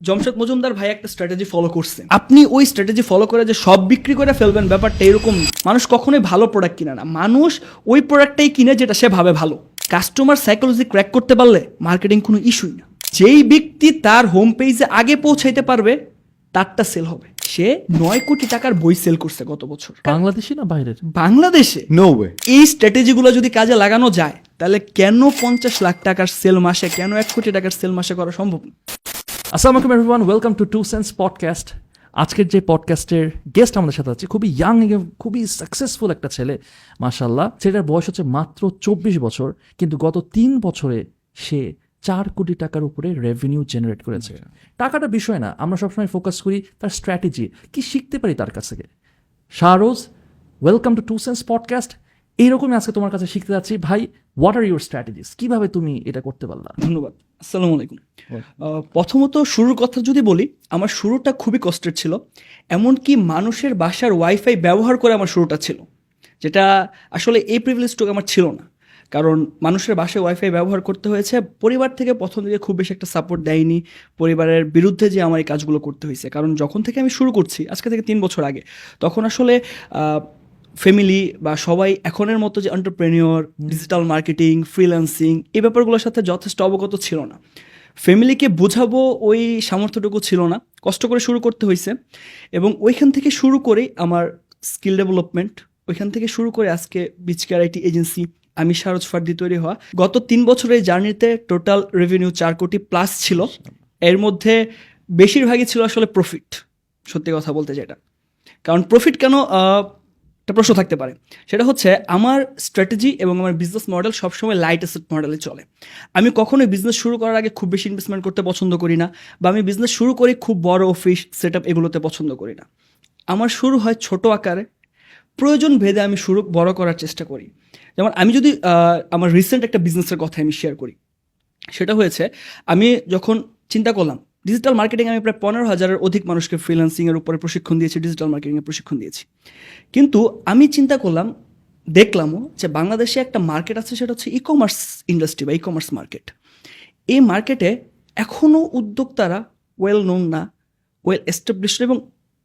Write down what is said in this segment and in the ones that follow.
জমশেদ মজুমদার ভাই একটা strategy follow করছে। আপনি ওই স্ট্র্যাটেজি ফলো করে যে সব বিক্রি করে ফেলবেন, ব্যাপারটা এরকম না। মানুষ কখনোই ভালো প্রোডাক্ট কিনে না, মানুষ ওই প্রোডাক্টটাই কিনে যেটা সে ভাবে ভালো। কাস্টমার সাইকোলজি ক্র্যাক করতে পারলে মার্কেটিং কোনো ইস্যুই না। যেই ব্যক্তি তার হোম পেজে আগে পৌঁছাইতে পারবে তারটা সেল হবে। সে 9 কোটি টাকার বই সেল করছে গত বছর। বাংলাদেশি না বাইরের? বাংলাদেশে। No way. এই স্ট্র্যাটেজিগুলো যদি কাজে লাগানো যায় তাহলে কেন 50 লাখ টাকার সেল মাসে, কেন 1 কোটি টাকার সেল মাসে করা সম্ভব না? আসসালামু আলাইকুম everyone, welcome to two sense podcast. আজকের যে পডকাস্টের গেস্ট আমাদের সাথে আছে খুবই ইয়াং এবং খুবই সাকসেসফুল একটা ছেলে, মাশাআল্লাহ। ছেলেটার বয়স হচ্ছে মাত্র 24 বছর, কিন্তু গত 3 বছরে সে 4 কোটি টাকার উপরে রেভিনিউ জেনারেট করেছে। টাকাটা বিষয় না, আমরা সবসময় ফোকাস করি তার স্ট্র্যাটেজি, কি শিখতে পারি তার কাছ থেকে। Shahroz, welcome to two sense podcast. এইরকমই আজকে তোমার কাছে শিখতে যাচ্ছি ভাই, হোয়াট আর ইউর স্ট্র্যাটেজিস, কিভাবে তুমি এটা করতে পারলা? ধন্যবাদ। আসসালামু আলাইকুম। প্রথমত শুরুর কথা যদি বলি, আমার শুরুটা খুবই কষ্টের ছিল। এমনকি মানুষের বাসার ওয়াইফাই ব্যবহার করে আমার শুরুটা ছিল, যেটা আসলে এই প্রিভিলেজটুকু আমার ছিল না। কারণ মানুষের বাসায় ওয়াইফাই ব্যবহার করতে হয়েছে। পরিবার থেকে প্রথম দিকে খুব বেশি একটা সাপোর্ট দেয়নি। পরিবারের বিরুদ্ধে যে আমার এই কাজগুলো করতে হয়েছে, কারণ যখন থেকে আমি শুরু করছি, আজকে থেকে 3 বছর আগে, তখন আসলে ফ্যামিলি বা সবাই এখনের মতো যে এন্টারপ্রেনিওর, ডিজিটাল মার্কেটিং, ফ্রিল্যান্সিং এই ব্যাপারগুলোর সাথে যথেষ্ট অবগত ছিল না। ফ্যামিলিকে বোঝাবো ওই সামর্থ্যটুকু ছিল না। কষ্ট করে শুরু করতে হয়েছে এবং ওইখান থেকে শুরু করেই আমার স্কিল ডেভেলপমেন্ট, ওইখান থেকে শুরু করে আজকে বিচকেয়ার আইটি এজেন্সি, আমি শাহরোজ ফার্দি তৈরি হওয়া। গত 3 বছরের জার্নিতে টোটাল রেভিনিউ 4 কোটি প্লাস ছিল। এর মধ্যে বেশিরভাগই ছিল আসলে প্রফিট, সত্যি কথা বলতে যেটা। কারণ প্রফিট কেন একটা প্রশ্ন থাকতে পারে, সেটা হচ্ছে আমার স্ট্র্যাটেজি এবং আমার বিজনেস মডেল সবসময় লাইট অ্যাসেট মডেলে চলে। আমি কখনোই বিজনেস শুরু করার আগে খুব বেশি ইনভেস্টমেন্ট করতে পছন্দ করি না, বা আমি বিজনেস শুরু করি খুব বড় অফিস সেট আপ এগুলোতে পছন্দ করি না। আমার শুরু হয় ছোট আকারে, প্রয়োজন ভেদে আমি শুরু বড় করার চেষ্টা করি। যেমন আমি যদি আমার রিসেন্ট একটা বিজনেসের কথা আমি শেয়ার করি, সেটা হয়েছে আমি যখন চিন্তা করলাম ডিজিটাল মার্কেটিং, আমি প্রায় 15,000-এর অধিক মানুষকে ফ্রিল্যান্সিংয়ের উপরে প্রশিক্ষণ দিয়েছি, ডিজিটাল মার্কেটিংয়ের প্রশিক্ষণ দিয়েছি। কিন্তু আমি চিন্তা করলাম, দেখলামও যে বাংলাদেশে একটা মার্কেট আছে, সেটা হচ্ছে ই কমার্স ইন্ডাস্ট্রি বা ই কমার্স মার্কেট। এই মার্কেটে এখনও উদ্যোক্তারা ওয়েল নোন না, ওয়েল এস্টাবলিশড, এবং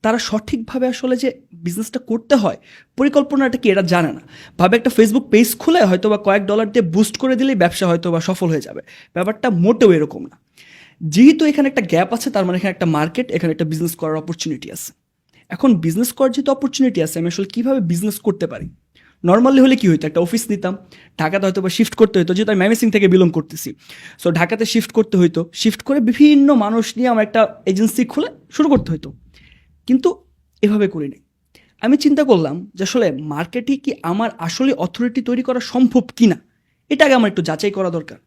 তারা সঠিকভাবে আসলে যে বিজনেসটা করতে হয়, পরিকল্পনাটা কি এটা জানে না। ভাবে একটা ফেসবুক পেজ খুলে হয়তো বা কয়েক ডলার দিয়ে বুস্ট করে দিলেই ব্যবসা হয়তো বা সফল হয়ে যাবে। ব্যাপারটা মোটেও এরকম না। যেহেতু এখানে একটা গ্যাপ আছে, তার মানে এখানে একটা মার্কেট, এখানে একটা বিজনেস করার অপরচুনিটি আছে। এখন বিজনেস করার যেহেতু অপরচুনিটি আছে, আমি আসলে কীভাবে বিজনেস করতে পারি। নর্মালি হলে কি হতো, একটা অফিস নিতাম, ঢাকাতে হয়তো বা শিফট করতে হতো, যেহেতু আমি ম্যামেসিং থেকে বিলং করতেছি। সো ঢাকাতে শিফট করতে হইতো, শিফট করে বিভিন্ন মানুষ নিয়ে আমার একটা এজেন্সি খুলে শুরু করতে হতো। কিন্তু এভাবে করিনি। আমি চিন্তা করলাম যে আসলে মার্কেটে কি আমার আসলে অথরিটি তৈরি করা সম্ভব কি না, এটা আগে আমার একটু যাচাই করা দরকার।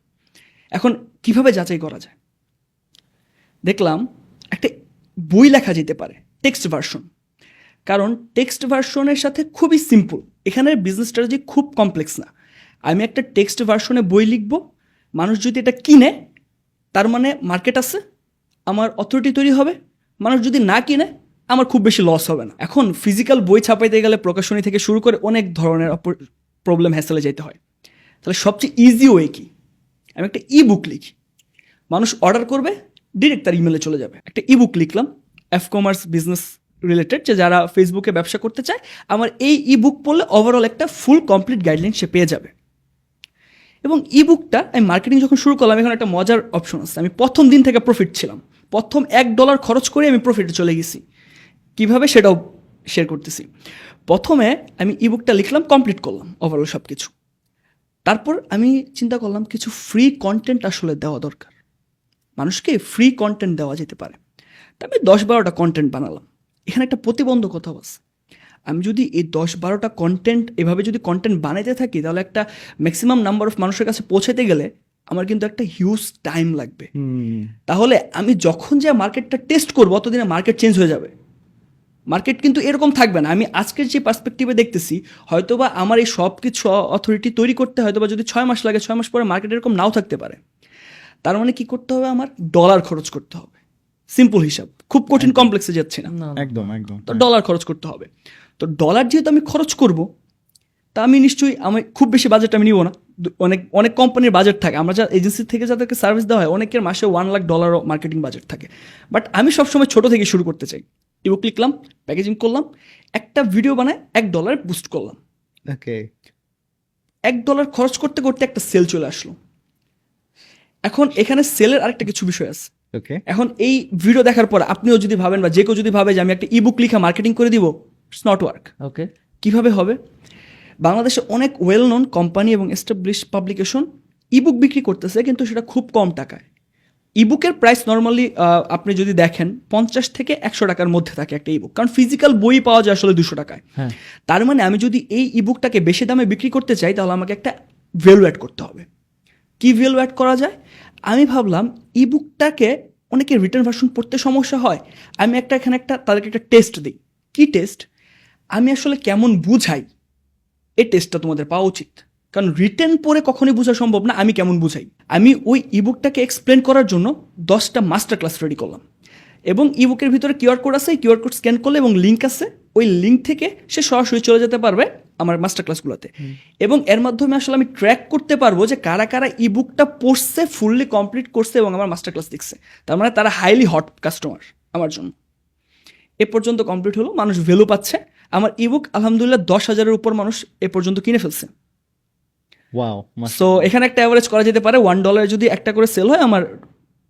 এখন কিভাবে যাচাই করা যায়, দেখলাম একটা বই লেখা যেতে পারে, টেক্সট ভার্সন। কারণ টেক্সট ভার্সনের সাথে খুবই সিম্পল, এখানে বিজনেস স্ট্র্যাটেজি খুব কমপ্লেক্স না। আমি একটা টেক্সট ভার্সনে বই লিখব, মানুষ যদি এটা কিনে তার মানে মার্কেট আছে, আমার অথরিটি তৈরি হবে। মানুষ যদি না কিনে আমার খুব বেশি লস হবে না। এখন ফিজিক্যাল বই ছাপাইতে গেলে প্রকাশনী থেকে শুরু করে অনেক ধরনের প্রবলেম হ্যাসেলে যেতে হয়। তাহলে সবচেয়ে ইজি ওয়ে কি, আমি একটা ই বুক লিখি, মানুষ অর্ডার করবে, ডিরেক্ট তার ইমেলে চলে যাবে। একটা ই বুক লিখলাম এফ কমার্স বিজনেস রিলেটেড, যে যারা ফেসবুকে ব্যবসা করতে চায়, আমার এই ই বুক পড়লে ওভারঅল একটা ফুল কমপ্লিট গাইডলাইন সে পেয়ে যাবে। এবং ই বুকটা আমি মার্কেটিং যখন শুরু করলাম, এখন একটা মজার অপশন আছে। আমি প্রথম দিন থেকে প্রফিট ছিলাম, প্রথম $1 খরচ করে আমি প্রফিটে চলে গেছি। কীভাবে সেটাও শেয়ার করতেছি। প্রথমে আমি ই বুকটা লিখলাম, কমপ্লিট করলাম ওভারঅল সব কিছু। তারপর আমি চিন্তা করলাম কিছু ফ্রি কন্টেন্ট আসলে দেওয়া দরকার, মানুষকে ফ্রি কন্টেন্ট দেওয়া যেতে পারে। তা আমি 10-12টা কন্টেন্ট বানালাম। এখানে একটা প্রতিবন্ধকতা আছে, আমি যদি এই 10-12টা কন্টেন্ট এভাবে যদি কন্টেন্ট বানাইতে থাকি, তাহলে একটা ম্যাক্সিমাম নাম্বার অফ মানুষের কাছে পৌঁছাতে গেলে আমার কিন্তু একটা হিউজ টাইম লাগবে। তাহলে আমি যখন যে মার্কেটটা টেস্ট করবো, অতদিনে মার্কেট চেঞ্জ হয়ে যাবে। মার্কেট কিন্তু এরকম থাকবে না। আমি আজকের যে পার্সপেক্টিভে দেখতেছি, হয়তোবা আমার এই সব কিছু অথরিটি তৈরি করতে হয়তোবা যদি 6 মাস লাগে, 6 মাস পরে মার্কেট এরকম নাও থাকতে পারে। তার মানে কি করতে হবে, আমার ডলার খরচ করতে হবে। সিম্পল হিসাব, খুব কঠিন কমপ্লেক্সে যাচ্ছি না। একদম একদম। তো ডলার খরচ করতে হবে। তো ডলার যেহেতু আমি খরচ করব, তা আমি নিশ্চয়ই আমি খুব বেশি বাজেট আমি নিব না। অনেক অনেক কোম্পানির বাজেট থাকে, আমরা যা এজেন্সি থেকে যাদেরকে সার্ভিস দেওয়া হয় অনেকের মাসে $1 লাখ মার্কেটিং বাজেট থাকে। বাট আমি সবসময় ছোট থেকে শুরু করতে চাই। ইবুক লিখলাম, প্যাকেজিং করলাম, একটা ভিডিও বানায় $1 বুস্ট করলাম। ওকে, $1 খরচ করতে করতে একটা সেল চলে আসলো। এখন এখানে সেলের আরেকটা কিছু বিষয় আছে। ওকে, এখন এই ভিডিও দেখার পর আপনিও যদি ভাবেন বা যে কেউ যদি ভাবে যে আমি একটা ইবুক লিখা মার্কেটিং করে দিব, ইটস নট ওয়ার্ক। ওকে, কিভাবে হবে? বাংলাদেশে অনেক ওয়েল নোন কোম্পানি এবং এস্টাবলিশ পাবলিকেশন ইবুক বিক্রি করতেছে, কিন্তু সেটা খুব কম টাকায়। ইবুকের প্রাইস নর্মালি আপনি যদি দেখেন 50 থেকে 100 টাকার মধ্যে থাকে একটা ইবুক, কারণ ফিজিক্যাল বই পাওয়া যায় আসলে 200 টাকায়। হ্যাঁ, তার মানে আমি যদি এই ইবুকটাকে বেশি দামে বিক্রি করতে চাই তাহলে আমাকে একটা ভ্যালু অ্যাড করতে হবে। কি ভ্যালু অ্যাড করা যায়? আমি ভাবলাম ইবুকটাকে অনেকে রিটার্ন ভার্সন পড়তে সমস্যা হয়, আমি এখানে তাদেরকে একটা টেস্ট দিই। কি টেস্ট? আমি আসলে কেমন বুঝাই, এই টেস্টটা তোমাদের পাওয়া উচিত। কারণ রিটেন পড়ে কখনোই বোঝা সম্ভব না আমি কেমন বুঝাই। আমি ওই ইবুকটাকে এক্সপ্লেন করার জন্য 10টা মাস্টার ক্লাস রেডি করলাম, এবং ইবুকের ভিতরে কিউআর কোড আছে, কিউআর কোড স্ক্যান করলে এবং লিঙ্ক আছে, ওই লিঙ্ক থেকে সে সরাসরি চলে যেতে পারবে আমার মাস্টার ক্লাসগুলোতে। এবং এর মাধ্যমে আসলে আমি ট্র্যাক করতে পারবো যে কারা কারা ইবুকটা পড়ছে, ফুললি কমপ্লিট করছে এবং আমার মাস্টার ক্লাস দেখছে। তার মানে তারা হাইলি হট কাস্টমার আমার জন্য। এ পর্যন্ত কমপ্লিট হলো, মানুষ ভ্যালু পাচ্ছে। আমার ইবুক আলহামদুলিল্লাহ 10,000-এর উপর মানুষ এ পর্যন্ত কিনে ফেলছে। ওয়াও, সো এখানে একটা অ্যাভারেজ করা যেতে পারে $1 যদি একটা করে সেল হয়, আমার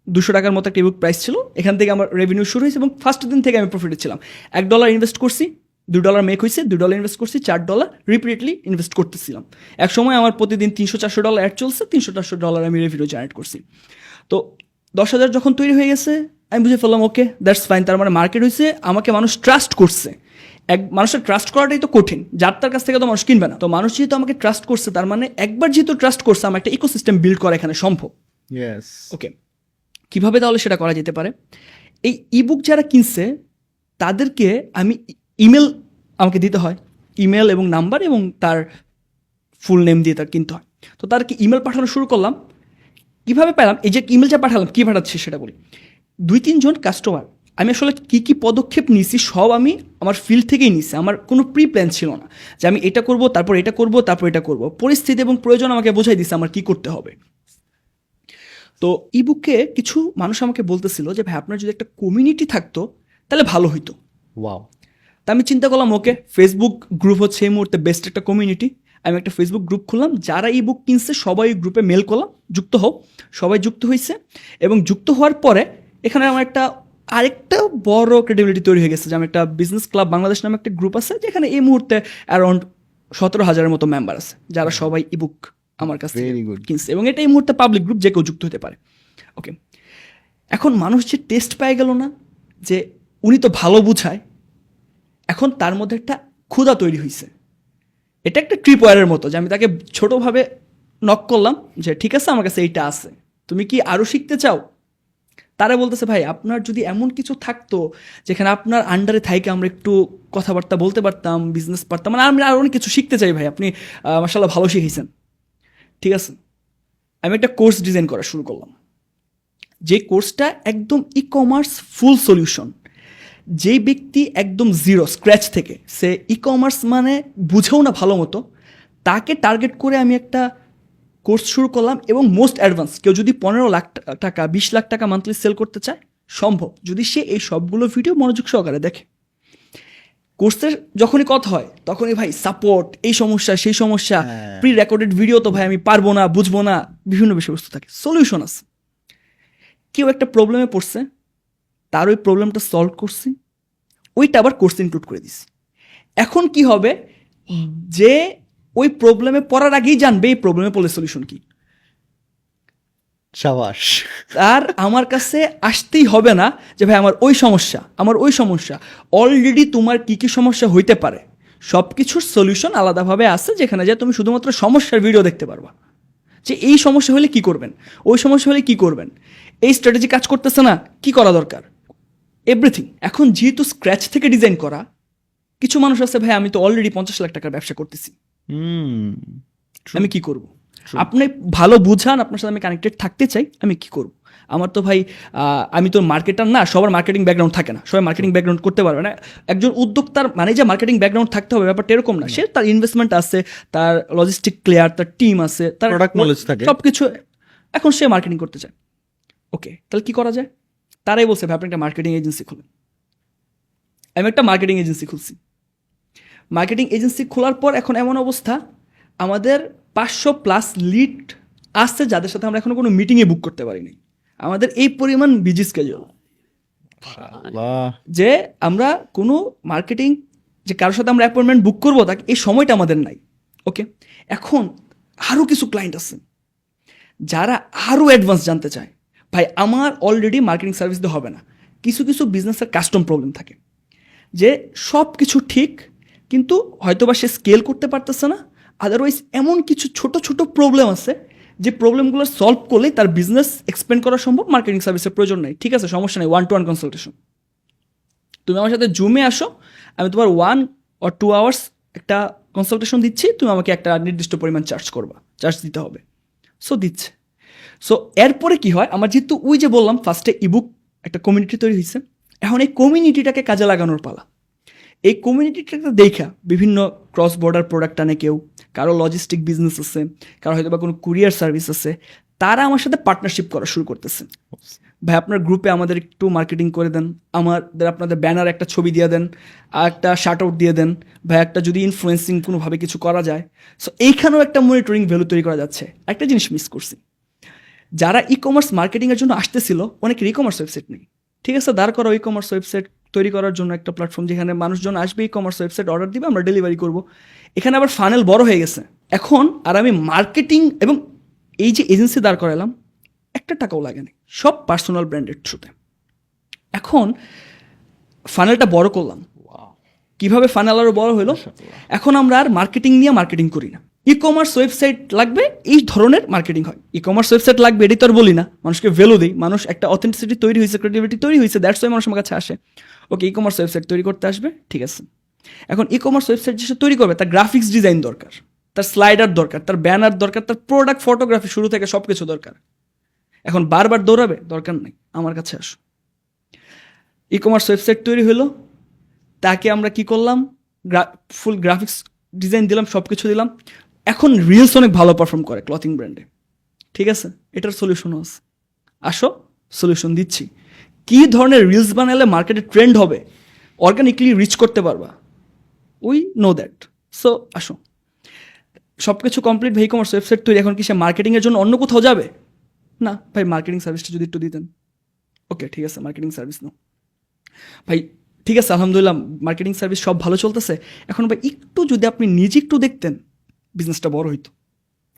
200 টাকার মতো একটা ইবুক প্রাইস ছিল। এখান থেকে আমার রেভিনিউ শুরু হয়েছে এবং ফার্স্ট দিন থেকে আমি প্রফিটে ছিলাম। $1 ইনভেস্ট করছি, $2 মেক হয়েছে, $2 ইনভেস্ট করছি, $4 রিপিটেডলি ইনভেস্ট করতেছিলাম। এক সময় আমার প্রতিদিন $300-400 অ্যাড চলছে, $300-400 আমি রেভিনিউ জেনারেট করছি। তো 10,000 যখন তৈরি হয়ে গেছে আমি বুঝে ফেললাম ওকে দ্যাটস ফাইন, তার মানে মার্কেট হয়েছে, আমাকে মানুষ ট্রাস্ট করছে। মানুষের ট্রাস্ট করাটাই তো কঠিন, যার তার কাছ থেকে তো মানুষ কিনবে না। তো মানুষ যেহেতু আমাকে ট্রাস্ট করছে, তার মানে একবার যেহেতু ট্রাস্ট করছে, আমার একটা ইকোসিস্টেম বিল্ড করা এখানে সম্ভব। ইয়েস, ওকে, কিভাবে তাহলে সেটা করা যেতে পারে? এই ইবুক যারা কিনছে তাদেরকে আমি ইমেল আমাকে দিতে হয়, ইমেল এবং নাম্বার এবং তার ফুল নেম দিয়ে তার কিনতে হয়। তো তাদেরকে ইমেল পাঠানো শুরু করলাম। কীভাবে পেলাম? এই যে ইমেল যা পাঠালাম, কী পাঠাচ্ছি সেটা বলি। 2-3 জন কাস্টমার, আমি আসলে কী কী পদক্ষেপ নিছি সব আমি আমার ফিল্ড থেকেই নিছি। আমার কোনো প্রি প্ল্যান ছিল না যে আমি এটা করব, তারপর এটা করব, তারপর এটা করব। পরিস্থিতি এবং প্রয়োজন আমাকে বোঝাই দিছে আমার কী করতে হবে। তো ইবুকে কিছু মানুষ আমাকে বলতেছিল যে ভাই আপনার যদি একটা কমিউনিটি থাকতো তাহলে ভালো হইতো। ওয়াও, তা আমি চিন্তা করলাম ওকে, ফেসবুক গ্রুপ হচ্ছে এই মুহূর্তে বেস্ট একটা কমিউনিটি। আমি একটা ফেসবুক গ্রুপ খুললাম, যারা ই বুক কিনছে সবাই গ্রুপে মেল করলাম যুক্ত হোক। সবাই যুক্ত হয়েছে এবং যুক্ত হওয়ার পরে এখানে আমার আরেকটা বড় ক্রেডিবিলিটি তৈরি হয়ে গেছে যে আমি একটা বিজনেস ক্লাব বাংলাদেশ নামে একটা গ্রুপ আছে, যেখানে এই মুহূর্তে অ্যারাউন্ড 17,000-এর মতো মেম্বার আছে, যারা সবাই ইবুক আমার কাছে Very good. কিনছে। এবং এটা এই মুহূর্তে পাবলিক গ্রুপ, যে কেউ যুক্ত হতে পারে। ওকে, এখন মানুষ যে টেস্ট পেয়ে গেল না যে উনি তো ভালো বুঝায়, এখন তার মধ্যে একটা ক্ষুধা তৈরি হয়েছে। এটা একটা ট্রিপ ওয়ারের মতো, যে আমি তাকে ছোটোভাবে নক করলাম যে ঠিক আছে আমার কাছে এইটা আছে, তুমি কি আরও শিখতে চাও? তারা বলতেছে ভাই আপনার যদি এমন কিছু থাকতো যেখানে আপনার আন্ডারে থাইকে আমরা একটু কথাবার্তা বলতে পারতাম, বিজনেস পারতাম, মানে আমি আরও অনেক কিছু শিখতে চাই ভাই, আপনি মাশাআল্লাহ ভালো শিখিয়েছেন। ঠিক আছে, আমি একটা কোর্স ডিজাইন করা শুরু করলাম, যে কোর্সটা একদম ই কমার্স ফুল সলিউশন। যেই ব্যক্তি একদম জিরো স্ক্র্যাচ থেকে, সে ই কমার্স মানে বুঝেও না ভালো মতো, তাকে টার্গেট করে আমি একটা কোর্স শুরু করলাম। এবং মোস্ট অ্যাডভান্স, কেউ যদি 15 লাখ টাকা 20 লাখ টাকা মান্থলি সেল করতে চায় সম্ভব, যদি সে এই সবগুলো ভিডিও মনোযোগ সহকারে দেখে। কোর্সের যখনই কথা হয় তখনই ভাই সাপোর্ট, এই সমস্যা সেই সমস্যা, প্রি রেকর্ডেড ভিডিও তো ভাই আমি পারবো না, বুঝবো না, বিভিন্ন বিষয়বস্তু থাকে। সলিউশন আছে, কেউ একটা প্রবলেমে পড়ছে, তার ওই প্রবলেমটা সলভ করছি, ওইটা আবার কোর্সে ইনক্লুড করে দিছি। এখন কি হবে, যে ওই প্রবলেমে পড়ার আগেই জানবে এই প্রবলেমে পড়লে সলিউশন কি, সাবাস। আর আমার কাছে আসতেই হবে না যে ভাই আমার ওই সমস্যা অলরেডি তোমার কি কি সমস্যা হইতে পারে সব কিছুর সলিউশন আলাদাভাবে আছে, যেখানে যে তুমি শুধুমাত্র সমস্যার ভিডিও দেখতে পারবা, যে এই সমস্যা হলে কি করবেন, ওই সমস্যা হলে কি করবেন, এই স্ট্র্যাটেজি কাজ করতেছে না, কি করা দরকার, এভরিথিং। এখন যেহেতু স্ক্র্যাচ থেকে ডিজাইন করা, কিছু মানুষ আছে ভাই আমি তো অলরেডি 50 লাখ টাকার ব্যবসা করতেছি, আমি কি করব? আপনি ভালো বুঝান, আপনার সাথে আমি কানেক্টেড থাকতে চাই, আমি কি করব? আমার তো ভাই আমি তো মার্কেটার না, সবার মার্কেটিং ব্যাকগ্রাউন্ড থাকে না, সবাই মার্কেটিং ব্যাকগ্রাউন্ড করতে পারবে না। একজন উদ্যোক্তার মানে যে মার্কেটিং ব্যাকগ্রাউন্ড থাকতে হবে ব্যাপারটা এরকম না। সে তার ইনভেস্টমেন্ট আছে, তার লজিস্টিক ক্লিয়ার, তার টিম আছে, তার Product knowledge থাকে। সব কিছু। এখন সে মার্কেটিং করতে চায়, ওকে, তাহলে কি করা যায়? তারাই বলছে ভাই আপনি একটা মার্কেটিং এজেন্সি খুলেন। আমি একটা মার্কেটিং এজেন্সি খুলছি। মার্কেটিং এজেন্সি খোলার পর এখন এমন অবস্থা, আমাদের 500+ লিড আসছে যাদের সাথে আমরা এখনো কোনো মিটিংয়ে বুক করতে পারিনি। আমাদের এই পরিমাণ বিজি স্কেজুল আল্লাহ। যে আমরা কোনো মার্কেটিং যে কারোর সাথে আমরা অ্যাপয়েন্টমেন্ট বুক করবো তাকে এই সময়টা আমাদের নাই। ওকে, এখন আরও কিছু ক্লায়েন্ট আছে যারা আরও অ্যাডভান্স জানতে চায়। ভাই আমার অলরেডি মার্কেটিং সার্ভিস দিয়ে হবে না, কিছু কিছু বিজনেসের কাস্টম প্রবলেম থাকে যে সব কিছু ঠিক কিন্তু হয়তোবা সে স্কেল করতে পারতেছে না, আদারওয়াইজ এমন কিছু ছোট ছোট প্রবলেম আছে যে প্রবলেমগুলো সলভ করলেই তার বিজনেস এক্সপেন্ড করা সম্ভব। মার্কেটিং সার্ভিসের প্রয়োজন নেই, ঠিক আছে, সমস্যা নেই, 1-to-1 কনসালটেশন। তুমি আমার সাথে জুমে আসো, আমি তোমার 1 or 2 আওয়ার্স একটা কনসালটেশন দিচ্ছি, তুমি আমাকে একটা নির্দিষ্ট পরিমাণ চার্জ দিতে হবে। সো দিচ্ছে। সো এরপরে কি হয়, আমার যেহেতু ওই যে বললাম ফার্স্টে ইবুক একটা কমিউনিটি তৈরি হয়েছে, এখন এই কমিউনিটিটাকে কাজে লাগানোর পালা। এই কমিউনিটিটাকে দেখা বিভিন্ন ক্রস বর্ডার প্রোডাক্ট আনে কেউ, কারো লজিস্টিক বিজনেস আছে, কারো হয়তো বা কোনো কুরিয়ার সার্ভিস আছে, তারা আমার সাথে পার্টনারশিপ করা শুরু করতেছে। ভাই আপনার গ্রুপে আমাদের একটু মার্কেটিং করে দেন, আপনাদের ব্যানার একটা ছবি দিয়ে দেন, আর একটা শার্ট আউট দিয়ে দেন, ভাই একটা যদি ইনফ্লুয়েন্সিং কোনোভাবে কিছু করা যায়। সো এইখানেও একটা মনিটরিং ভ্যালু তৈরি করা যাচ্ছে। একটা জিনিস মিস করছি, যারা ই কমার্স মার্কেটিংয়ের জন্য আসতেছিল অনেকের ই কমার্স ওয়েবসাইট নেই। ঠিক আছে, দাঁড় করো ই কমার্স ওয়েবসাইট তৈরি করার জন্য একটা প্ল্যাটফর্ম যেখানে মানুষজন আসবে, ই কমার্স ওয়েবসাইট অর্ডার দিবে, আমরা ডেলিভারি করব। এখানে আবার ফানেল বড় হয়ে গেছে এখন। আর আমি মার্কেটিং এবং এই যে এজেন্সি দাঁড় করালাম, একটা টাকাও লাগেনি, সব পার্সোনাল ব্র্যান্ডের থ্রুতে। এখন ফানেলটা বড় করলাম, কিভাবে ফানেল আরও বড় হলো, এখন আমরা আর মার্কেটিং নিয়ে মার্কেটিং করি না। ই কমার্স ওয়েবসাইট লাগবে, এই ধরনের মার্কেটিং হয়। ই কমার্স ওয়েবসাইট লাগবে এটাই তো আর বলি না, মানুষকে ভ্যালু দিই, মানুষ একটা অথেন্টিসিটি তৈরি হয়েছে, ক্রেডিবিলিটি তৈরি হয়েছে, দ্যাটস ওয়াই মানুষ আমার কাছে আসে। ওকে, ই কমার্স ওয়েবসাইট তৈরি করতে আসবে, ঠিক আছে। এখন ই কমার্স ওয়েবসাইট যে সে তৈরি করবে তার গ্রাফিক্স ডিজাইন দরকার, তার স্লাইডার দরকার, তার ব্যানার দরকার, তার প্রোডাক্ট ফটোগ্রাফি শুরু থেকে সব কিছু দরকার। এখন বারবার দৌড়াবে, দরকার নেই, আমার কাছে আসো। ই কমার্স ওয়েবসাইট তৈরি হলো, তাকে আমরা কি করলাম, ফুল গ্রাফিক্স ডিজাইন দিলাম, সব কিছু দিলাম। এখন রিলস অনেক ভালো পারফর্ম করে ক্লথিং ব্র্যান্ডে, ঠিক আছে, এটার সলিউশনও আছে। আসো, সলিউশন দিচ্ছি। কী ধরনের রিলস বানালে মার্কেটে ট্রেন্ড হবে, অর্গানিকলি রিচ করতে পারবা, উই নো দ্যাট। সো আসো, সব কিছু কমপ্লিট। ভাই কমার্স ওয়েবসাইট তৈরি, এখন কি সে মার্কেটিংয়ের জন্য অন্য কোথাও যাবে? না ভাই, মার্কেটিং সার্ভিসটা যদি একটু দিতেন। ওকে ঠিক আছে, মার্কেটিং সার্ভিস নাও ভাই, ঠিক আছে, আলহামদুলিল্লাহ মার্কেটিং সার্ভিস সব ভালো চলতেছে। এখন ভাই একটু যদি আপনি নিজে একটু দেখতেন, বিজনেসটা বড় হইতো।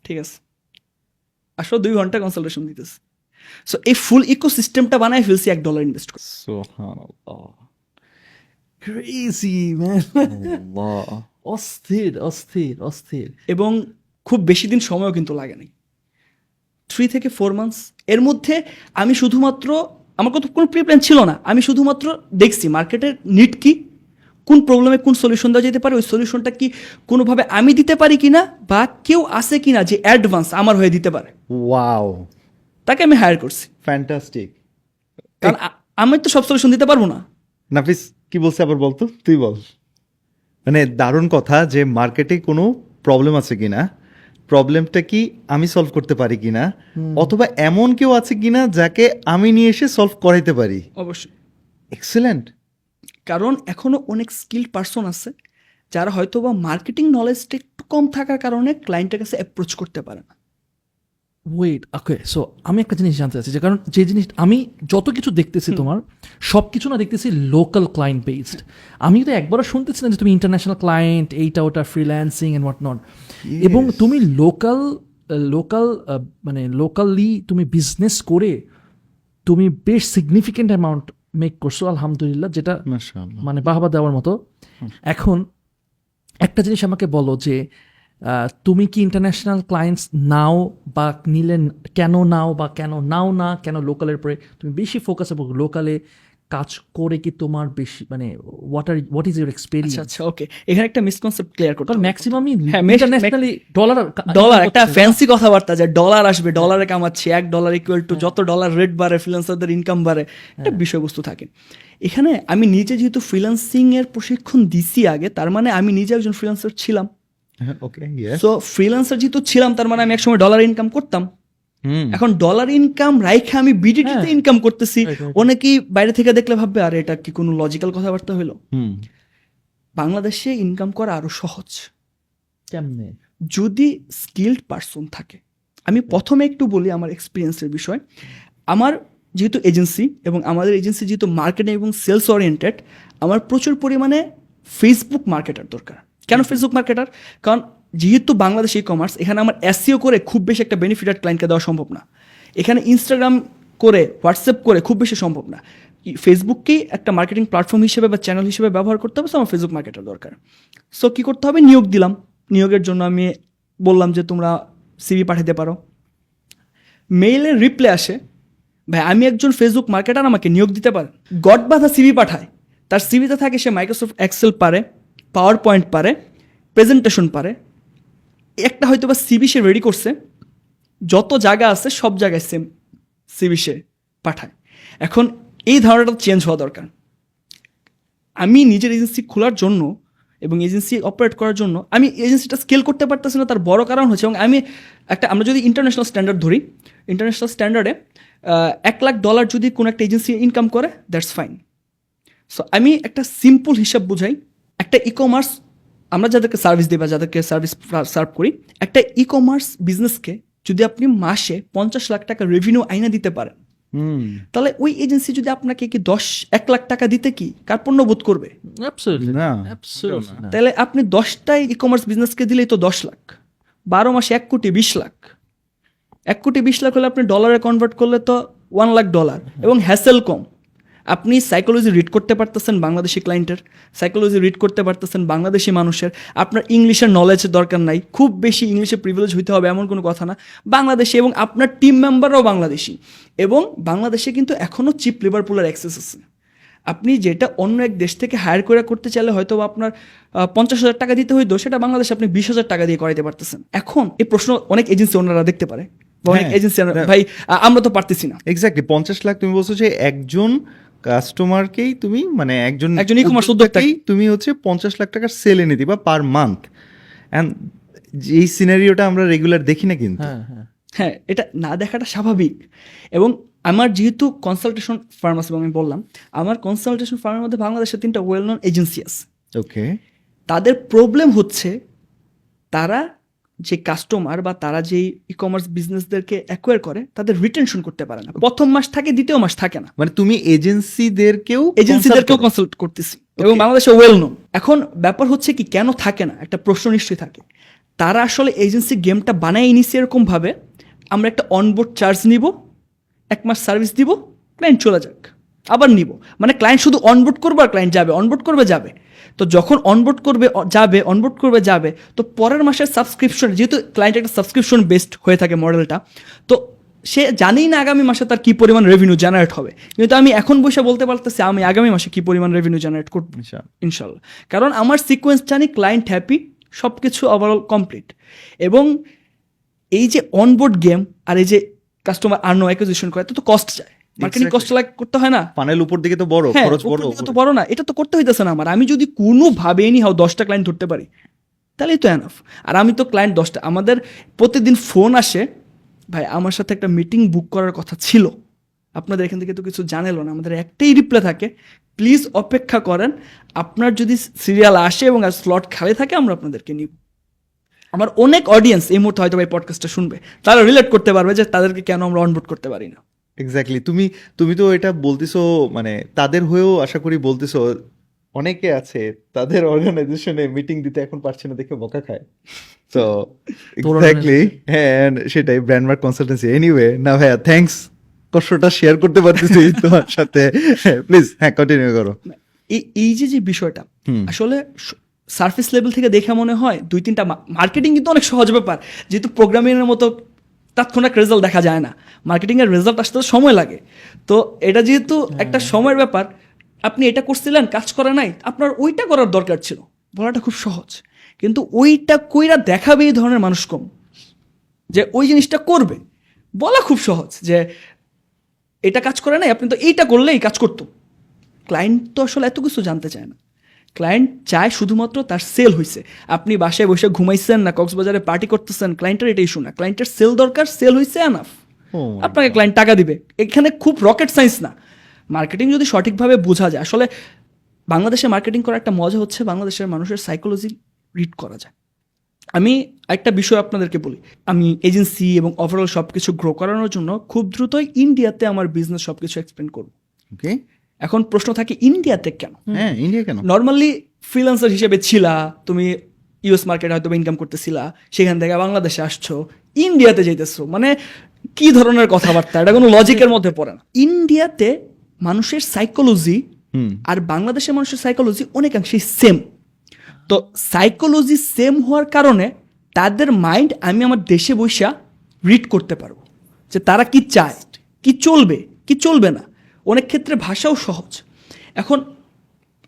ঠিক আছে, আসো, 2 ঘন্টা কনসালটেশন দিতেছে। সো এই ফুল ইকোসিস্টেমটা বানায় ফেলছি $1 ইনভেস্ট করে। সুবহানাল্লাহ। ক্রেজি ম্যান, আল্লাহ। অস্থির অস্থির অস্থির। এবং খুব বেশি দিন সময়ও কিন্তু লাগে নাই, 3 থেকে 4 মান্থস। এর মধ্যে আমি শুধুমাত্র, আমার কোনো প্রি প্ল্যান ছিল না, আমি শুধুমাত্র দেখছি মার্কেটের নিড কি, কোন প্রবলেমে কোন সলিউশন দেওয়া যেতে পারে, ওই সলিউশনটা কি কোনোভাবে আমি দিতে পারি কিনা, বা কেউ আছে কিনা যে অ্যাডভান্স আমার হয়ে দিতে পারে, ওয়াও, তাকে আমি হায়ার করছি। ফ্যান্টাস্টিক। কারণ আমি তো সব সলিউশন দিতে পারবো না। নাফিস কি বলছে আবার বলতো, তুই বল। মানে দারুণ কথা যে মার্কেটে কোনো প্রবলেম আছে কিনা, প্রবলেমটা কি আমি সলভ করতে পারি কিনা, অথবা এমন কেউ আছে কিনা যাকে আমি নিয়ে এসে সলভ করাইতে পারি। অবশ্যই, এক্সেলেন্ট। কারণ এখনো অনেক স্কিল্ড পার্সন আছে যারা হয়তো বা মার্কেটিং নলেজটা একটু কম থাকার কারণে ক্লায়েন্টের কাছে অ্যাপ্রোচ করতে পারে না। ওয়েট, ওকে, সো আমি একটা জিনিস জানতে চাচ্ছি, যে কারণ যে জিনিস আমি যত কিছু দেখতেছি তোমার সব কিছু না দেখতেছি লোকাল ক্লায়েন্ট বেসড। আমি তো একবারও শুনতেছি না যে তুমি ইন্টারন্যাশনাল ক্লায়েন্ট, এইটা ওটা, ফ্রিল্যান্সিং অ্যান্ড হোয়াট নট, এবং তুমি মানে লোকালি তুমি বিজনেস করে তুমি বেশ সিগনিফিকেন্ট অ্যামাউন্ট মেক করছো, আলহামদুলিল্লাহ, যেটা মাশাআল্লাহ। মানে বাহবা দেওয়ার মতো। এখন একটা জিনিস আমাকে বলো যে তুমি কি ইন্টারন্যাশনাল ক্লায়েন্টস নাও, বা নিলে কেন নাও, বা কেন নাও না, কেন লোকালের পরে তুমি বেশি ফোকাস এবং লোকালে কাজ করে কি তোমার বেশি মানে হোয়াট ইজ ইউর এক্সপেরিয়েন্স? আচ্ছা ওকে, এখানে একটা মিসকনসেপ্ট ক্লিয়ার করতে কারণ ম্যাক্সিমামই হ্যাঁ, ইন্টারন্যাশনালি ডলার একটা ফ্যান্সি কথাবার্তা যে ডলার আসবে, ডলারে কামাচ্ছি, $1 ইকুয়াল টু যত ডলার রেট বাড়ে ফ্রিল্যান্সারদের ইনকাম বাড়ে, একটা বিষয়বস্তু থাকে। এখানে আমি নিজে যেহেতু ফ্রিল্যান্সিং এর প্রশিক্ষণ দিছি আগে, তার মানে আমি নিজে একজন ফ্রিল্যান্সার ছিলাম। ওকে, ইয়েস। সো ফ্রিল্যান্সার যেহেতু ছিলাম, তার মানে আমি একসময় ডলার ইনকাম করতাম। এখন ডলার ইনকাম রাইখে আমি বিডিটিতে হ্যাঁ। ইনকাম করতেছি। Right, right. অনেকেই বাইরে থেকে দেখলে ভাববে আরে এটা কি কোনো লজিক্যাল কথাবার্তা হলো? বাংলাদেশে ইনকাম করা আরো সহজ কেমনে? যদি স্কিলড পারসন থাকে। আমি প্রথমে একটু বলি আমার এক্সপিরিয়েন্সের বিষয়। আমার যেহেতু এজেন্সি এবং আমাদের এজেন্সি যেহেতু মার্কেটিং এবং সেলস ওরিয়েন্টেড, আমার প্রচুর পরিমাণে ফেসবুক মার্কেটার দরকার। কেন ফেসবুক মার্কেটার? কারণ যেহেতু বাংলাদেশ ই কমার্স, এখানে আমার এসইও করে খুব বেশি একটা বেনিফিটেড ক্লায়েন্টকে দেওয়া সম্ভব না। এখানে ইনস্টাগ্রাম করে, হোয়াটসঅ্যাপ করে খুব বেশি সম্ভব না। ফেসবুককেই একটা মার্কেটিং প্ল্যাটফর্ম হিসেবে বা চ্যানেল হিসেবে ব্যবহার করতে হবে। সো আমার ফেসবুক মার্কেটার দরকার। সো কী করতে হবে? নিয়োগ দিলাম। নিয়োগের জন্য আমি বললাম যে তোমরা সিভি পাঠাতে পারো। মেইলের রিপ্লাই আসে, ভাই আমি একজন ফেসবুক মার্কেটার, আমাকে নিয়োগ দিতে পারেন। গড বাঁধা সিভি পাঠায়। তার সিভিতে থাকে সে মাইক্রোসফট এক্সেল পারে, পাওয়ার পয়েন্ট পারে, প্রেজেন্টেশন পারে। একটা হয়তো বা সিভি সে রেডি করছে, যত জায়গা আছে সব জায়গায় সেম সিভি সে পাঠায়। এখন এই ধারণাটা চেঞ্জ হওয়া দরকার। আমি নিজের এজেন্সি খোলার জন্য এবং এজেন্সি অপারেট করার জন্য আমি এজেন্সিটা স্কেল করতে পারতেছি না, তার বড় কারণ হচ্ছে, এবং আমি আমরা যদি ইন্টারন্যাশনাল স্ট্যান্ডার্ড ধরি, ইন্টারন্যাশনাল স্ট্যান্ডার্ডে $1,00,000 যদি কোনো একটা এজেন্সি ইনকাম করে, দ্যাটস ফাইন। সো আমি একটা সিম্পল হিসাব বুঝাই। একটা ই কমার্স, আমরা যাদেরকে সার্ভিস দিই বা যাদেরকে সার্ভিস সার্ভ করি, একটা ই কমার্স বিজনেসকে যদি আপনি মাসে $50 লাখ রেভিনিউ আইনা দিতে পারেন, তাহলে ওই এজেন্সি যদি আপনাকে কি 1 লাখ টাকা দিতে কি কার্পণ্য বোধ করবে? অ্যাবসলিউটলি না, অ্যাবসলিউটলি না। তাহলে আপনি 10টাই ই কমার্স বিজনেসকে দিলেই তো 10 লাখ, 12 মাসে $1,20,00,000। $1,20,00,000 হলে আপনি ডলারে কনভার্ট করলে তো $1,00,000 এবং হ্যাসেল কম। আপনি সাইকোলজি রিড করতে পারতেছেন বাংলাদেশি ক্লায়েন্টের, সাইকোলজি রিড করতে পারতেছেন বাংলাদেশি মানুষের। আপনার ইংলিশের নলেজের দরকার নাই, খুব বেশি ইংলিশে প্রিভিলেজ হইতে হবে এমন কোনো কথা না। বাংলাদেশি এবং আপনার টিম মেম্বাররাও বাংলাদেশি, এবং বাংলাদেশে কিন্তু এখনও চিপ লেবার পুলের অ্যাক্সেস আছে। আপনি যেটা অন্য এক দেশ থেকে হায়ার করে করতে চাইলে হয়তো আপনার 50,000 টাকা দিতে হইতো, সেটা বাংলাদেশে আপনি 20,000 টাকা দিয়ে করাইতে পারতেছেন। এখন এই প্রশ্ন অনেক এজেন্সি ওনারা দেখতে পারে, অনেক এজেন্সি ভাই আমরা তো পারতেছি না। এক্স্যাক্টলি 50 লাখ তুমি বলছো যে একজন কাস্টমারকেই তুমি মানে একজন ই-কমার্স উদ্যোক্তাকেই তুমি হচ্ছে 50 লাখ টাকার সেল এনে দিবা পার মান্থ। অ্যান্ড এই সিনারিওটা আমরা রেগুলার দেখি না কিন্তু। হ্যাঁ, এটা না দেখাটা স্বাভাবিক। এবং আমার যেহেতু কনসালটেশন ফার্ম আছে, এবং আমি বললাম আমার কনসালটেশন ফার্মের মধ্যে বাংলাদেশে 3টা ওয়েল নন এজেন্সি আছে। ওকে, তাদের প্রবলেম হচ্ছে তারা যে কাস্টমার বা তারা যে ই কমার্স বিজনেসদেরকে অ্যাকোয়ার করে, তাদের রিটেনশন করতে পারে না। প্রথম মাস থাকে, দ্বিতীয় মাস থাকে না। মানে তুমি এজেন্সিদেরকেও কনসাল্ট করতেছি এবং বাংলাদেশে ওয়েল নোন। এখন ব্যাপার হচ্ছে কি, কেন থাকে না, একটা প্রশ্ন নিশ্চয়ই থাকে। তারা আসলে এজেন্সি গেমটা বানায় নিছে এরকম ভাবে, আমরা একটা অনবোর্ড চার্জ নিব, 1 মাস সার্ভিস দিব, ক্লায়েন্ট চলে যাক, আবার নিব। মানে ক্লায়েন্ট শুধু অনবোর্ড করবে আর ক্লায়েন্ট যাবে, অনবোর্ড করবে যাবে। তো যখন অনবোর্ড করবে যাবে, তো পরের মাসের সাবস্ক্রিপশন, যেহেতু ক্লায়েন্ট একটা সাবস্ক্রিপশন বেসড হয়ে থাকে মডেলটা, তো সে জানেই না আগামী মাসে তার কী পরিমাণ রেভিনিউ জেনারেট হবে। কিন্তু আমি এখন বসে বলতে পারতেছি আমি আগামী মাসে কী পরিমাণ রেভিনিউ জেনারেট করবো ইনশাল্লাহ। কারণ আমার সিকোয়েন্স জানি, ক্লায়েন্ট হ্যাপি, সব কিছু ওভারঅল কমপ্লিট। এবং এই যে অনবোর্ড গেম আর এই যে কাস্টমার আর্ন অ্যাকুইজিশন করে, তো কস্ট যায়, মার্কেটিং কস্ট করতে হয় না? ফানেল উপর দিকে তো বড়, খরচ বড়, তো বড় না, এটা তো করতে হইতেছে না আমার। আমি যদি কোনোভাবে এনি হাও 10টা ক্লায়েন্ট ধরতে পারি, তাহলেই তো এনাফ। আর আমি তো ক্লায়েন্ট 10টা, আমাদের প্রতিদিন ফোন আসে, ভাই আমার সাথে একটা মিটিং বুক করার কথা ছিল, আপনাদের এখান থেকে তো কিছু জানালো না। আমাদের একটাই রিপ্লাই থাকে, প্লিজ অপেক্ষা করেন, আপনার যদি সিরিয়াল আসে এবং আর স্লট খালি থাকে আমরা আপনাদেরকে নিব। আমার অনেক অডিয়েন্স এই মুহূর্তে হয়তো এই পডকাস্টটা শুনবে, তারা রিলেট করতে পারবে যে তাদেরকে কেন আমরা অনবোর্ড করতে পারি না। এক্স্যাক্টলি, তুমি তো এটা বলতেছো, মানে তাদের হয়েও আশা করি বলতেছো। অনেকে আছে তাদের অর্গানাইজেশনে মিটিং দিতে এখন পারছে না দেখে বকা খায়। তো এক্স্যাক্টলি, হ্যাঁ সেটাই, ব্র্যান্ডমার্ক কনসালটেন্সি। এনিওয়ে, না ভাইয়া থ্যাঙ্কস, কষ্টটা শেয়ার করতে পারতেছি তোমার সাথে। প্লিজ হ্যাঁ কন্টিনিউ করো। এই যে বিষয়টা আসলে সারফেস লেভেল থেকে দেখে মনে হয় 2-3টা মার্কেটিং কিন্তু অনেক সহজ ব্যাপার, যেহেতু প্রোগ্রামিংয়ের মতো তাৎক্ষণিক রেজাল্ট দেখা যায় না, মার্কেটিংয়ের রেজাল্ট আসতে তো সময় লাগে। তো এটা যেহেতু একটা সময়ের ব্যাপার, আপনি এটা করছিলেন, কাজ করে নাই, আপনার ওইটা করার দরকার ছিল। বলাটা খুব সহজ, কিন্তু ওইটা কইরা দেখাবে এই ধরনের মানুষ কম, যে ওই জিনিসটা করবে। বলা খুব সহজ যে এটা কাজ করে নাই, আপনি তো এইটা করলেই কাজ করতো। ক্লায়েন্ট তো আসলে এত কিছু জানতে চায় না, ক্লায়েন্ট চায় শুধুমাত্র তার সেল হয়েছে। আপনি বাসায় বসে ঘুমাইছেন না, কক্সবাজারে পার্টি করতেছেন, ক্লায়েন্টের এটাই শোনা, ক্লায়েন্টের সেল দরকার, সেল হয়েছে এনাফ, আপনাকে ক্লায়েন্ট টাকা দিবে। এখানে খুব রকেট সায়েন্স না। মার্কেটিং যদি সঠিকভাবে বোঝা যায়, আসলে বাংলাদেশে মার্কেটিং করার একটা মজা হচ্ছে বাংলাদেশের মানুষের সাইকোলজি রিড করা যায়। আমি একটা বিষয় আপনাদেরকে বলি, আমি এজেন্সি এবং ওভারঅল সব কিছু গ্রো করানোর জন্য খুব দ্রুতই ইন্ডিয়াতে আমার বিজনেস সব কিছু এক্সপ্লেন করবো। ওকে, এখন প্রশ্ন থাকে ইন্ডিয়াতে কেন? হ্যাঁ, ইন্ডিয়া কেন? নর্মালি ফ্রিল্যান্সার হিসেবে ছিলা তুমি, ইউএস মার্কেটে হয়তো ইনকাম করতেছিলা, সেখান থেকে বাংলাদেশে আসছো, ইন্ডিয়াতে যাইতেছো, মানে কি ধরনের কথাবার্তা, এটা কোনো লজিকের মধ্যে পড়ে না। ইন্ডিয়াতে মানুষের সাইকোলজি আর বাংলাদেশের মানুষের সাইকোলজি অনেকাংশেই সেম। তো সাইকোলজি সেম হওয়ার কারণে তাদের মাইন্ড আমি আমার দেশে বসা রিড করতে পারবো, যে তারা কি চায়, কি চলবে, কি চলবে না। অনেক ক্ষেত্রে ভাষাও সহজ। এখন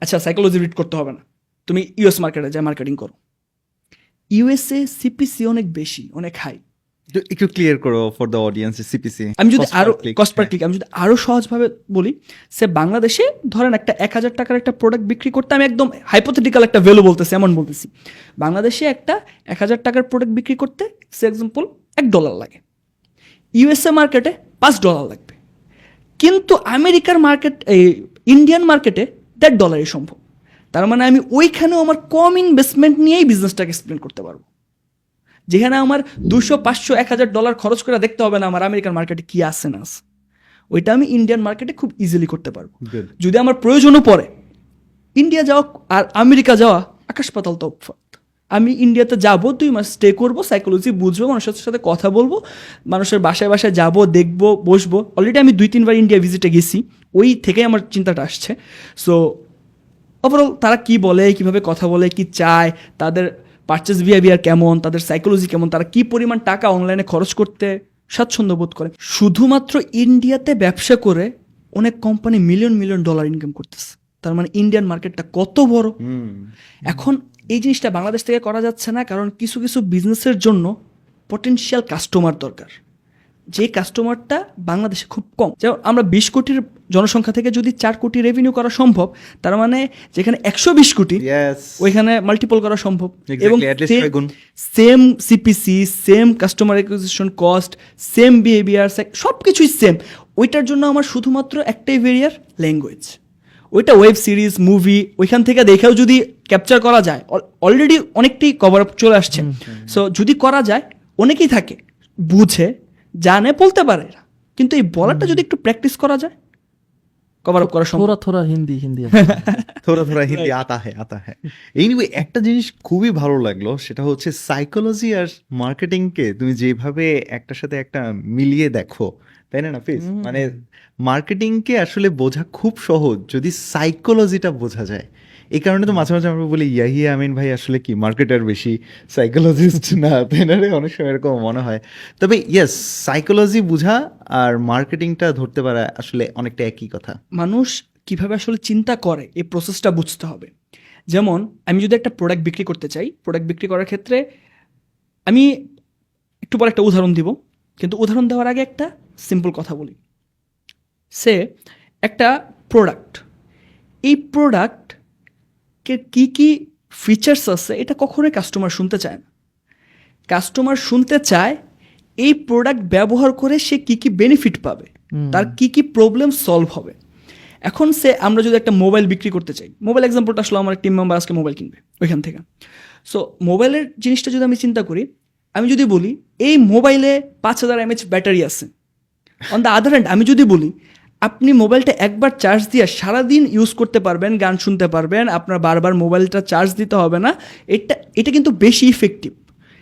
আচ্ছা, সাইকোলজি রিড করতে হবে না, তুমি ইউএস মার্কেটে যা মার্কেটিং করো। ইউএসএ সিপিসি অনেক বেশি, অনেক হাই। একটু ক্লিয়ার করো ফর দ্য অডিয়েন্স সিপিসি। আমি যদি আরো কস্ট পার ক্লিক, আমি যদি আরো সহজভাবে বলি, সে বাংলাদেশে ধরেন একটা 1,000 টাকার একটা প্রোডাক্ট বিক্রি করতে, আমি একদম হাইপোথেটিক্যাল একটা ভ্যালু বলতেছি, এমন বলতেছি, বাংলাদেশে একটা 1,000 টাকার প্রোডাক্ট বিক্রি করতে সে এক্সাম্পল $1 লাগে, ইউএসএ মার্কেটে $5 লাগবে। কিন্তু আমেরিকার মার্কেট, এই ইন্ডিয়ান মার্কেটে $1.5 সম্ভব। তার মানে আমি ওইখানেও আমার কম ইনভেস্টমেন্ট নিয়েই বিজনেসটাকে এক্সপ্লেন করতে পারবো, যেখানে আমার $200, $500, $1,000 খরচ করে দেখতে হবে না আমার আমেরিকান মার্কেটে কি আছে না আছে, ওইটা আমি ইন্ডিয়ান মার্কেটে খুব ইজিলি করতে পারবো। যদি আমার প্রয়োজনও পড়ে, ইন্ডিয়া যাওয়া আর আমেরিকা যাওয়া আকাশ পাতাল তফাৎ। আমি ইন্ডিয়াতে যাব, 2 মাস স্টে করবো, সাইকোলজি বুঝবো, মানুষের সাথে কথা বলবো, মানুষের বাসায় বাসায় যাবো, দেখবো, বসবো। অলরেডি আমি 2-3 বার ইন্ডিয়া ভিজিটে গেছি, ওই থেকেই আমার চিন্তাটা আসছে। সো ওভারঅল তারা কি বলে, কিভাবে কথা বলে, কি চায়, তাদের পারচেস বিহেভিয়ার কেমন, তাদের সাইকোলজি কেমন, তারা কি পরিমাণ টাকা অনলাইনে খরচ করতে স্বাচ্ছন্দ্য বোধ করে। শুধুমাত্র ইন্ডিয়াতে ব্যবসা করে অনেক কোম্পানি মিলিয়ন ডলার ইনকাম করতেছে। তার মানে ইন্ডিয়ান মার্কেটটা কত বড়। এখন এই জিনিসটা বাংলাদেশ থেকে করা যাচ্ছে না, কারণ কিছু কিছু বিজনেসের জন্য পটেনশিয়াল কাস্টমার দরকার, যে কাস্টমারটা বাংলাদেশে খুব কম। যেমন আমরা 20 কোটির জনসংখ্যা থেকে যদি 4 কোটি রেভিনিউ করা সম্ভব, তার মানে যেখানে 120 কোটি ওইখানে মাল্টিপল করা সম্ভব। এবং same CPC, same customer acquisition cost, same behaviour, সব কিছুই সেম। ওইটার জন্য আমার শুধুমাত্র একটাই ভেরিয়ার, ল্যাঙ্গুয়েজ। ওইটা ওয়েব সিরিজ, মুভি, ওইখান থেকে দেখেও যদি ক্যাপচার করা যায়, অলরেডি অনেকটাই কভার আপ চলে আসছে। সো যদি করা যায়, অনেকেই থাকে বুঝে, জানে, বলতে পারে, কিন্তু এই বলাটা যদি একটু প্র্যাকটিস করা যায়, কভার আপ করা সম্ভব। থোড়া হিন্দি থোড়া হিন্দি আতা হ্যায়। এইনিওয়ে, একটা জিনিস খুবই ভালো লাগলো, সেটা হচ্ছে সাইকোলজি আর মার্কেটিংকে তুমি যেভাবে একটার সাথে একটা মিলিয়ে দেখো, তাই না নাফিস? মানে মার্কেটিংকে আসলে বোঝা খুব সহজ যদি সাইকোলজিটা বোঝা যায়। এই কারণে তো মাঝে মাঝে আমরা বলি ইয়াহিয়া আমিন ভাই আসলে কি মার্কেটার বেশি, সাইকোলজিস্ট না, তাই না রে? অনেক সময় এরকম মনে হয়। তবে ইয়েস, সাইকোলজি বোঝা আর মার্কেটিংটা ধরতে পারা আসলে অনেকটা একই কথা। মানুষ কিভাবে আসলে চিন্তা করে, এই প্রসেসটা বুঝতে হবে। যেমন আমি যদি একটা প্রোডাক্ট বিক্রি করতে চাই, প্রোডাক্ট বিক্রি করার ক্ষেত্রে আমি একটু পরে একটা উদাহরণ দিব, কিন্তু উদাহরণ দেওয়ার আগে একটা সিম্পল কথা বলি। সে একটা প্রোডাক্ট, এই প্রোডাক্টকে কি কি ফিচার্স আছে এটা কখনোই কাস্টমার শুনতে চায় না। কাস্টমার শুনতে চায় এই প্রোডাক্ট ব্যবহার করে সে কি কি বেনিফিট পাবে, তার কি কি প্রবলেম সলভ হবে। এখন আমরা যদি একটা মোবাইল বিক্রি করতে চাই, মোবাইল এক্সাম্পলটা আসলে আমার টিম মেম্বার আজকে মোবাইল কিনবে ওইখান থেকে। সো মোবাইলের জিনিসটা যদি আমি চিন্তা করি, আমি যদি বলি এই মোবাইলে 5000 mAh ব্যাটারি আছে, অন দ্য আদার হ্যান্ড আমি যদি বলি আপনি মোবাইলটা একবার চার্জ দিয়ে সারাদিন ইউজ করতে পারবেন, গান শুনতে পারবেন, আপনার বারবার মোবাইলটা চার্জ দিতে হবে না, এটা কিন্তু বেশি ইফেক্টিভ।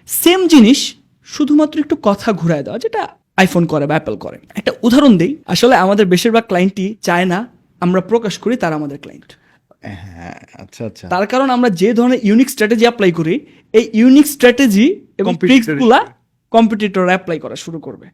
সেম জিনিস শুধুমাত্র একটু কথা ঘুরায় দেওয়া, যেটা আইফোন করে বা অ্যাপেল করে। একটা উদাহরণ দিই, আসলে আমাদের বেশিরভাগ ক্লায়েন্টই চায় না আমরা প্রকাশ করি তারা আমাদের ক্লায়েন্ট। আচ্ছা আচ্ছা। তার কারণ আমরা যে ধরনের ইউনিক স্ট্র্যাটেজি অ্যাপ্লাই করি, এই ইউনিক স্ট্র্যাটেজি এবং ট্রিক্সগুলা কম্পিটিটর অ্যাপ্লাই করা শুরু করবে।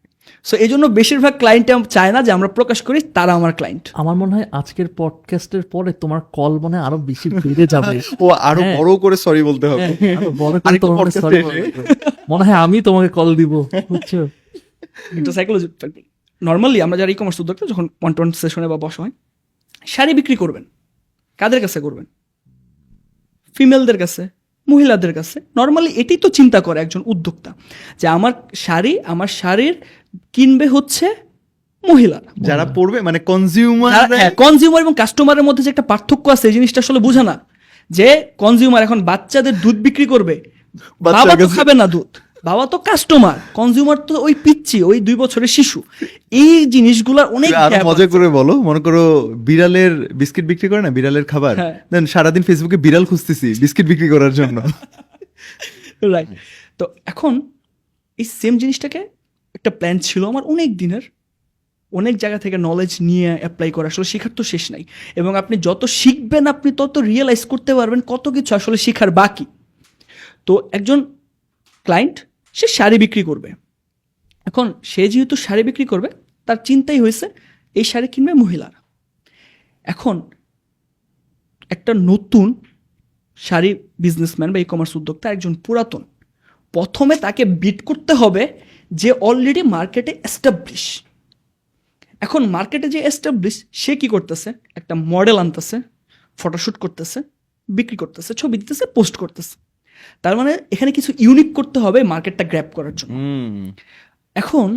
সো এই জন্য বেশিরভাগ ক্লায়েন্ট চায় না যে আমরা প্রকাশ করি তারা আমার ক্লায়েন্ট। আমার মনে হয় আজকের পডকাস্টের পরে তোমার কল মনে হয় আরো বেশি বেড়ে যাবে। ও আরো হ্যাঁ। বড় করে সরি বলতে হবে। আরো বড় করে আরেকটা তোমার podcast sorry এ বলতে হবে। মনে হয় আমি তোমাকে কল দিব, বুঝছো? এটা সাইকোলজি। নর্মালি আমরা যারা ই কমার্স উদ্যোক্তা যখন 1-to-1 সেশনে বা বসা হয়, শাড়ি বিক্রি করবেন কাদের কাছে করবেন? ফিমেলদের কাছে, মহিলাদের কাছে। নর্মালি এটাই তো চিন্তা করে একজন উদ্যোক্তা যে আমার শাড়ির কিনবে হচ্ছে মহিলারা। যারা পড়বে মানে কনজিউমার। কনজিউমার এবং কাস্টমারের মধ্যে যে একটা পার্থক্য আছে এই জিনিসটা আসলে বোঝে না। যে কনজিউমার এখন বাচ্চাদের দুধ বিক্রি করবে, বাবা তো খাবে না দুধ, বাবা তো কাস্টমার, কনজিউমার তো ওই পিচ্ছি, ওই 2 বছরের শিশু। এই জিনিসগুলোর অনেক আরো gap মজা আছে। করে বলো, মনে করো বিড়ালের বিস্কিট বিক্রি করে না, বিড়ালের খাবার, হ্যাঁ। দেন সারাদিন ফেসবুকে বিড়াল খুঁজতেছি বিস্কিট বিক্রি করার জন্য। রাইট। তো এখন এই সেম জিনিসটাকে একটা প্ল্যান ছিল আমার অনেক দিনের, অনেক জায়গা থেকে নলেজ নিয়ে অ্যাপ্লাই করা। আসলে শেখার তো শেষ নাই, এবং আপনি যত শিখবেন আপনি তত রিয়েলাইজ করতে পারবেন কত কিছু আসলে শেখার বাকি। তো একজন ক্লায়েন্ট সে শাড়ি বিক্রি করবে। এখন সে যেহেতু শাড়ি বিক্রি করবে তার চিন্তাই হয়েছে এই শাড়ি কিনবে মহিলারা। এখন একটা নতুন শাড়ি বিজনেসম্যান বা ই কমার্স উদ্যোক্তা, একজন পুরাতন, প্রথমে তাকে বিট করতে হবে যে অলরেডি মার্কেটে এস্টাবলিশ। এখন মার্কেটে যে এস্টাবলিশ সে কি করতেছে, একটা মডেল আনতেছে, ফটোশ্যুট করতেছে, বিক্রি করতেছে, ছবি দিতেছে, পোস্ট করতেছে। তার মানে এখানে কিছু ইউনিক করতে হবে মার্কেটটা গ্র্যাব করার জন্য। এখন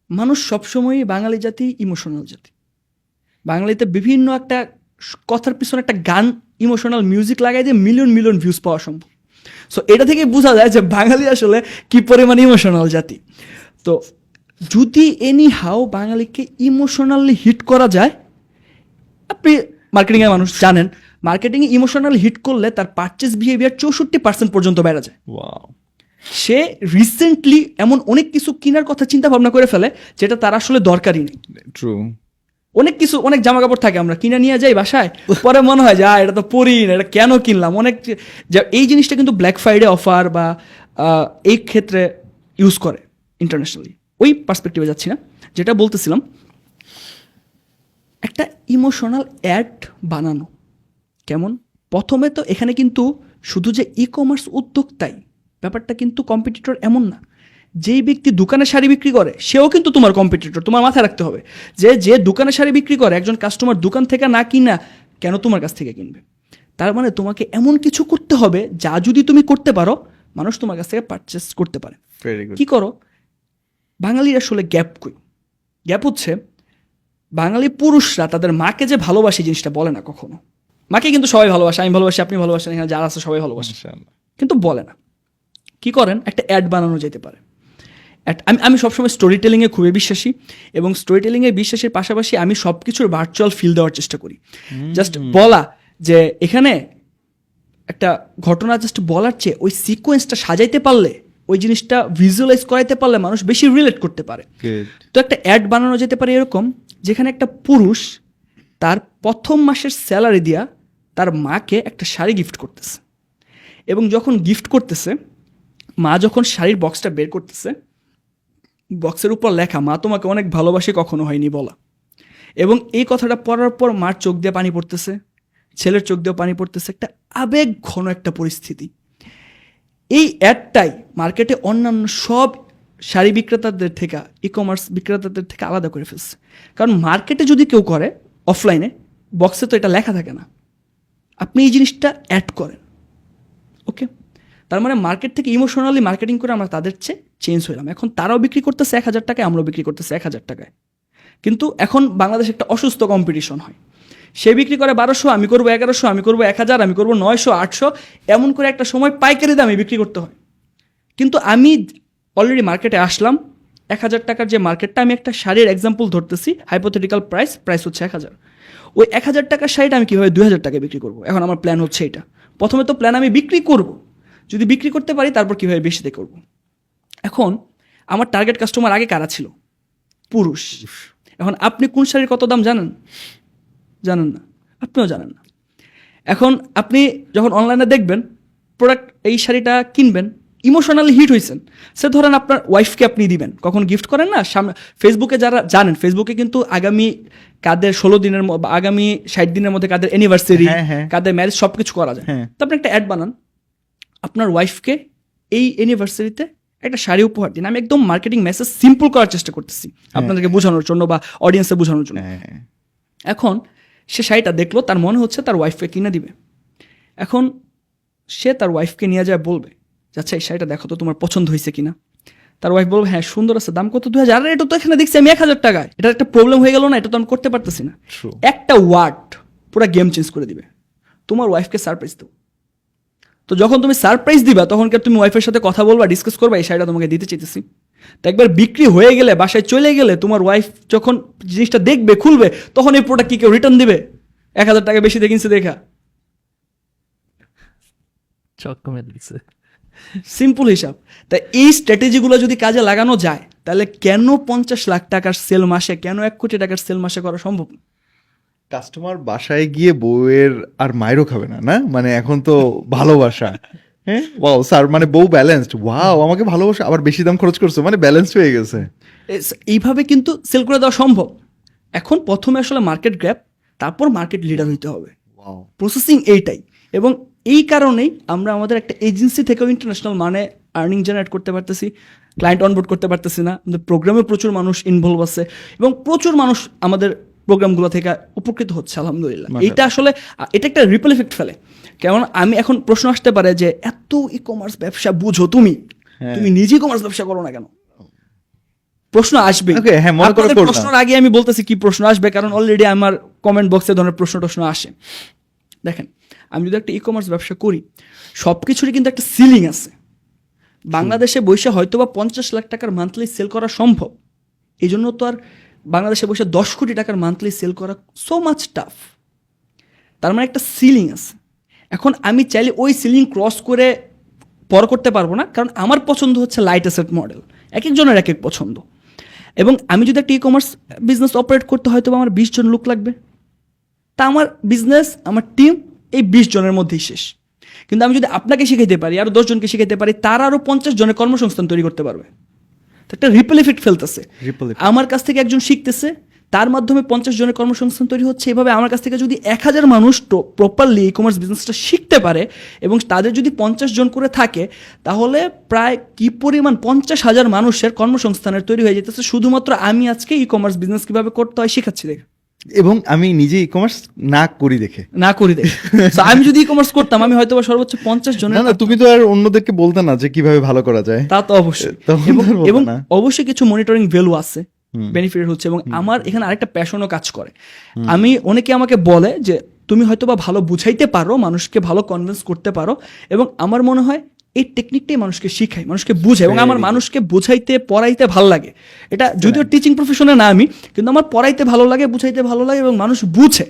মানুষ সবসময়ই বাঙালি জাতি ইমোশনাল জাতি। বাঙালিতে বিভিন্ন একটা কথার পিছনে একটা গান, ইমোশনাল মিউজিক লাগাই দিয়ে মিলিয়ন মিলিয়ন ভিউজ পাওয়া সম্ভব। সো এটা থেকে বোঝা যায় যে বাঙালি আসলে কি পরিমাণে ইমোশনাল জাতি। তো যদি এনি হাও বাঙালিকে ইমোশনালি হিট করা যায়, আপনি মার্কেটিংয়ের মানুষ জানেন, মার্কেটিংয়ে ইমোশনাল হিট করলে তার পারচেস বিহেভিয়ার 64% পর্যন্ত বেড়ে যায়। ওয়াও। সে রিসেন্টলি এমন অনেক কিছু কেনার কথা চিন্তা ভাবনা করে ফেলে যেটা তার আসলে দরকারই নেই। ট্রু। অনেক কিছু, অনেক জামা কাপড় থাকে আমরা কিনে নিয়ে যাই বাসায়, পরে মনে হয় যে এটা তো পরি না, এটা কেন কিনলাম। অনেক এই জিনিসটা কিন্তু ব্ল্যাক ফ্রাইডে অফার বা এই ক্ষেত্রে ইউজ করে ইন্টারন্যাশনালি। ওই পার্সপেক্টিভে যাচ্ছি না, যেটা বলতেছিলাম, একটা ইমোশনাল অ্যাড বানানো কেমন। প্রথমে তো এখানে কিন্তু শুধু যে ই কমার্স উদ্যোক্তাই, ব্যাপারটা কিন্তু কম্পিটিটর এমন না। যেই ব্যক্তি দোকানে শাড়ি বিক্রি করে সেও কিন্তু তোমার কম্পিটিটর। তোমার মাথায় রাখতে হবে যে দোকানে শাড়ি বিক্রি করে একজন কাস্টমার দোকান থেকে না কিনা কেন তোমার কাছ থেকে কিনবে। তার মানে তোমাকে এমন কিছু করতে হবে যা যদি তুমি করতে পারো মানুষ তোমার কাছ থেকে পারচেস করতে পারে। Very good. কি করো? বাঙালির আসলে গ্যাপ কই? গ্যাপ হচ্ছে বাঙালি পুরুষরা তাদের মাকে যে ভালোবাসে জিনিসটা বলে না কখনো। মাকে কিন্তু সবাই ভালোবাসে, আমি ভালোবাসি, আপনি ভালোবাসেন, এখানে যারা আছে সবাই ভালোবাসে, মাশাআল্লাহ। কিন্তু বলে না। কি করেন? একটা অ্যাড বানানো যেতে পারে। আমি সবসময় স্টোরি টেলিংয়ে খুবই বিশ্বাসী, এবং স্টোরি টেলিংয়ে বিশ্বাসের পাশাপাশি আমি সব কিছুর ভার্চুয়াল ফিল দেওয়ার চেষ্টা করি। জাস্ট বলা যে এখানে একটা ঘটনা জাস্ট বলার চেয়ে ওই সিকোয়েন্সটা সাজাইতে পারলে, ওই জিনিসটা ভিজুয়ালাইজ করাইতে পারলে মানুষ বেশি রিলেট করতে পারে। Good. তো একটা অ্যাড বানানো যেতে পারে এরকম, যেখানে একটা পুরুষ তার প্রথম মাসের স্যালারি দিয়া তার মাকে একটা শাড়ি গিফট করতেছে, এবং যখন গিফট করতেছে মা যখন শাড়ির বক্সটা বের করতেছে, বক্সের উপর লেখা মা তোমাকে অনেক ভালোবাসি কখনো হয়নি বলা। এবং এই কথাটা পড়ার পর মার চোখ দিয়ে পানি পড়তেছে, ছেলের চোখ দিয়েও পানি পড়তেছে, একটা আবেগ ঘন একটা পরিস্থিতি। এই অ্যাডটাই মার্কেটে অন্যান্য সব শাড়ি বিক্রেতাদের থেকে, ই কমার্স বিক্রেতাদের থেকে আলাদা করে ফেলছে। কারণ মার্কেটে যদি কেউ করে অফলাইনে, বক্সে তো এটা লেখা থাকে না, আপনি এই জিনিসটা অ্যাড করেন। ওকে, তার মানে মার্কেট থেকে ইমোশনালি মার্কেটিং করে আমরা তাদের চেয়ে চেঞ্জ হইলাম। এখন তারাও বিক্রি করতেছে 1000 টাকায়, আমরাও বিক্রি করতেছে 1000 টাকায়। কিন্তু এখন বাংলাদেশে একটা অসুস্থ কম্পিটিশন হয়, সে বিক্রি করে 1200, আমি করবো 1100, আমি করবো 1000, আমি করবো 900, 800, এমন করে একটা সময় পাইকারি দামে বিক্রি করতে হয়। কিন্তু আমি অলরেডি মার্কেটে আসলাম, 1000 টাকার যে মার্কেটটা, আমি একটা শাড়ির এক্সাম্পল ধরতেছি, হাইপোথেটিক্যাল প্রাইস হচ্ছে 1000। ওই 1000 টাকার শাড়িটা আমি কীভাবে 2000 টাকায় বিক্রি করবো? এখন আমার প্ল্যান হচ্ছে এটা। প্রথমে তো প্ল্যান আমি বিক্রি করব, যদি বিক্রি করতে পারি তারপর কীভাবে বেশিতে করব। এখন আমার টার্গেট কাস্টমার আগে কারা ছিল? পুরুষ। এখন আপনি কোন শাড়ির কত দাম জানেন? জানেন না, আপনিও জানেন না। এখন আপনি যখন অনলাইনে দেখবেন প্রোডাক্ট, এই শাড়িটা কিনবেন, ইমোশনালি হিট হয়েছেন, সে ধরেন আপনার ওয়াইফকে আপনি দিবেন, কখন গিফট করেন না সামনে ফেসবুকে, যারা জানেন ফেসবুকে কিন্তু আগামী কাদের 16 দিনের বা আগামী 60 দিনের মধ্যে কাদের অ্যানিভার্সারি, হ্যাঁ। কাদের ম্যারেজ সব কিছু করা যায়। হ্যাঁ। তো আপনি একটা অ্যাড বানান, আপনার ওয়াইফকে এই অ্যানিভার্সারিতে একটা শাড়ি উপহার দিন। আমি একদম মার্কেটিং মেসেজ সিম্পল করার চেষ্টা করতেছি আপনাদেরকে বোঝানোর জন্য বা অডিয়েন্সে বোঝানোর জন্য। হ্যাঁ। এখন সে শাড়িটা দেখলো, তার মনে হচ্ছে তার ওয়াইফকে কিনে দিবে। এখন সে তার ওয়াইফকে নিয়ে যায় বলবে, আচ্ছা এই শাড়িটা দেখো তো তোমার পছন্দ হয়েছে কিনা। তার ওয়াইফ বলবে হ্যাঁ সুন্দর আছে, দাম কত? 2000। আরে এটা তো এখানে দেখছি আমি 1000 টাকায়, এটা একটা প্রবলেম হয়ে গেল না, এটা তো আমি করতে পারতেছি না। True. একটা ওয়ার্ড পুরো গেম চেঞ্জ করে দিবে। তোমার ওয়াইফকে সারপ্রাইজ দেবো। তো যখন তুমি সারপ্রাইজ দিবা তখন কি তুমি ওয়াইফের সাথে কথা বলবা, ডিসকাস করবা এই শাড়িটা তোমাকে দিতে চাইতেছি। তো একবার বিক্রি হয়ে গেলে, বাসায় চলে গেলে, তোমার ওয়াইফ যখন জিনিসটা দেখবে, খুলবে, তখন এই প্রোডাক্ট কি কেউ রিটার্ন দিবে 1000 টাকা বেশি দিয়ে কিনছে দেখা? চক কমে দিচ্ছে। সিম্পল হিসাব। তাই এই স্ট্র্যাটেজিগুলো যদি কাজে লাগানো যায় তাহলে কেন 50 লাখ টাকার সেল মাসে, কেন 1 কোটি টাকার সেল মাসে করা সম্ভব না? কাস্টমার বাসায় গিয়ে বউয়ের আর মায়েরও খাবে না, না মানে এখন তো ভালোবাসা। হ্যাঁ, ওয়াও স্যার, মানে বউ ব্যালেন্সড, ওয়াও আমাকে ভালোবাসা, আবার বেশি দাম খরচ করছে, মানে ব্যালেন্সড হয়ে গেছে। এইভাবে কিন্তু সেল করে দেওয়া সম্ভব। এখন প্রথমে আসলে মার্কেট গ্র্যাপ, তারপর মার্কেট লিডার হইতে হবে। ওয়াও। প্রসেসিং এইটাই। এবং এই কারণেই আমরা আমাদের একটা এজেন্সি থেকেও ইন্টারন্যাশনাল মানে আর্নিং জেনারেট করতে পারতেছি, ক্লায়েন্ট অনবোর্ড করতে পারতেছি না। আমাদের প্রোগ্রামে প্রচুর মানুষ ইনভলভ আছে এবং প্রচুর মানুষ আমাদের প্রোগ্রামগুলো থেকে উপকৃত হচ্ছে আলহামদুলিল্লাহ। এইটা আসলে এটা একটা রিপল এফেক্ট ফেলে। কেমন আমি এখন প্রশ্ন আসতে পারে যে এত ই কমার্স ব্যবসা বুঝো তুমি, তুমি নিজে কমার্স ব্যবসা করো না কেন? প্রশ্ন আসবে। Okay, হ্যাঁ, মনে করে করলাম। প্রশ্নের আগে আমি বলতেছি কি প্রশ্ন আসবে, কারণ অলরেডি আমার কমেন্ট বক্সে ধরনের প্রশ্ন আসে। দেখেন, আমি যদি একটা ই কমার্স ব্যবসা করি, সব কিছুরই কিন্তু একটা সিলিং আছে। বাংলাদেশে বসে হয়তো বা 50 লাখ টাকার মান্থলি সেল করা সম্ভব, এই জন্য তো আর বাংলাদেশে বসে 10 কোটি টাকার মান্থলি সেল করা সো মাচ টাফ। তার মানে একটা সিলিং আছে। এখন আমি চাইলে ওই সিলিং ক্রস করে পর করতে পারবো না, কারণ আমার পছন্দ হচ্ছে লাইট অ্যাসেট মডেল, এক একজনের এক এক পছন্দ। এবং আমি যদি একটা ই কমার্স বিজনেস অপারেট করতে হয়তো আমার 20 জন লোক লাগবে, তা আমার বিজনেস, আমার টিম এই 20 জনের মধ্যেই শেষ। কিন্তু আমি যদি আপনাকে শিখাইতে পারি, আরও 10 জনকে শিখাইতে পারি, তারা আরও 50 জনের কর্মসংস্থান তৈরি করতে পারবে। তো একটা রিপল এফেক্ট ফেলতেছে। Ripple effect. আমার কাছ থেকে একজন শিখতেছে, তার মাধ্যমে 50 জনের কর্মসংস্থান তৈরি হচ্ছে। এভাবে আমার কাছ থেকে যদি 1000 মানুষ প্রপারলি ই কমার্স বিজনেসটা শিখতে পারে এবং তাদের যদি 50 জন করে থাকে, তাহলে প্রায় কি পরিমাণ 50,000 মানুষের কর্মসংস্থানের তৈরি হয়ে যেতেছে, শুধুমাত্র আমি আজকে ই কমার্স বিজনেস কিভাবে করতে হয় শেখাচ্ছি দেখে, এবং আমি নিজে ই কমার্স না করি দেখে। না করি দেখে। So, আমি যদি ই কমার্স করতাম, আমি হয়তো বা সর্বোচ্চ 50 জনের। না না, তুমি তো আর অন্যদেরকে বলতে না যে কিভাবে ভালো করা যায়। তা তো অবশ্যই। তখন এবং তো আর বলতে এবং না। অবশ্যই কিছু মনিটরিং ভ্যালু আছে, বেনিফিট হচ্ছে। এবং আমার এখানে আরেকটা প্যাশনও কাজ করে। আমি অনেকে আমাকে বলে যে তুমি হয়তো বা ভালো বুঝাইতে পারো, মানুষকে ভালো কনভিন্স করতে পারো, এবং আমার মনে হয় এই টেকনিকটাই মানুষকে শিখায়, মানুষকে বুঝায়, এবং আমার মানুষকে বুঝাইতে পড়াইতে ভালো লাগে। এটা যদিও টিচিং প্রফেশনে না আমি, কিন্তু আমার পড়াইতে ভালো লাগে, বুঝাইতে ভালো লাগে, এবং মানুষ বুঝে।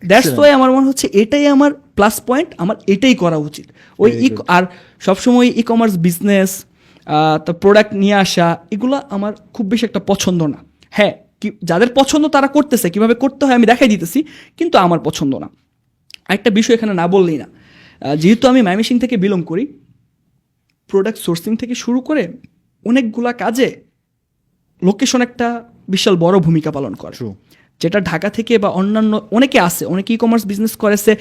দ্যাটস ওয়াই আমার মনে হচ্ছে এটাই আমার প্লাস পয়েন্ট, আমার এটাই করা উচিত। ওই আর সবসময় ই কমার্স বিজনেস, তো প্রোডাক্ট নিয়ে আসা, এগুলো আমার খুব বেশি একটা পছন্দ না। হ্যাঁ, কি যাদের পছন্দ তারা করতেছে, কিভাবে করতে হয় আমি দেখাই দিতেছি, কিন্তু আমার পছন্দ না। আরেকটা বিষয় এখানে না বললেই না, যেহেতু আমি ময়মনসিং থেকে বিলং করি, প্রোডাক্ট সোর্সিং থেকে শুরু করে অনেকগুলা কাজে লোকেশন একটা বিশাল বড় ভূমিকা পালন করে। True. যেটা ঢাকা থেকে বা অন্যান্য অনেকে আছে, অনেকে ই কমার্স বিজনেস করেছে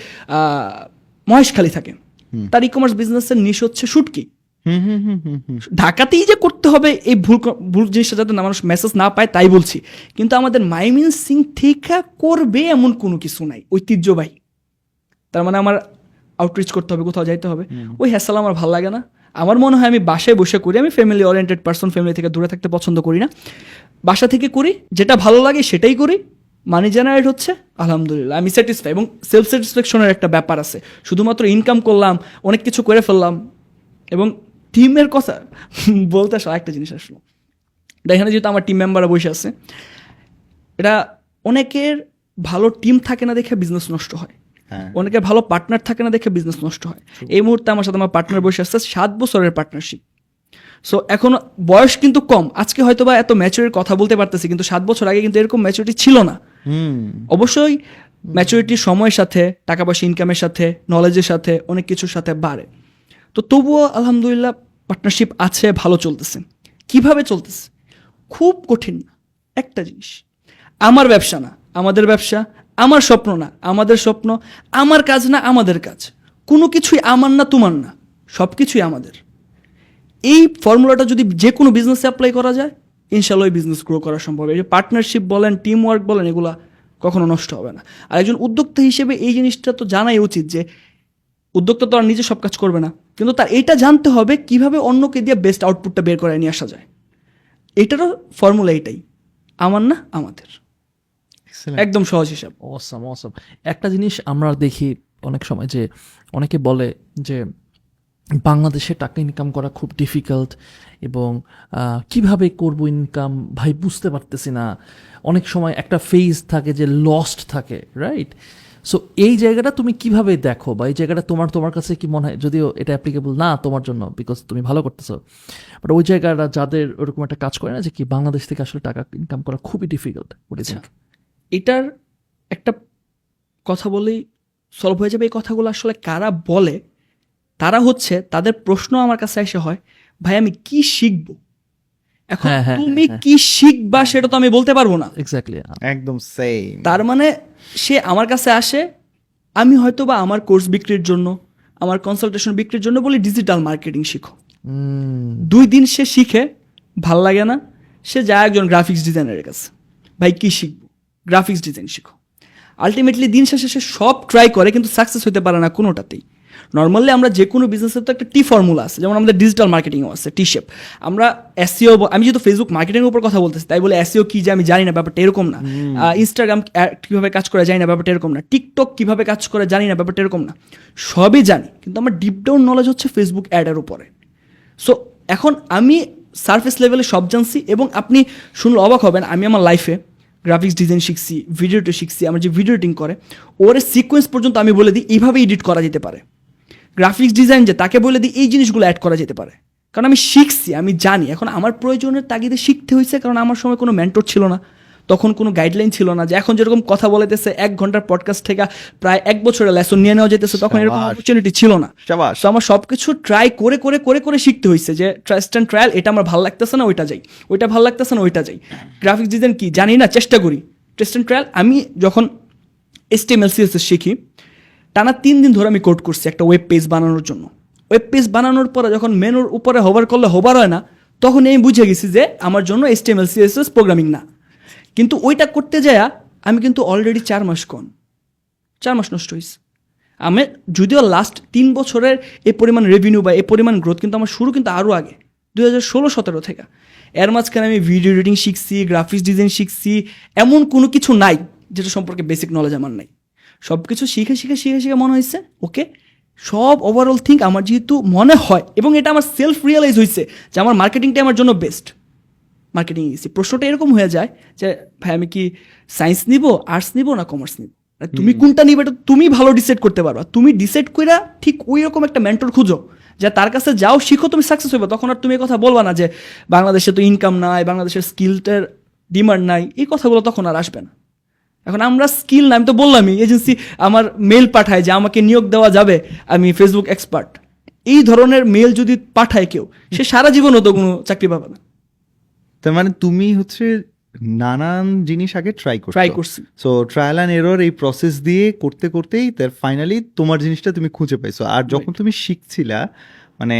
মহেশখালী থাকে, তার ই কমার্স বিজনেসের নিশ হচ্ছে শুটকি। ঢাকাতেই যে করতে হবে এই ভুল জিনিসটা যাতে না মানুষ মেসেজ না পায় তাই বলছি, কিন্তু আমাদের ময়মনসিং থেকে করবে এমন কোনো কিছু নাই ঐতিহ্যবাহী। তার মানে আমার আউটরিচ করতে হবে, কোথাও যাইতে হবে, ওই হ্যাসেল আমার ভালো লাগে না। আমার মনে হয় আমি বাসায় বসে করি, আমি ফ্যামিলি ওরিয়েন্টেড পার্সন, ফ্যামিলি থেকে দূরে থাকতে পছন্দ করি না, বাসা থেকে করি, যেটা ভালো লাগে সেটাই করি, মানি জেনারেট হচ্ছে, আলহামদুলিল্লাহ আমি স্যাটিসফাই। এবং সেলফ স্যাটিসফ্যাকশনের একটা ব্যাপার আছে, শুধুমাত্র ইনকাম করলাম, অনেক কিছু করে ফেললাম। এবং টিমের কথা বলতে আসলে একটা জিনিস আসলো, এখানে যেহেতু আমার টিম মেম্বাররা বসে আছে, এটা অনেকের ভালো টিম থাকে না দেখে বিজনেস নষ্ট হয়, অনেকের ভালো পার্টনার থাকে না দেখে বিজনেস নষ্ট হয়। এই মুহূর্তে আমার সাথে আমার পার্টনার বসে আসছে 7 বছরের পার্টনারশিপ। সো এখন বয়স কিন্তু কম, আজকে হয়তো বা এত ম্যাচুরিটির কথা বলতে পারতেছি, কিন্তু 7 বছর আগে কিন্তু এরকম ম্যাচুরিটি ছিল না। অবশ্যই ম্যাচুরিটি সময়ের সাথে, টাকা পয়সা ইনকামের সাথে, নলেজের সাথে, অনেক কিছুর সাথে বাড়ে। তো তবুও আলহামদুলিল্লাহ পার্টনারশিপ আছে, ভালো চলতেছে। কিভাবে চলতেছে? খুব কঠিন না, একটা জিনিস, আমার ব্যবসা না আমাদের ব্যবসা, আমার স্বপ্ন না আমাদের স্বপ্ন, আমার কাজ না আমাদের কাজ, কোনো কিছুই আমার না তোমার না, সব কিছুই আমাদের। এই ফর্মুলাটা যদি যে কোনো বিজনেসে অ্যাপ্লাই করা যায়, ইনশাল্লাহ বিজনেস গ্রো করা সম্ভব। এই যে পার্টনারশিপ বলেন, টিম ওয়ার্ক বলেন, এগুলা কখনো নষ্ট হবে না। আর একজন উদ্যোক্তা হিসেবে এই জিনিসটা তো জানাই উচিত যে উদ্যোক্তা তো আর নিজে সব কাজ করবে না, কিন্তু তার এটা জানতে হবে কিভাবে অন্যকে দিয়ে বেস্ট আউটপুটটা বের করে নিয়ে আসা যায়। এটারও ফর্মুলা এটাই, আমার না আমাদের, একদম সহজ হিসাব। অসম অসম। একটা জিনিস আমরা দেখি অনেক সময় যে অনেকে বলে যে বাংলাদেশে টাকা ইনকাম করা খুব ডিফিকাল্ট এবং কিভাবে করব ইনকাম ভাই বুঝতে পারতেছি না। অনেক সময় একটা ফেজ থাকে যে লস্ট থাকে, রাইট? সো এই জায়গাটা তুমি কিভাবে দেখো, বা এই জায়গাটা তোমার কাছে কি মনে হয়, যদিও এটা অ্যাপ্লিকেবল না তোমার জন্য বিকজ তুমি ভালো করতেছো, বাট ওই জায়গাটা যাদের ওরকম একটা কাজ করে না যে কি বাংলাদেশ থেকে আসলে টাকা ইনকাম করা খুবই ডিফিকাল্ট, এটার একটা কথা বলেই সলভ হয়ে যাবে। এই কথাগুলো আসলে কারা বলে, তারা হচ্ছে, তাদের প্রশ্ন আমার কাছে এসে হয়, ভাই আমি কি শিখবো? এখন তুমি কি শিখবা সেটা তো আমি বলতে পারবো না। এক্স্যাক্টলি, একদম সেম। তার মানে সে আমার কাছে আসে, আমি হয়তো বা আমার কোর্স বিক্রির জন্য, আমার কনসালটেশন বিক্রির জন্য বলি ডিজিটাল মার্কেটিং শিখো। 2 দিন সে শিখে, ভাল লাগে না, সে যায় একজন গ্রাফিক্স ডিজাইনারের কাছে, ভাই কি শিখবো? গ্রাফিক্স ডিজাইন শিখো। আলটিমেটলি দিন শেষে সে সব ট্রাই করে কিন্তু সাকসেস হতে পারে না কোনোটাতেই। নর্মালি আমরা যে কোনো বিজনেসের তো একটা টি ফর্মুলা আছে, যেমন আমাদের ডিজিটাল মার্কেটিংও আছে টি শেপ। আমরা এসইও, আমি যেহেতু ফেসবুক মার্কেটিংয়ের উপর কথা বলতেছি তাই বলে এসইও কি যে আমি জানি না, ব্যাপারটা এরকম না। ইনস্টাগ্রাম কীভাবে কাজ করে জানি না, ব্যাপারটা এরকম না। টিকটক কীভাবে কাজ করে জানি না, ব্যাপারটা এরকম না। সবই জানি, কিন্তু আমার ডিপ ডাউন নলেজ হচ্ছে ফেসবুক অ্যাডের উপরে। সো এখন আমি সারফেস লেভেলে সব জানছি, এবং আপনি শুনলে অবাক হবেন, আমি আমার লাইফে গ্রাফিক্স ডিজাইন শিখছি, ভিডিও এডিট শিখছি। আমার যে ভিডিও এডিটিং করে ওর সিকোয়েন্স পর্যন্ত আমি বলে দিই এইভাবে এডিট করা যেতে পারে। গ্রাফিক্স ডিজাইন যে তাকে বলে দিই এই জিনিসগুলো অ্যাড করা যেতে পারে, কারণ আমি শিখছি, আমি জানি। এখন আমার প্রয়োজনের তাগিদে শিখতে হয়েছে, কারণ আমার সময় কোনো মেন্টর ছিল না, তখন কোনো গাইডলাইন ছিল না যে এখন যেরকম কথা বলেতেছে 1 ঘন্টার পডকাস্ট থেকে প্রায় 1 বছরের লেসন নিয়ে নেওয়া যেতেছে, তখন এরকম অপরচুনিটি ছিল না। তো আমার সব কিছু ট্রাই করে করে করে করে শিখতে হয়েছে যে ট্রাস্ট অ্যান্ড ট্রায়াল, এটা আমার ভালো লাগতেছে না ওইটা যাই, ওইটা ভালো লাগতেছে না ওইটা যাই। গ্রাফিক্স ডিজাইন কি জানি না, চেষ্টা করি, ট্রাস্ট অ্যান্ড ট্রায়াল। আমি যখন HTML CSS শিখি, টানা 3 দিন ধরে আমি কোড করছি একটা ওয়েব পেজ বানানোর জন্য। ওয়েব পেজ বানানোর পরে যখন মেনুর উপরে হোভার করলে হোভার হয় না, তখন আমি বুঝে গেছি যে আমার জন্য HTML CSS প্রোগ্রামিং না। কিন্তু ওইটা করতে যায় আমি কিন্তু অলরেডি 4 মাস নষ্ট হয়েছে। আমি যদিও লাস্ট 3 বছরের এই পরিমাণ রেভিনিউ বা এই পরিমাণ গ্রোথ, কিন্তু আমার শুরু কিন্তু আরও আগে 2016-17 থেকে। এর মাঝখানে আমি ভিডিও এডিটিং শিখছি, গ্রাফিক্স ডিজাইন শিখছি, এমন কোনো কিছু নাই যেটা সম্পর্কে বেসিক নলেজ আমার নাই। সব কিছু শিখে শিখে শিখে শিখে মনে হয়েছে ওকে, সব ওভারঅল থিঙ্ক আমার যেহেতু মনে হয়, এবং এটা আমার সেলফ রিয়েলাইজ হয়েছে যে আমার মার্কেটিংটা আমার জন্য বেস্ট। মার্কেটিং গেছি, প্রশ্নটা এরকম হয়ে যায় যে ভাই আমি কি সায়েন্স নিব, আর্টস নিব না কমার্স নিব? তুমি কোনটা নিবে এটা তুমি ভালো ডিসাইড করতে পারবা। তুমি ডিসাইড করে ঠিক ওই রকম একটা মেন্টর খুঁজো, যে তার কাছে যাও, শিখো, তুমি সাকসেস হইবা। তখন আর তুমি কথা বলবা না যে বাংলাদেশে তো ইনকাম নাই, বাংলাদেশের স্কিলটার ডিমান্ড নাই, এই কথাগুলো তখন আর আসবে না। এখন আমরা স্কিল না, আমি তো বললামই, এজেন্সি আমার মেল পাঠায় যে আমাকে নিয়োগ দেওয়া যাবে, আমি ফেসবুক এক্সপার্ট, এই ধরনের মেল যদি পাঠায় কেউ, সে সারা জীবনও তো কোনো চাকরি পাবে না। তার মানে তুমি হচ্ছে নানান জিনিস আগে ট্রাই করছি। সো ট্রায়াল অ্যান্ড এরর এই প্রসেস দিয়ে করতে করতেই তার ফাইনালি তোমার জিনিসটা তুমি খুঁজে পাইছো। আর যখন তুমি শিখছিলা, মানে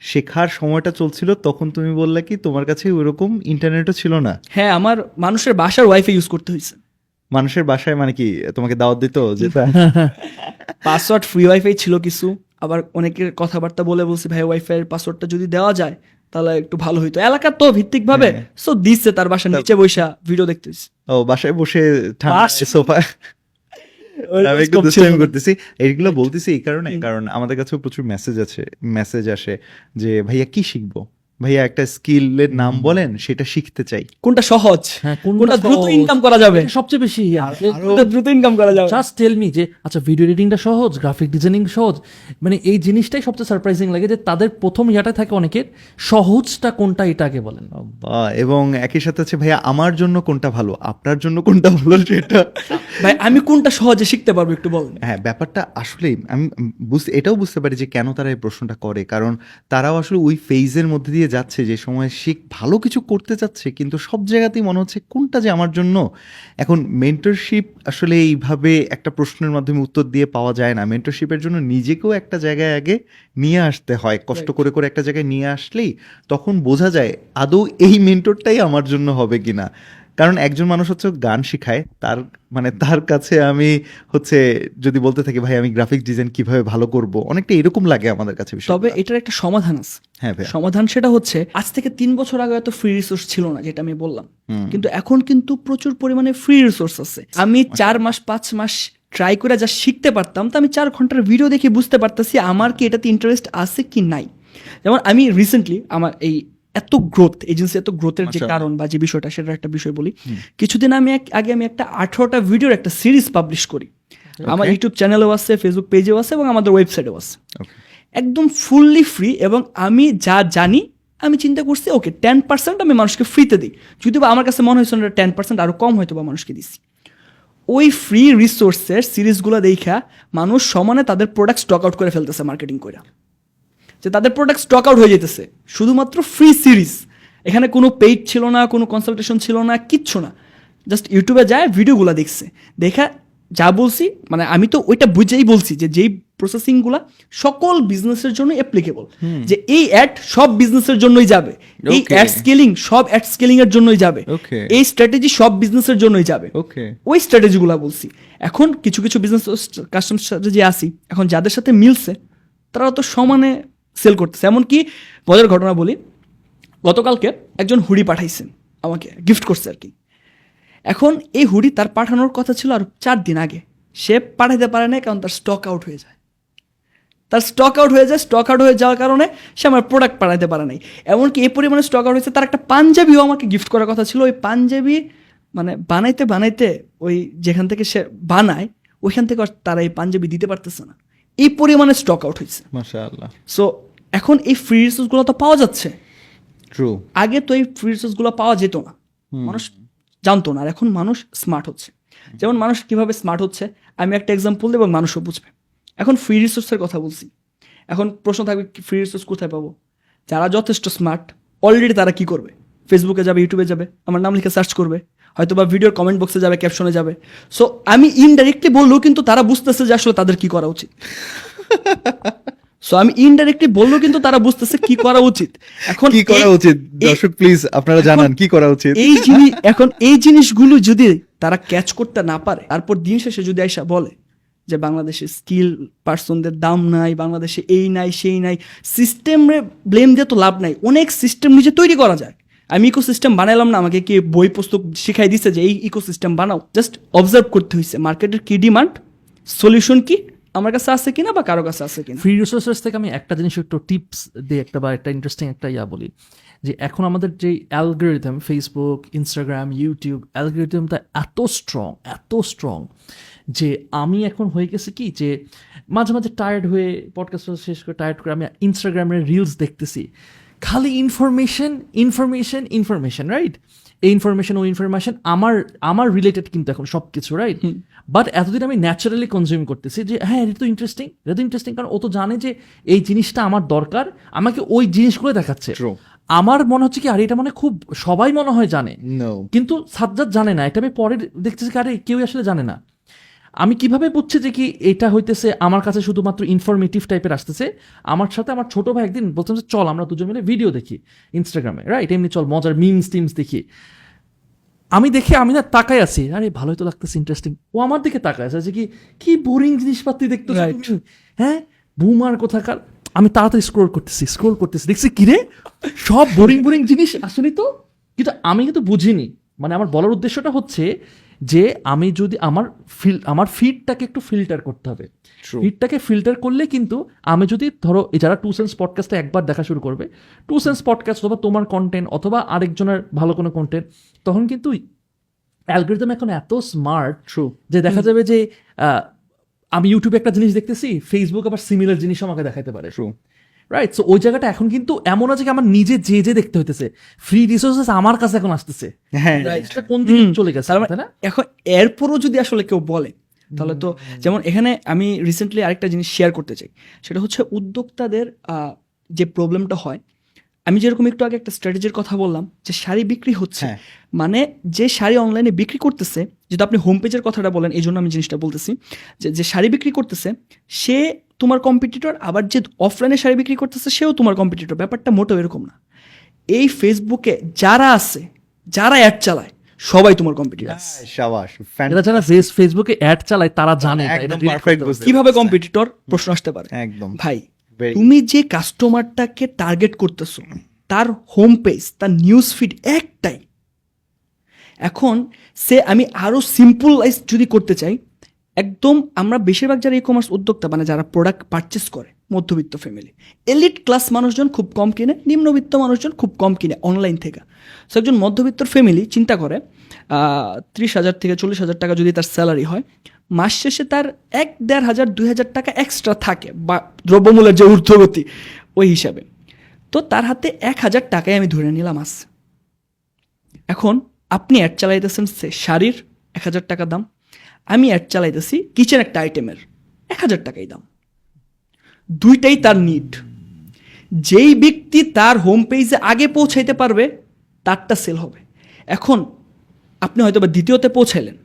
শেখার সময়টা চলছিল, তখন তুমি বললে কি তোমার কাছে ওইরকম ইন্টারনেটও ছিল না? হ্যাঁ, আমার মানুষের বাসার ওয়াইফাই ইউজ করতে হয়েছে। মানুষের বাসায় মানে কি তোমাকে দাওয়াত দিত যেটা? পাসওয়ার্ড ফ্রি ওয়াইফাই ছিল কিছু, আবার অনেকের কথাবার্তা বলে বলছি ভাই ওয়াইফাই এর পাসওয়ার্ডটা যদি দেওয়া যায় তাহলে একটু ভালো হইতো, এলাকার তো ভিত্তিক ভাবে। সো দিচ্ছে, তার বাসার নিচে বসে ভিডিও দেখতেছি। ও বাসায় বসে সোফা আমি একটু দুষ্টামি করতেছি। এইগুলো বলতেছি এই কারণে, কারণ আমাদের কাছেও প্রচুর মেসেজ আসে যে ভাইয়া কি শিখবো, ভাইয়া একটা স্কিলের নাম বলেন, সেটা শিখতে চাই। কোনটা সহজ, হ্যাঁ, কোনটা দ্রুত সহজ? ইনকাম করা যাবে, সবচেয়ে বেশি কোনটা দ্রুত ইনকাম করা যাবে। জাস্ট টেল মি যে আচ্ছা ভিডিও এডিটিংটা সহজ, গ্রাফিক ডিজাইনিং সহজ, মানে এই জিনিসটাই সবচেয়ে সারপ্রাইজিং লাগে যে তাদের প্রথম ইয়াটা থাকে অনেকের সহজটা কোনটা, এটা আগে বলেন। এবং একই সাথে হচ্ছে ভাইয়া আমার জন্য কোনটা ভালো, আপনার জন্য কোনটা ভালো সেটা। ভাই আমি কোনটা সহজে শিখতে পারবো একটু বলেন। হ্যাঁ, ব্যাপারটা আসলেই আমি এটাও বুঝতে পারি যে কেন তারা এই প্রশ্নটা করে, কারণ তারাও আসলে ওই ফেজের মধ্যে দিয়ে যাচ্ছে যে সময় ভালো কিছু করতে চাচ্ছে, কিন্তু সব জায়গাতেই মনে হচ্ছে কোনটা যে আমার জন্য। এখন মেন্টরশিপ আসলে এইভাবে একটা প্রশ্নের মাধ্যমে উত্তর দিয়ে পাওয়া যায় না। মেন্টরশিপের জন্য নিজেকেও একটা জায়গায় আগে নিয়ে আসতে হয়, কষ্ট করে করে একটা জায়গায় নিয়ে আসলেই তখন বোঝা যায় আদৌ এই মেন্টরটাই আমার জন্য হবে কিনা। কারণ একজন মানুষ হচ্ছে গান শিখায়, তার কাছে আমি হচ্ছে যদি বলতে থাকি ভাই আমি গ্রাফিক ডিজাইন কিভাবে ভালো করব, অনেকটা এরকম লাগে আমাদের কাছে বিষয়টা। তবে এটার একটা সমাধান আছে। হ্যাঁ ভাই, সমাধান সেটা হচ্ছে আজ থেকে 3 বছর আগে এত ফ্রি রিসোর্স ছিল না, যেটা আমি বললাম, কিন্তু এখন কিন্তু প্রচুর পরিমাণে ফ্রি রিসোর্স আছে। আমি 4 মাস 5 মাস ট্রাই করে যা শিখতে পারতাম, তো আমি 4 ঘন্টার ভিডিও দেখে বুঝতে পারতেছি আমার কি এটাতে ইন্টারেস্ট আছে কি নাই। যেমন আমি রিসেন্টলি আমার এই এত গ্রোথ, এজেন্সি এত গ্রোথের যে কারণ বা যে বিষয়টা, সেটার একটা বিষয় বলি। কিছুদিন আগে আমি একটা 18টা ভিডিওর একটা সিরিজ পাবলিশ করি। আমার ইউটিউব চ্যানেলেও আছে, ফেসবুক পেজেও আছে এবং আমাদের ওয়েবসাইটেও আছে, একদম ফুললি ফ্রি। এবং আমি যা জানি আমি চিন্তা করছি ওকে 10% আমি মানুষকে ফ্রিতে দিই, যদি বা আমার কাছে মনে হয়েছে 10% আরও কম হয়তো বা মানুষকে দিচ্ছি। ওই ফ্রি রিসোর্সের সিরিজগুলো দেখা মানুষ সমানে তাদের প্রোডাক্ট স্টক আউট করে ফেলতেছে মার্কেটিং করে, যে তাদের প্রোডাক্ট স্টক আউট হয়ে যেতেছে শুধুমাত্র ফ্রি সিরিজ। এখানে কোনো পেইড ছিল না, কোনো কনসালটেশন ছিল না, কিচ্ছু না, জাস্ট ইউটিউবে যায় ভিডিওগুলো দেখছে, দেখা যা বলছি, মানে আমি তো ওইটা বুঝেই বলছি যে যেই প্রসেসিংগুলা সকল বিজনেসের জন্য অ্যাপ্লিকেবল, যে এই অ্যাড সব বিজনেসের জন্যই যাবে, এই অ্যাড স্কেলিং সব অ্যাড স্কেলিং এর জন্যই যাবে, এই স্ট্র্যাটেজি সব বিজনেসের জন্যই যাবে, ওই স্ট্র্যাটেজিগুলো বলছি। এখন কিছু কিছু বিজনেস কাস্টমার সাথে যে আসি, এখন যাদের সাথে মিলছে তারা তো সমানে সেল করতেছে। এমনকি মজার ঘটনা বলি, গতকালকে একজন হুডি পাঠাইছেন আমাকে, গিফট করছে আর কি। এখন এই হুডি তার পাঠানোর কথা ছিল আর 4 দিন আগে, সে পাঠাইতে পারে না কারণ তার স্টক আউট হয়ে যায়। স্টক আউট হয়ে যাওয়ার কারণে সে আমার প্রোডাক্ট পাঠাইতে পারে নাই। এমনকি এই পরিমাণে স্টক আউট হয়েছে, তার একটা পাঞ্জাবিও আমাকে গিফট করার কথা ছিল। ওই পাঞ্জাবি মানে বানাইতে ওই যেখান থেকে সে বানায় ওইখান থেকে তারা এই পাঞ্জাবি দিতে পারতেছে না, এই পরিমাণে স্টক আউট হয়েছে। মাশাআল্লাহ। সো এখন এই ফ্রি রিসোর্সগুলো তো পাওয়া যাচ্ছে। ট্রু। আগে তো এই ফ্রি রিসোর্সগুলো পাওয়া যেত না, মানুষ জানতো না। আর এখন মানুষ স্মার্ট হচ্ছে। যেমন মানুষ কিভাবে স্মার্ট হচ্ছে আমি একটা এক্সাম্পল দেব, মানুষও বুঝবে। এখন ফ্রি রিসোর্সের কথা বলছি, এখন প্রশ্ন থাকবে ফ্রি রিসোর্স কোথায় পাবো? যারা যথেষ্ট স্মার্ট অলরেডি তারা কি করবে? ফেসবুকে যাবে, ইউটিউবে যাবে, আমার নাম লিখে সার্চ করবে, হয়তো বা ভিডিওর কমেন্ট বক্সে যাবে, ক্যাপশনে যাবে। সো আমি ইনডাইরেক্টলি বললেও কিন্তু তারা বুঝতেছে যে আসলে তাদের কি করা উচিত। বুঝতেছে কি করা উচিত। এখন কি করা উচিত দর্শক প্লিজ আপনারা জানান কি করা উচিত। এই জিনিসগুলো যদি তারা ক্যাচ করতে না পারে, তারপর দিন শেষে যদি আইসা বলে যে বাংলাদেশে স্কিল পার্সনদের দাম নাই, বাংলাদেশে এই নাই সেই নাই, সিস্টেমে ব্লেম দিয়ে তো লাভ নাই। অনেক সিস্টেম নিজে তৈরি করা যায়। আমি ইকোসিস্টেম বানাইলাম না, আমাকে কি বই পুস্তক শিখাই দিচ্ছে যে এই ইকোসিস্টেম বানাও? জাস্ট অবজার্ভ করতে হয়েছে মার্কেটের কি ডিমান্ড, সলিউশন কি আমার কাছে আছে কিনা বা কারো কাছে আছে কিনা। ফ্রি রিসোর্সেস থেকে আমি একটা জিনিস একটু টিপস দিয়ে একটা ইন্টারেস্টিং একটা বলি, যে এখন আমাদের যে অ্যালগরিদম, ফেসবুক, ইনস্টাগ্রাম, ইউটিউব অ্যালগরিদমটা এত স্ট্রং যে আমি এখন হয়ে গেছে কি যে মাঝে মাঝে টায়ার্ড হয়ে পডকাস্ট শেষ করে টায়ার্ড করে আমি ইনস্টাগ্রামের রিলস দেখতেছি, খালি ইনফরমেশন রাইট? এই ইনফরমেশন আমার রিলেটেড কিন্তু এখন সব কিছু রাইট। বাট এতদিন আমি ন্যাচারালি কনজিউম করতেছি যে হ্যাঁ এটা তো ইন্টারেস্টিং, কারণ ও তো জানে যে এই জিনিসটা আমার দরকার, আমাকে ওই জিনিসগুলো দেখাচ্ছে। আমার মনে হচ্ছে কি আরে এটা মানে খুব সবাই মনে হয় জানে, কিন্তু সাজ্জাদ জানে না। এটা আমি পরে দেখতেছি আরে কেউ আসলে জানে না। আমি কিভাবে বুঝছি যে কি এটা হইতেছে আমার কাছে শুধুমাত্র ইনফরমেটিভ টাইপের আসতেছে? আমার সাথে আমার ছোট ভাই একদিন বলতাম যে চল আমরা দুজন মিলে ভিডিও দেখি ইনস্টাগ্রামে, রাইট? এমনি চল মজার মিমস দেখি। আমি না তাকাই আছি, আরে ভালোই তো লাগতেছে, ইন্টারেস্টিং। ও আমার দিকে তাকায় আছে কি বোরিং জিনিসপাতি দেখতো, হ্যাঁ বুমার কোথাকার। আমি তাড়াতাড়ি স্ক্রোল করতেছি, দেখছি কিরে সব বোরিং জিনিস আসলেই তো। কিন্তু আমি কিন্তু বুঝিনি, মানে আমার বলার উদ্দেশ্যটা হচ্ছে যে আমি যদি আমার ফিডটাকে একটু ফিল্টার করতে হবে। True. ফিডটাকে ফিল্টার করলে কিন্তু আমি যদি ধরো এই যারা টু সেন্স পডকাস্টে একবার দেখা শুরু করবে, টু সেন্স পডকাস্ট অথবা তোমার কন্টেন্ট অথবা আরেকজনের ভালো কোনো কন্টেন্ট, তখন কিন্তু অ্যালগরিদম এখন এত স্মার্ট যে দেখা যাবে যে আমি ইউটিউবে একটা জিনিস দেখতেছি, ফেসবুক আবার সিমিলার জিনিস আমাকে দেখাতে পারে। রাইট, সো ওই জায়গাটা এখন কিন্তু এমন আছে কি আমার নিজে যে দেখতে হইতেছে, ফ্রি রিসোর্সেস আমার কাছে এখন আসতেছে, হ্যাঁ এটা কোন দিকে চলে গেছে তার মানে তাই না? এখন এরপরও যদি আসলে কেউ বলে তাহলে তো, যেমন এখানে আমি রিসেন্টলি আরেকটা জিনিস শেয়ার করতে চাই, সেটা হচ্ছে উদ্যোক্তাদের যে প্রবলেমটা হয়, আমি যেরকম একটু আগে একটা স্ট্র্যাটেজির কথা বললাম যে শাড়ি বিক্রি হচ্ছে, হ্যাঁ। মানে যে শাড়ি অনলাইনে বিক্রি করতেছে, যেহেতু আপনি হোম পেজের কথাটা বলেন এই জন্য আমি জিনিসটা বলতেছি, যে শাড়ি বিক্রি করতেছে সে তোমার কম্পিটিটর, আবার যে অফলাইনে শাড়ি বিক্রি করতেছে সেও তোমার কম্পিটিটর। ব্যাপারটা মোটেও এরকম না। এই ফেসবুকে যারা আছে, যারা অ্যাড চালায়, সবাই তোমার কম্পিটিটর। শাবাশ, এটা যারা ফেসবুকে অ্যাড চালায় তারা জানে এটা, একদম এটা perfect বুঝতে কিভাবে কম্পিটিটর প্রশ্ন আসতে পারে। একদম ভাই Very তুমি যে কাস্টমারটাকে টার্গেট করতেছো, তার হোম পেজ, তার নিউজ ফিড একটাই। এখন আমি আরো সিম্পলাইজ যদি করতে চাই, একদম আমরা বেশিরভাগ যারা ই কমার্স উদ্যোক্তা, মানে যারা প্রোডাক্ট পারচেস করে, মধ্যবিত্ত ফ্যামিলি, এলিট ক্লাস মানুষজন খুব কম কিনে, নিম্নবিত্ত মানুষজন খুব কম কিনে অনলাইন থেকে। সো একজন মধ্যবিত্ত ফ্যামিলি চিন্তা করে 30,000 থেকে 40,000 টাকা যদি তার স্যালারি হয়, মাস শেষে তার 1,500 2,000 টাকা এক্সট্রা থাকে, বা দ্রব্যমূল্যের যে ঊর্ধ্বগতি ওই হিসাবে। তো তার হাতে 1,000 টাকায় আমি ধরে নিলাম আস। এখন আপনি অ্যাড চালাইতেছেন শাড়ির 1,000 টাকা দাম, আমি অ্যাড চালাইতেছি কিচেন একটা আইটেমের 1,000 টাকাই দাম। দুইটাই তার নিড। যেই ব্যক্তি তার হোম পেজে আগে পৌঁছাইতে পারবে তারটা সেল হবে। এখন আপনি হয়তো বা দ্বিতীয়তে পৌঁছাইলেন,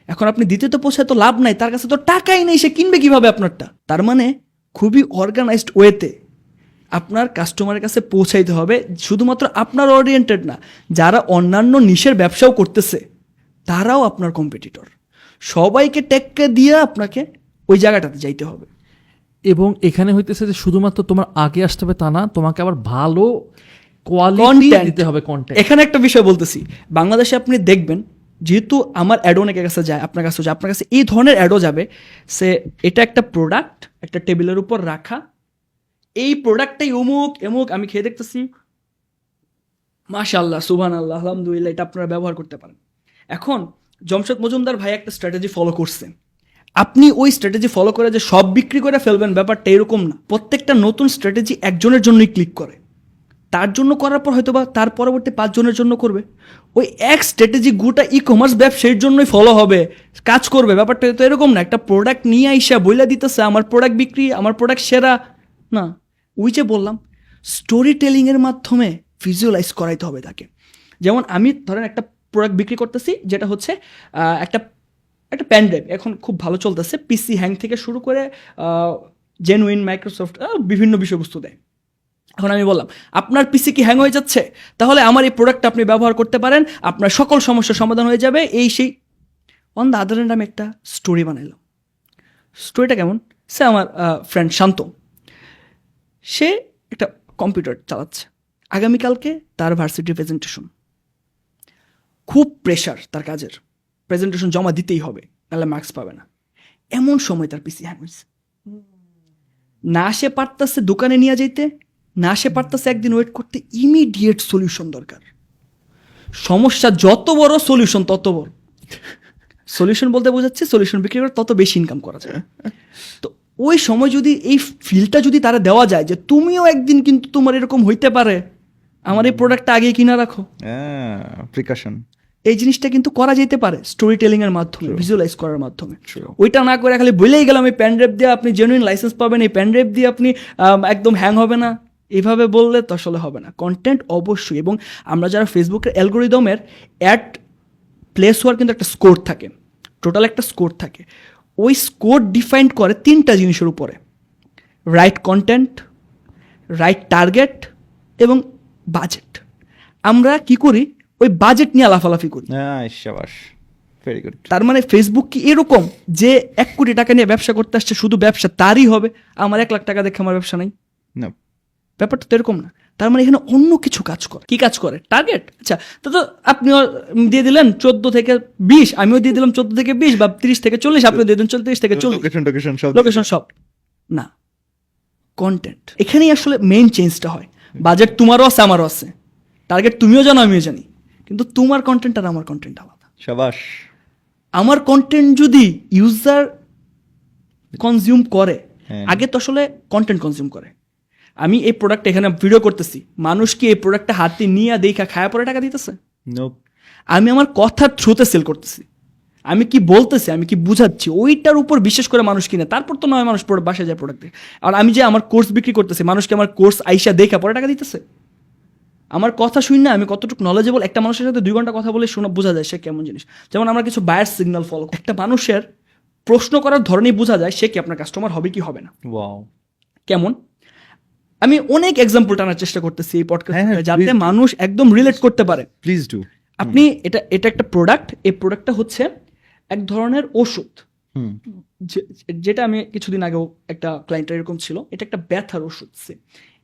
এখন আপনি দ্বিতীয়তে পৌঁছায় তো লাভ নাই, তার কাছে তো টাকাই নেই, সে কিনবে কিভাবে আপনারটা? তার মানে খুবই অর্গানাইজড ওয়েতে আপনার কাস্টমারের কাছে পৌঁছাইতে হবে। শুধুমাত্র আপনার ওরিয়েন্টেড না, যারা অন্যান্য নিশের ব্যবসাও করতেছে তারাও আপনার কম্পিটিটর। সবাইকে টেক্কা দিয়ে আপনাকে ওই জায়গাটাতে যাইতে হবে। এবং এখানে হইতেছে যে শুধুমাত্র তোমার আগে আসতে হবে তা না, তোমাকে আবার ভালো কোয়ালিটি Content। দিতে হবে কন্টেন্ট। এখানে একটা বিষয় বলতেছি, বাংলাদেশে আপনি দেখবেন, যেহেতু আমার অ্যাড অনেকের কাছে যায়, আপনার কাছে যায়, আপনার কাছে এই ধরনের অ্যাডও যাবে, এটা একটা প্রোডাক্ট একটা টেবিলের উপর রাখা, এই প্রোডাক্টটাই অমুক এমুক, আমি খেয়ে দেখতেছি, মাশাআল্লাহ সুবহানাল্লাহ আলহামদুলিল্লাহ, এটা আপনারা ব্যবহার করতে পারেন। এখন জমশেদ মজুমদার ভাই একটা স্ট্র্যাটেজি ফলো করছেন, আপনি ওই স্ট্র্যাটেজি ফলো করে যে সব বিক্রি করে ফেলবেন, ব্যাপারটা এরকম না। প্রত্যেকটা নতুন স্ট্র্যাটেজি একজনের জন্যই ক্লিক করে, তার জন্য করার পর হয়তো বা তার পরবর্তী 5 জনের জন্য করবে। ওই এক স্ট্র্যাটেজি গোটা ই কমার্স ব্যবসায়ীর জন্যই ফলো হবে, কাজ করবে। ব্যাপারটা তো এরকম না একটা প্রোডাক্ট নিয়ে আইসা বইলা দিতেছে আমার প্রোডাক্ট বিক্রি, আমার প্রোডাক্ট সেরা না। ওই যে বললাম, স্টোরি টেলিংয়ের মাধ্যমে ভিজুয়ালাইজ করাইতে হবে তাকে। যেমন আমি ধরেন একটা প্রোডাক্ট বিক্রি করতেছি, যেটা হচ্ছে একটা প্যান ড্রাইভ, এখন খুব ভালো চলতেছে, পিসি হ্যাং থেকে শুরু করে জেনুইন মাইক্রোসফট বিভিন্ন বিষয়বস্তু দেয়। এখন আমি বললাম আপনার পিসি কি হ্যাং হয়ে যাচ্ছে, তাহলে আমার এই প্রোডাক্টটা আপনি ব্যবহার করতে পারেন, আপনার সকল সমস্যার সমাধান হয়ে যাবে, এই সেই। অন দ্য আদার হ্যান্ড আমি একটা স্টোরি বানাইলাম। স্টোরিটা কেমন? আমার ফ্রেন্ড শান্ত, সে একটা কম্পিউটার চালাচ্ছে, আগামীকালকে তার ভার্সিটি প্রেজেন্টেশন, খুব প্রেশার, তার কাজের প্রেজেন্টেশন জমা দিতেই হবে, নাহলে মার্কস পাবে না। এমন সময় তার পিসি হ্যাং হয়েছে, না সে পারতেছে দোকানে নিয়ে যাইতে, না সে পারতেছে একদিন ওয়েট করতে, ইমিডিয়েট সলিউশন দরকার। সমস্যা যত বড়, সলিউশন তত বড়। সলিউশন বলতে বোঝাচ্ছে সলিউশন বিক্রি করে তত বেশি ইনকাম করা যায়। তো ওই সময় যদি এই ফিলটা যদি তারা দেওয়া যায় যে তুমিও একদিন কিন্তু তোমার এরকম হইতে পারে, আমার এই প্রোডাক্টটা আগে কিনা রাখো, প্রিকশন, এই জিনিসটা কিন্তু করা যেতে পারে স্টোরি টেলিং এর মাধ্যমে, ভিজুয়ালাইজ করার মাধ্যমে। ওইটা না করে খালি বলেই গেলাম এই প্যান ড্রাইভ দিয়ে আপনি জেনুইন লাইসেন্স পাবেন, এই প্যান ড্রাইভ দিয়ে আপনি একদম হ্যাং হবে না, এইভাবে বললে তো আসলে হবে না। কন্টেন্ট অবশ্যই, এবং আমরা যারা ফেসবুকের অ্যালগোরিদমের অ্যাড প্লেস হওয়ার কিন্তু একটা স্কোর থাকে, টোটাল একটা স্কোর থাকে। ওই স্কোর ডিফাইন করে 3টা জিনিসের উপরে: রাইট কন্টেন্ট, রাইট টার্গেট এবং বাজেট। আমরা কি করি, ওই বাজেট নিয়ে লাফালাফি করি। শাবাশ, ভেরি গুড। তার মানে ফেসবুক কি এরকম যে 1 কোটি টাকা নিয়ে ব্যবসা করতে আসছে, শুধু ব্যবসা তারই হবে, আমার 1 লাখ টাকা দেখে আমার ব্যবসা নাই? না, ব্যাপারটা তো এরকম না। তার মানে এখানে অন্য কিছু কাজ করে। কি কাজ করে? টার্গেট। আচ্ছা, তো আপনিও দিয়ে দিলেন 14 থেকে 20, আমিও দিয়ে দিলাম 14 থেকে 20 বা 30 থেকে 40, আপনিও দিয়ে দিলেন 30 থেকে 40, লোকেশন সব না, কন্টেন্ট। এখানেই আসলে মেইন চেঞ্জটা হয়। বাজেট তোমারও আছে, আমারও আছে, টার্গেট তুমিও জানো, আমিও জানি, কিন্তু তোমার কন্টেন্ট আর আমার কন্টেন্ট আলাদা। শাবাশ। আমার কন্টেন্ট যদি ইউজার কনজিউম করে, আগে তো আসলে কন্টেন্ট কনজিউম করে। আমি এই প্রোডাক্ট এখানে ভিডিও করতেছি, মানুষ কি এই প্রোডাক্টটা হাতে নিয়ে দেখা খায়া পরে টাকা দিতেছে? আমি আমার কথার থ্রুতে সেল করতেছি, আমি কি বলতেছি, আমি কি বুঝাচ্ছি, ওইটার উপর বিশেষ করে মানুষ কিনে, তারপর তো নয় মানুষ বাসায় যায় প্রোডাক্ট। আর আমি যে আমার কোর্স বিক্রি করতেছি, মানুষকে আমার কোর্স আইসা দেখা পরে টাকা দিতেছে? আমার কথা শুন না, আমি কতটুকু নলেজেবল, একটা মানুষের সাথে 2 ঘন্টা কথা বলে শোনা বোঝা যায় সে কেমন জিনিস। যেমন আমরা কিছু বায়ার সিগন্যাল ফলো, একটা মানুষের প্রশ্ন করার ধরনেই বোঝা যায় সে কি আপনার কাস্টমার হবে কি হবে না। কেমন? আমি অনেক এক্সাম্পল টানার চেষ্টা করতেছি এই পডকাস্টে, যাতে মানুষ একদম রিলেট করতে পারে। Please do. আপনি এটা একটা প্রোডাক্ট, এই প্রোডাক্টটা হচ্ছে এক ধরনের ওষুধ, যেটা আমি কিছুদিন আগেও একটা ক্লায়েন্টের এরকম ছিল, এটা একটা ব্যথার ওষুধ।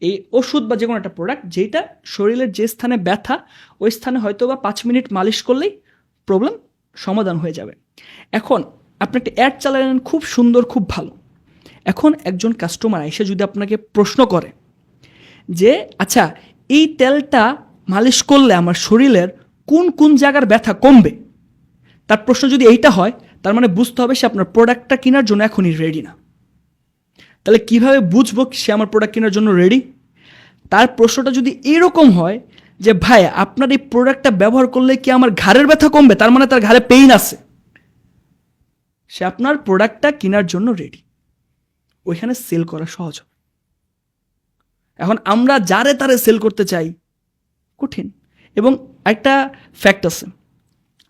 এই ওষুধ বা যে কোনো একটা প্রোডাক্ট যেটা শরীরের যে স্থানে ব্যথা, ওই স্থানে হয়তো বা 5 মিনিট মালিশ করলেই প্রবলেম সমাধান হয়ে যাবে। এখন আপনি একটা অ্যাড চালালেন, খুব সুন্দর, খুব ভালো। এখন একজন কাস্টমার এসে যদি আপনাকে প্রশ্ন করে যে আচ্ছা, এই তেলটা মালিশ করলে আমার শরীরের কোন কোন জায়গার ব্যথা কমবে, তার প্রশ্ন যদি এইটা হয়, তার মানে বুঝতে হবে সে আপনার প্রোডাক্টটা কেনার জন্য এখনই রেডি না। তাহলে কিভাবে বুঝবো সে আমার প্রোডাক্ট কেনার জন্য রেডি? তার প্রশ্নটা যদি এরকম হয় যে ভাই আপনার এই প্রোডাক্টটা ব্যবহার করলে কি আমার ঘাড়ের ব্যথা কমবে, তার মানে তার ঘাড়ে পেইন আছে, সে আপনার প্রোডাক্টটা কেনার জন্য রেডি। ওইখানে সেল করা সহজ হবে। এখন আমরা যারে তারে সেল করতে চাই, কঠিন। এবং একটা ফ্যাক্ট আছে,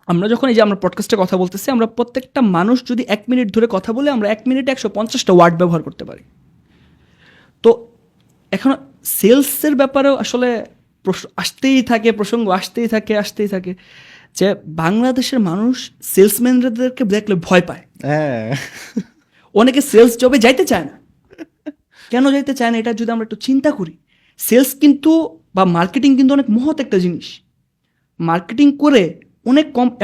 আমরা যখন এই যে আমরা পডকাস্টে কথা বলতেছি, আমরা প্রত্যেকটা মানুষ যদি 1 মিনিট ধরে কথা বলে, আমরা 1 মিনিটে 150টা ওয়ার্ড ব্যবহার করতে পারি। তো এখন সেলসের ব্যাপারেও আসলে প্রসঙ্গ আসতেই থাকে যে বাংলাদেশের মানুষ সেলসম্যানদেরকে দেখলে ভয় পায়। অনেকে সেলস জবে যাইতে চায় না। কেন যাইতে চায় না? এটা যদি আমরা একটু চিন্তা করি, সেলস কিন্তু বা মার্কেটিং কিন্তু অনেক মহৎ একটা জিনিস। মার্কেটিং করে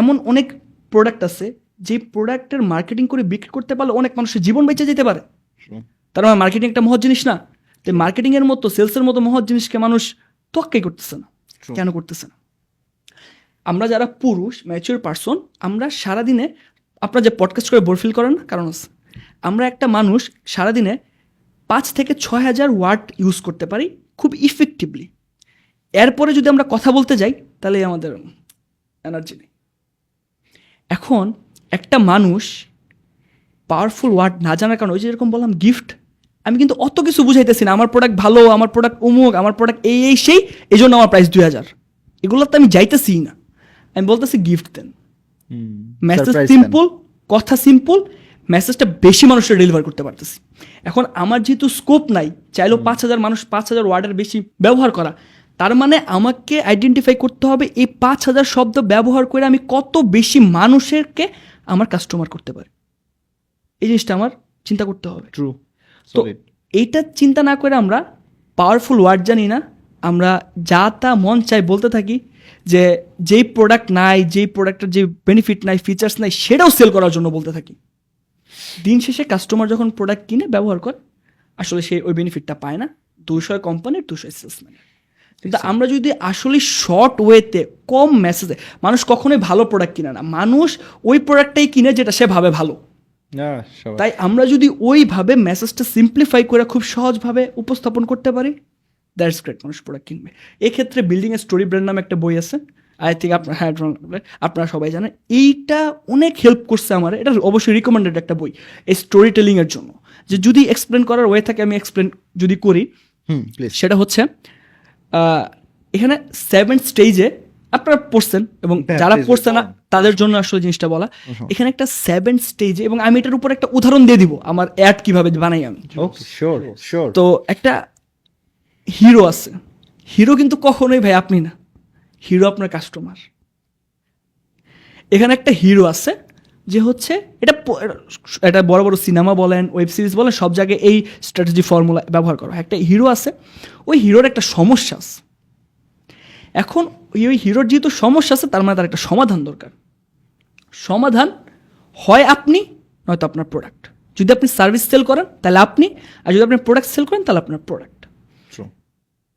এমন অনেক প্রোডাক্ট আছে যে প্রোডাক্টের মার্কেটিং করে বিক্রি করতে পারলে অনেক মানুষের জীবন বেঁচে যেতে পারে। তার মানে মার্কেটিং একটা মহৎ জিনিস না? তো মার্কেটিং এর মতো সেলসের মতো মহৎ জিনিসকে মানুষ তোয়াক্কাই করতেছে না। কেন করতেছে না? আমরা যারা পুরুষ ম্যাচিউর পারসন, আমরা সারাদিনে, আপনারা যে পডকাস্ট করে বোর ফিল করেন না, কারণ আছে, আমরা একটা মানুষ সারাদিনে 5 থেকে 6 হাজার ওয়ার্ড ইউজ করতে পারি খুব ইফেক্টিভলি। এরপরে যদি আমরা কথা বলতে যাই তাহলে আমাদের এনার্জি নেই। এখন একটা মানুষ পাওয়ারফুল ওয়ার্ড না জানার কারণে, ওই যে এরকম বললাম গিফট, আমি কিন্তু অত কিছু বুঝাইতেছি না, আমার প্রোডাক্ট ভালো, আমার প্রোডাক্ট অমুক, আমার প্রোডাক্ট এই সেই, এই জন্য আমার প্রাইস 2000, এগুলো তো আমি যাইতেছি না। আমি বলতেছি গিফট দেন, মেসেজ সিম্পল, কথা সিম্পল, মেসেজটা বেশি মানুষের ডেলিভার করতে পারতেছি। এখন আমার যেহেতু স্কোপ নাই, চাইলেও 5000 ওয়ার্ডের বেশি ব্যবহার করা, তার মানে আমাকে আইডেন্টিফাই করতে হবে এই 5000 শব্দ ব্যবহার করে আমি কত বেশি মানুষেরকে আমার কাস্টমার করতে পারি। এই জিনিসটা আমার চিন্তা করতে হবে। তো এইটা চিন্তা না করে আমরা পাওয়ারফুল ওয়ার্ড জানি না, আমরা যা তা মন চাই বলতে থাকি, যে যেই প্রোডাক্ট নাই, যেই প্রোডাক্টের যে বেনিফিট নাই, ফিচার্স নাই, সেটাও সেল করার জন্য বলতে থাকি। দিন শেষে কাস্টমার যখন প্রোডাক্ট কিনে ব্যবহার করে, আসলে সে ওই বেনিফিটটা পায় না। 200 কোম্পানির, 200 সেলসম্যানের। কিন্তু আমরা যদি আসলে শর্ট ওয়েতে কম মেসেজে, মানুষ কখনোই ভালো প্রোডাক্ট কিনে না, মানুষ ওই প্রোডাক্টটাই কিনে যেটা সে ভাবে ভালো। তাই আমরা যদি ওইভাবে মেসেজটা সিম্পলিফাই করে খুব সহজভাবে উপস্থাপন করতে পারি, দ্যাটস গ্রেট, মানুষ প্রোডাক্ট কিনবে। এক্ষেত্রে বিল্ডিং এ স্টোরি ব্র্যান্ড নামে একটা বই আছে, আই থিঙ্ক আপনারা সবাই জানেন। এইটা অনেক হেল্প করছে আমার, এটা অবশ্যই রিকমেন্ডেড একটা বই এই স্টোরি টেলিং এর জন্য। যে যদি এক্সপ্লেন করার ওয়ে থাকে, আমি এক্সপ্লেন যদি করি, সেটা হচ্ছে এখানে 7 স্টেজে আপনারা পড়ছেন, এবং যারা পড়ছে না তাদের জন্য আসলে জিনিসটা বলা। এখানে একটা 7 স্টেজে, এবং আমি এটার উপর একটা উদাহরণ দিয়ে দিব আমার অ্যাড কিভাবে বানাই আমি। তো একটা হিরো আছে, হিরো কিন্তু কখনোই ভাই আপনি না, হিরো আপনার কাস্টমার। এখানে একটা হিরো আছে, যে হচ্ছে এটা বড় বড় সিনেমা বলেন, ওয়েব সিরিজ বলেন, সব জায়গায় এই স্ট্র্যাটেজি ফর্মুলা ব্যবহার করা হয়। একটা হিরো আছে, ওই হিরোর একটা সমস্যা আছে। এখন ওই হিরোর যেহেতু সমস্যা আছে, তার মানে তার একটা সমাধান দরকার। সমাধান হয় আপনি, নয়তো আপনার প্রোডাক্ট। যদি আপনি সার্ভিস সেল করেন তাহলে আপনি, আর যদি আপনি প্রোডাক্ট সেল করেন তাহলে আপনার প্রোডাক্ট।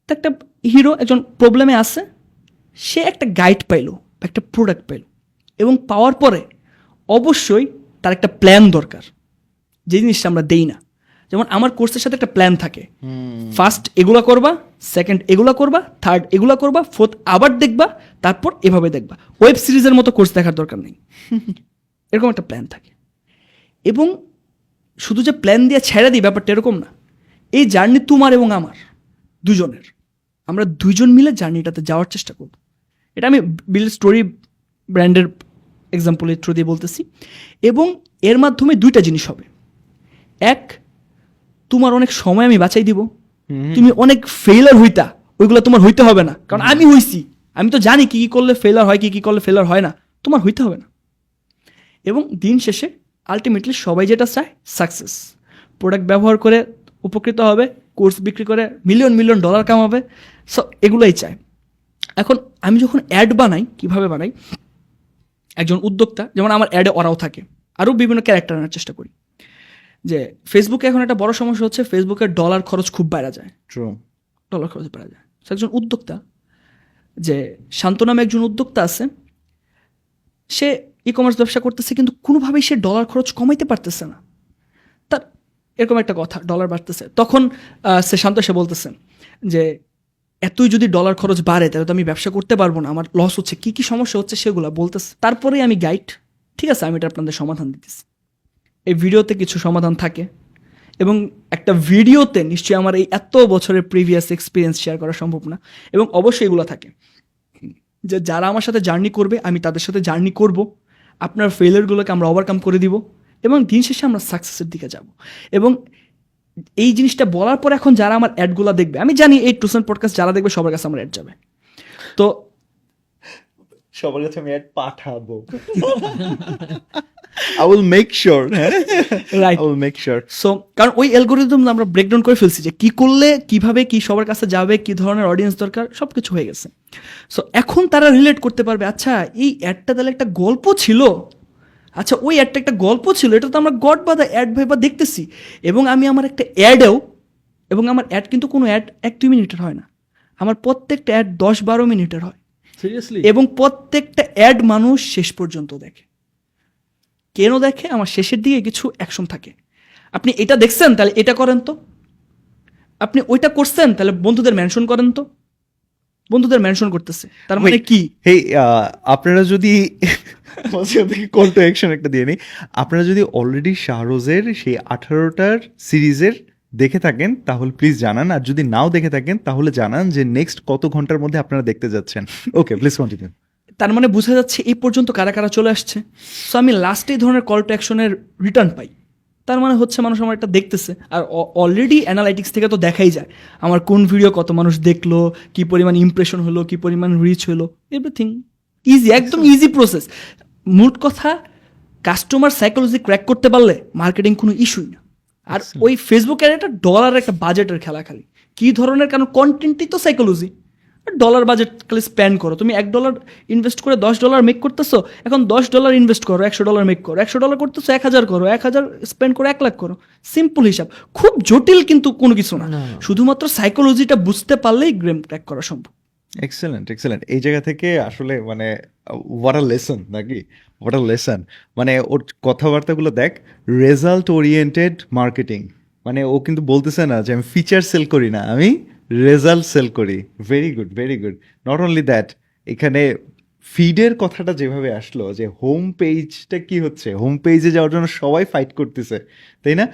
তো একটা হিরো একজন প্রবলেমে আছে, সে একটা গাইড পাইলো, একটা প্রোডাক্ট পাইলো, এবং পাওয়ার পরে অবশ্যই তার একটা প্ল্যান দরকার, যে জিনিসটা আমরা দেই না। যেমন আমার কোর্সের সাথে একটা প্ল্যান থাকে, ফার্স্ট এগুলা করবা, সেকেন্ড এগুলা করবা, থার্ড এগুলা করবা, ফোর্থ আবার দেখবা, তারপর এভাবে দেখবা। ওয়েব সিরিজের মতো কোর্স দেখার দরকার নেই, এরকম একটা প্ল্যান থাকে। এবং শুধু যে প্ল্যান দিয়ে ছেড়ে দিই ব্যাপারটা এরকম না। এই জার্নি তোমার এবং আমার দুজনের, আমরা দুইজন মিলে জার্নিটাতে যাওয়ার চেষ্টা করব। এটা আমি বিল স্টোরি ব্র্যান্ডের এক্সাম্পলের থ্রু দিয়ে বলতেছি। এবং এর মাধ্যমে দুইটা জিনিস হবে। এক, তোমার অনেক সময় আমি বাঁচাই দিব, তুমি অনেক ফেইলার হইতা, ওইগুলো তোমার হইতে হবে না, কারণ আমি হইছি, আমি তো জানি কি কি করলে ফেলার হয়, কি কি করলে ফেলার হয় না, তোমার হইতে হবে না। এবং দিন শেষে আলটিমেটলি সবাই যেটা চায়, সাকসেস। প্রোডাক্ট ব্যবহার করে উপকৃত হবে, কোর্স বিক্রি করে মিলিয়ন মিলিয়ন ডলার কামাবে, সো এগুলোই চায়। এখন আমি যখন অ্যাড বানাই, কিভাবে বানাই, একজন উদ্যোক্তা, যেমন আমার অ্যাডে ওরাও থাকে, আরও বিভিন্ন ক্যারেক্টার আনার চেষ্টা করি। যে ফেসবুকে এখন একটা বড় সমস্যা হচ্ছে, ফেসবুকের ডলার খরচ খুব বেড়া যায়, ডলার খরচ বেড়া যায়। একজন উদ্যোক্তা, যে শান্ত নামে একজন উদ্যোক্তা আছে, সে ই কমার্স ব্যবসা করতেছে, কিন্তু কোনোভাবেই সে ডলার খরচ কমাইতে পারতেছে না। তার এরকম একটা কথা, ডলার বাড়তেছে, তখন সে বলতেছে যে এতই যদি ডলার খরচ বাড়ে তাহলে তো আমি ব্যবসা করতে পারবো না, আমার লস হচ্ছে, কি কি সমস্যা হচ্ছে সেগুলো বলতেছে। তারপরেই আমি গাইড, ঠিক আছে আমি এটা আপনাদের সমাধান দিতেছি। এই ভিডিওতে কিছু সমাধান থাকে, এবং একটা ভিডিওতে নিশ্চয়ই আমার এই এত বছরের প্রিভিয়াস এক্সপিরিয়েন্স শেয়ার করা সম্ভব না, এবং অবশ্যই এগুলো থাকে যে যারা আমার সাথে জার্নি করবে আমি তাদের সাথে জার্নি করব, আপনার ফেলিয়ারগুলোকে আমরা ওভারকাম করে দিব, এবং দিন শেষে আমরা সাকসেসের দিকে যাব। এবং এই জিনিসটা বলার পর এখন যারা আমার অ্যাডগুলো দেখবে, আমি জানি এই টুসেন পডকাস্ট যারা দেখবে সবার কাছে আমার অ্যাড যাবে, তো সবার কাছে আমি অ্যাড পাঠাবো। I will make sure, right, I will make sure. So কারণ ওই অ্যালগোরিদম আমরা ব্রেকডাউন করে ফেলছি, যে কি করলে কিভাবে কি সবার কাছে যাবে, কি ধরনের অডিয়েন্স দরকার, সব কিছু হয়ে গেছে। সো এখন তারা রিলেট করতে পারবে, আচ্ছা এই অ্যাডটা তাহলে একটা গল্প ছিল, আচ্ছা ওই অ্যাডটা একটা গল্প ছিল, এটা তো আমরা গড বা অ্যাড ভাইবা দেখতেছি। এবং আমি আমার একটা অ্যাডেও, এবং আমার অ্যাড কিন্তু কোনো অ্যাড 1-2 মিনিটের হয় না, আমার প্রত্যেকটা অ্যাড 10-12 মিনিটের হয়, সিরিয়াসলি। এবং প্রত্যেকটা অ্যাড মানুষ শেষ পর্যন্ত দেখে। কেন দেখে? আমার শেষের দিকে কিছু অ্যাকশন থাকে, আপনি এটা দেখছেন তাহলে এটা করেন তো, আপনি ওইটা করছেন তাহলে বন্ধুদের মেনশন করেন তো, বন্ধুদের মেনশন করতেছে, তার মানে কি? হেই, আপনারা যদি কল টু অ্যাকশন একটা দিয়ে নিই, আপনারা যদি অলরেডি শাহরোজের সেই 18টার সিরিজের দেখে থাকেন তাহলে প্লিজ জানান, আর যদি নাও দেখে থাকেন তাহলে জানান যে নেক্সট কত ঘন্টার মধ্যে আপনারা দেখতে যাচ্ছেন। ওকে, প্লিজ কন্টিনিউ। তার মানে বোঝা যাচ্ছে এই পর্যন্ত কারা কারা চলে আসছে। সো আমি লাস্টে এই ধরনের কল টু অ্যাকশনের রিটার্ন পাই, তার মানে হচ্ছে মানুষ আমার এটা দেখতেছে। আর অলরেডি অ্যানালাইটিক্স থেকে তো দেখাই যায় আমার কোন ভিডিও কত মানুষ দেখলো, কি পরিমাণ ইমপ্রেশন হলো, কি পরিমাণ রিচ হলো, এভরিথিং ইজি, একদম ইজি প্রসেস। মোট কথা, কাস্টমার সাইকোলজি ক্র্যাক করতে পারলে মার্কেটিং কোনো ইস্যুই না। আর ওই ফেসবুকের একটা ডলার একটা বাজেটের খেলা, খালি কী ধরনের, কারণ কন্টেন্টই তো সাইকোলজি। ডলার বাজেট খালি স্পেন্ড করো, তুমি $1 ইনভেস্ট করে $10 মেক করতেছো, এখন $10 ইনভেস্ট করো, $100 মেক করো, $100 করতেছো 1000 করো, 1000 স্পেন্ড করে 1 লাখ করো, সিম্পল হিসাব, খুব জটিল কিন্তু কোনো কিছু না। শুধুমাত্র সাইকোলজিটা বুঝতে পারলেই গেম ক্র্যাক করা সম্ভব। Excellent, excellent. এই জায়গা থেকে আসলে মানে হোয়াট আ লেসন, নাকি হোয়াট আ লেসন। মানে ওর কথাবার্তাগুলো দেখ, রেজাল্ট ওরিয়েন্টেড মার্কেটিং, মানে ও কিন্তু বলতেছে না যে আমি ফিচার সেল করি না, আমি রেজাল্ট সেল করি। Very good, very good. Not only that, এখানে ফিডের কথাটা যেভাবে আসলো, যে হোম পেজটা কি হচ্ছে, হোম পেজে যাওয়ার জন্য সবাই ফাইট করতেছে, তাই না?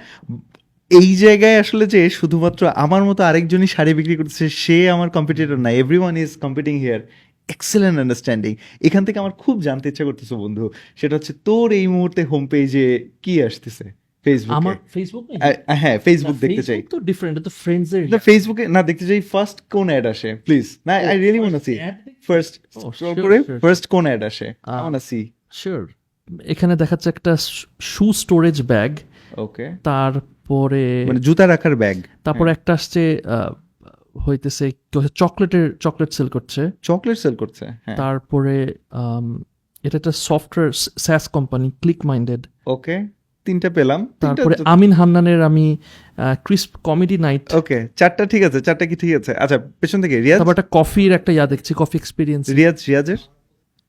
এই জায়গায় আসলে যে শুধুমাত্র আমার মতো আরেকজনই শাড়ি বিক্রি করতেছে সে আমার কম্পিটিটর না, everyone is competing here. Excellent understanding. এখান থেকে আমার খুব জানতে ইচ্ছা করতেছে বন্ধু, সেটা হচ্ছে তোর এই মুহূর্তে হোম পেজে কি আসতেছে ফেসবুকে? আমার ফেসবুক, হ্যাঁ, ফেসবুক দেখতে চাই। তো ডিফারেন্ট, তো ফ্রেন্ডস এর। ফেসবুকে না, দেখতে চাই ফার্স্ট কোন অ্যাড আসে প্লিজ। না, I really want to see first, scroll করে ফার্স্ট কোন অ্যাড আসে, I want to see. Sure, এখানে দেখাচ্ছে একটা শু স্টোরেজ ব্যাগ, ওকে, তারপরে মানে জুতা রাখার ব্যাগ। তারপরে একটা আসছে হইতেছে চকলেট সেল করছে, চকলেট সেল করছে, হ্যাঁ। তারপরে এটা একটা সফটওয়্যার স্যাস কোম্পানি ক্লিক মাইন্ডেড, ওকে, তিনটা পেলাম। তারপরে আমিন হান্নানের আমি ক্রিস্প কমেডি নাইট, ওকে, চারটা ঠিক আছে, চারটা কি ঠিক আছে? আচ্ছা, পেছন থেকে রিয়াজ, তারপর একটা কফির একটা দেখছি, কফি এক্সপিরিয়েন্স। রিয়াজের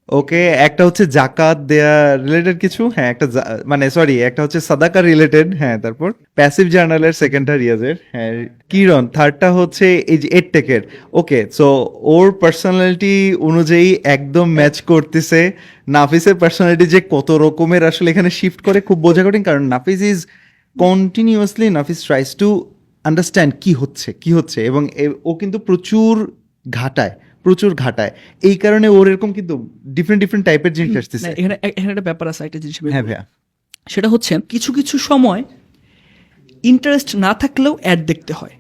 ওকে, একটা হচ্ছে জাকাত দেয়া রিলেটেড কিছু, হ্যাঁ একটা মানে সরি, একটা হচ্ছে সাদাকা রিলেটেড, হ্যাঁ। তারপর প্যাসিভ জার্নালের সেকেন্ডটা রিয়াজের, হ্যাঁ। কিরণ থার্ডটা হচ্ছে এই যে এডটেকের। ওকে, সো ওর পার্সোনালিটি অনুযায়ী একদম ম্যাচ করতেছে। নাফিসের পার্সোনালিটি যে কত রকমের আসলে এখানে শিফট করে খুব বোঝা কঠিন, কারণ Nafis is continuously, Nafis tries to understand কি হচ্ছে, এবং ও কিন্তু প্রচুর ঘাটায়। এই কারণে ওর এরকম কিন্তু ডিফারেন্ট টাইপের জিনিস আসতেছে। না, এখানে একটা ব্যাপার আছে, একটা জিনিস আমি হ্যাঁ বলি। ভাইয়া, সেটা হচ্ছে কিছু সময় ইন্টারেস্ট না থাকলেও অ্যাড দেখতে হয়।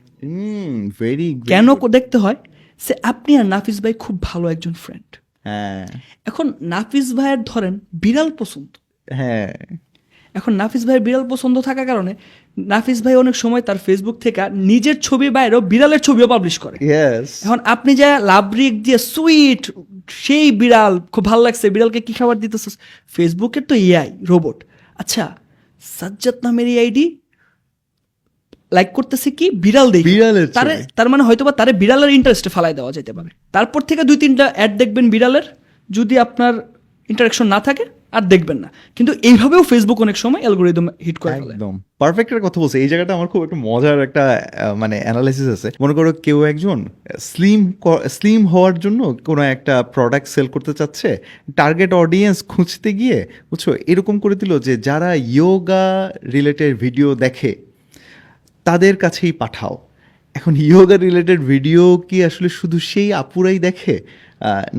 ভেরি কেন দেখতে হয়? সে আপনি আর নাফিস ভাই খুব ভালো একজন ফ্রেন্ড। হ্যাঁ এখন নাফিস ভাইয়ের ধরেন বিড়াল পছন্দ, হ্যাঁ এখন নাফিস ভাইয়ের বিড়াল পছন্দ থাকার কারণে নাফিস ভাই অনেক সময় তার ফেসবুক থেকে নিজের ছবির বাইরেও বিড়ালের ছবিও পাবলিশ করে। ইয়েস, এখন আপনি যা লাভরিক দিয়ে সুইট সেই বিড়াল খুব ভালো লাগছে, বিড়ালকে কি খাবার দিতেছ, ফেসবুকের তো এআই রোবট। আচ্ছা, সাজ্জাদ নামের এই আইডি লাইক করতেছে কি বিড়াল দেখে, বিড়ালের ছবি। তার মানে হয়তোবা তারে বিড়ালের ইন্টারেস্টে ফালাই দেওয়া যেতে পারে। তারপর থেকে 2-3টা অ্যাড দেখবেন বিড়ালের, যদি আপনার ইন্টারাকশন না থাকে আর দেখবেন না। কিন্তু এইভাবেও ফেসবুক অনেক সময় অ্যালগরিদম হিট করে ফেলে। একদম পারফেক্ট একটা কথা বলছে। এই জায়গাটা আমার খুব একটা মজার একটা মানে অ্যানালাইসিস আছে। মনে করো কেউ একজন স্লিম হওয়ার জন্য কোনো একটা প্রোডাক্ট সেল করতে চাচ্ছে, টার্গেট অডিয়েন্স খুঁজতে গিয়ে বুঝছো এরকম করে দিল যে যারা ইয়োগা রিলেটেড ভিডিও দেখে তাদের কাছেই পাঠাও। এখন ইয়োগা রিলেটেড ভিডিও কি আসলে শুধু সেই আপুরাই দেখে,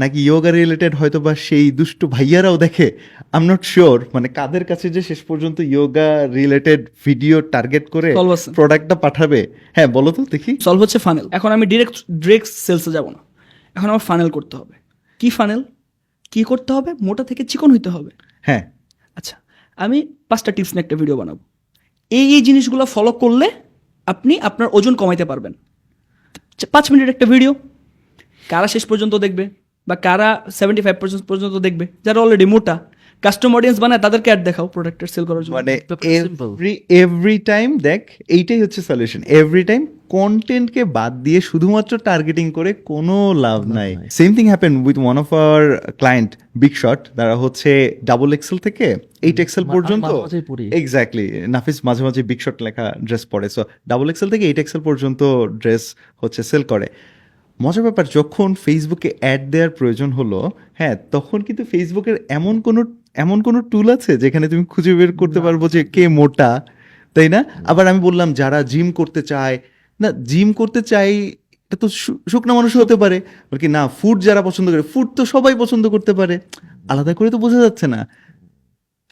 নাকি ইয়োগা রিলেটেড হয়তো বা সেই দুষ্টু ভাইয়ারাও দেখে? আই এম নট শিওর মানে কাদের কাছে যে শেষ পর্যন্ত ইয়োগা রিলেটেড ভিডিও টার্গেট করে Solve আছে। প্রোডাক্টটা পাঠাবে। হ্যাঁ বলো তো দেখি। সলভ হচ্ছে ফানেল। এখন আমি ডিরেক্ট সেলসে যাব না, এখন আমার ফানেল করতে হবে। কি ফানেল, কি করতে হবে? মোটা থেকে চিকন হইতে হবে। হ্যাঁ, আচ্ছা, আমি 5টা টিপস নিয়ে একটা ভিডিও বানাবো। এই জিনিসগুলো ফলো করলে আপনি আপনার ওজন কমাইতে পারবেন। 5 মিনিট একটা ভিডিও, কারা শেষ পর্যন্ত দেখবে বা কারা 75% পর্যন্ত দেখবে? যারা অলরেডি মোটা, কাস্টম অডিয়েন্স বানায় তাদেরকে অ্যাড দেখাও প্রোডাক্টের সেল করার জন্য। মানে ব্যাপারটা simple। এভরি টাইম দেখ, এইটাই হচ্ছে সলিউশন। এভরি টাইম কন্টেন্টকে বাদ দিয়ে শুধুমাত্র টার্গেটিং করে কোনো লাভ নাই। Same thing happen with one of our client big shot. তারা হচ্ছে ডাবল এক্সেল থেকে 8 এক্সেল পর্যন্ত, মাঝে মাঝেই পরি। এক্স্যাক্টলি নাফিস মাঝে মাঝে বিগ শট লেখা ড্রেস পরে, সো ডাবল এক্সেল থেকে 8 এক্সেল পর্যন্ত ড্রেস হচ্ছে সেল করে। মজার ব্যাপার, যখন ফেসবুকে অ্যাড দেওয়ার প্রয়োজন হলো, হ্যাঁ তখন কিন্তু ফেসবুকের এমন কোনো টুল আছে যেখানে তুমি খুঁজে বের করতে পারবো যে কে মোটা, তাই না? আবার আমি বললাম যারা জিম করতে চায়, না জিম করতে চাই এটা তো শুকনা মানুষ হতে পারে, বলকি না ফুড যারা পছন্দ করে, ফুড তো সবাই পছন্দ করতে পারে, আলাদা করে তো বোঝা যাচ্ছে না।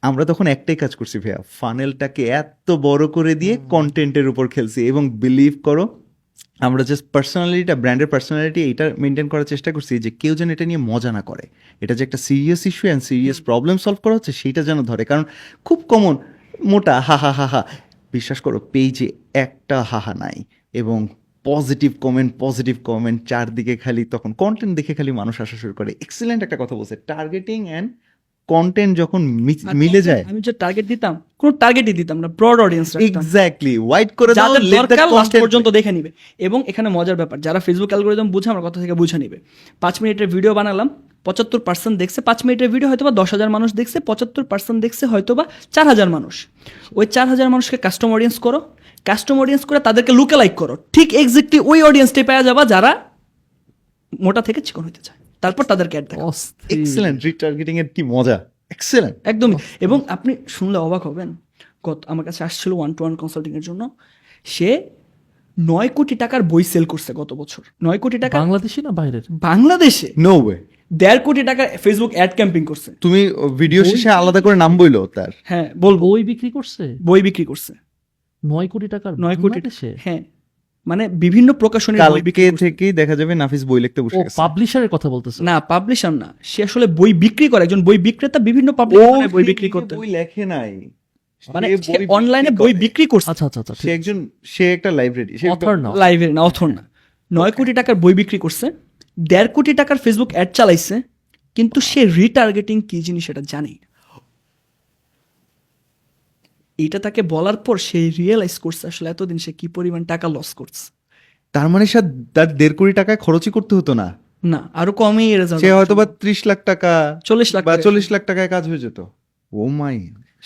আমরা তখন একটাই কাজ করছি ভাইয়া, ফানেলটাকে এত বড় করে দিয়ে কন্টেন্টের উপর খেলছি, এবং বিলিভ করো আমরা জাস্ট পার্সোনালিটিটা, ব্র্যান্ডের পার্সোনালিটি এইটা মেনটেন করার চেষ্টা করছি যে কেউ যেন এটা নিয়ে মজা না করে। এটা যে একটা serious issue and serious problem solve করা হচ্ছে সেইটা যেন ধরে। কারণ খুব কমন মোটা হা হা হা হা, বিশ্বাস করো পেজে একটা হাহা নাই, এবং পজিটিভ কমেন্ট চারদিকে, খালি তখন কন্টেন্ট দেখে খালি মানুষ আসা শুরু করে। এক্সিলেন্ট একটা কথা বলছে, টার্গেটিং অ্যান্ড কন্টেন্ট যখন মিলে যায়, আমি যে টার্গেট দিতাম, কোনো টার্গেটই দিতাম না, ব্রড অডিয়েন্স রাখতাম। এক্স্যাক্টলি ওয়াইড করে দাও, যাদের let the দরকার লাস্ট content- পর্যন্ত দেখে নিবে। এবং এখানে মজার ব্যাপার, যারা ফেসবুক অ্যালগরিদম বুঝে আমার কথা থেকে বুঝে নিবে। 5 মিনিটের ভিডিও বানালাম, 75% দেখছে। 5 মিনিটের ভিডিও হয়তোবা 10,000 মানুষ দেখছে, 75% দেখছে হয়তোবা 4,000 মানুষ। ওই 4,000 মানুষকে কাস্টম অডিয়েন্স করো, কাস্টম অডিয়েন্স করে তাদেরকে লুকে লাইক করো, ঠিক এক্স্যাক্টলি ওই অডিয়েন্সটাই পেয়ে যাবা যারা মোটা থেকে চিকন হতে চায়। তারপর তাদেরকে অ্যাড দেখাও। এক্সেলেন্ট রিটার্গেটিং এর কি মজা, এক্সেলেন্ট। একদমই। এবং আপনি শুনলে অবাক হবেন, আমার কাছে আসছিল 1-to-1 কনসাল্টিং এর জন্য। সে 9 কোটি টাকার বই সেল করছে গত বছর। 9 কোটি টাকা বাংলাদেশি না বাইরের? বাংলাদেশে। No way. 1.5 কোটি টাকা ফেসবুক অ্যাড ক্যাম্পিং করছে। তুমি ভিডিও শেষে আলাদা করে নাম বইলো তার? হ্যাঁ বলবো, বই বিক্রি করছে বই বিক্রি করছে 9 কোটি টাকার 9 কোটি। বাংলাদেশে? হ্যাঁ, মানে বিভিন্ন প্রকাশনীর বই বিক্রি কালকে থেকেই দেখা যাবে নাফিস বই লিখতে বসে ও গেছে। পাবলিশারের কথা বলতেছে। না, পাবলিশার না, সে আসলে বই বিক্রি করে, একজন বই বিক্রেতা, বিভিন্ন পাবলিশারে বই বিক্রি করতে, বই লেখে নাই, মানে সে বই অনলাইনে বিক্রি বই করে। বিক্রি করছে। আচ্ছা আচ্ছা আচ্ছা, সে একটা লাইব্রেরি, অথর না। লাইভের না, অথর না, 9 কোটি টাকার বই বিক্রি করছে, 1.5 কোটি টাকার ফেসবুক অ্যাড চালাইছে, কিন্তু সে রিটার্গেটিং কি জিনিস সেটা জানেই না। এটা তাকে বলার পর সে রিয়েলাইজ করছে আসলে এতদিন সে কি পরিমাণ টাকা লস করছে। তার মানে সে তার 1.5 কোটি টাকায় খরচই করতে হতো না, না, আরো কমই রেজাল্ট, সে হয়তো বা 30 লাখ টাকা 40 লাখ বা টাকা। 40 লাখ টাকায় কাজ হয়ে যেত। ও মাই,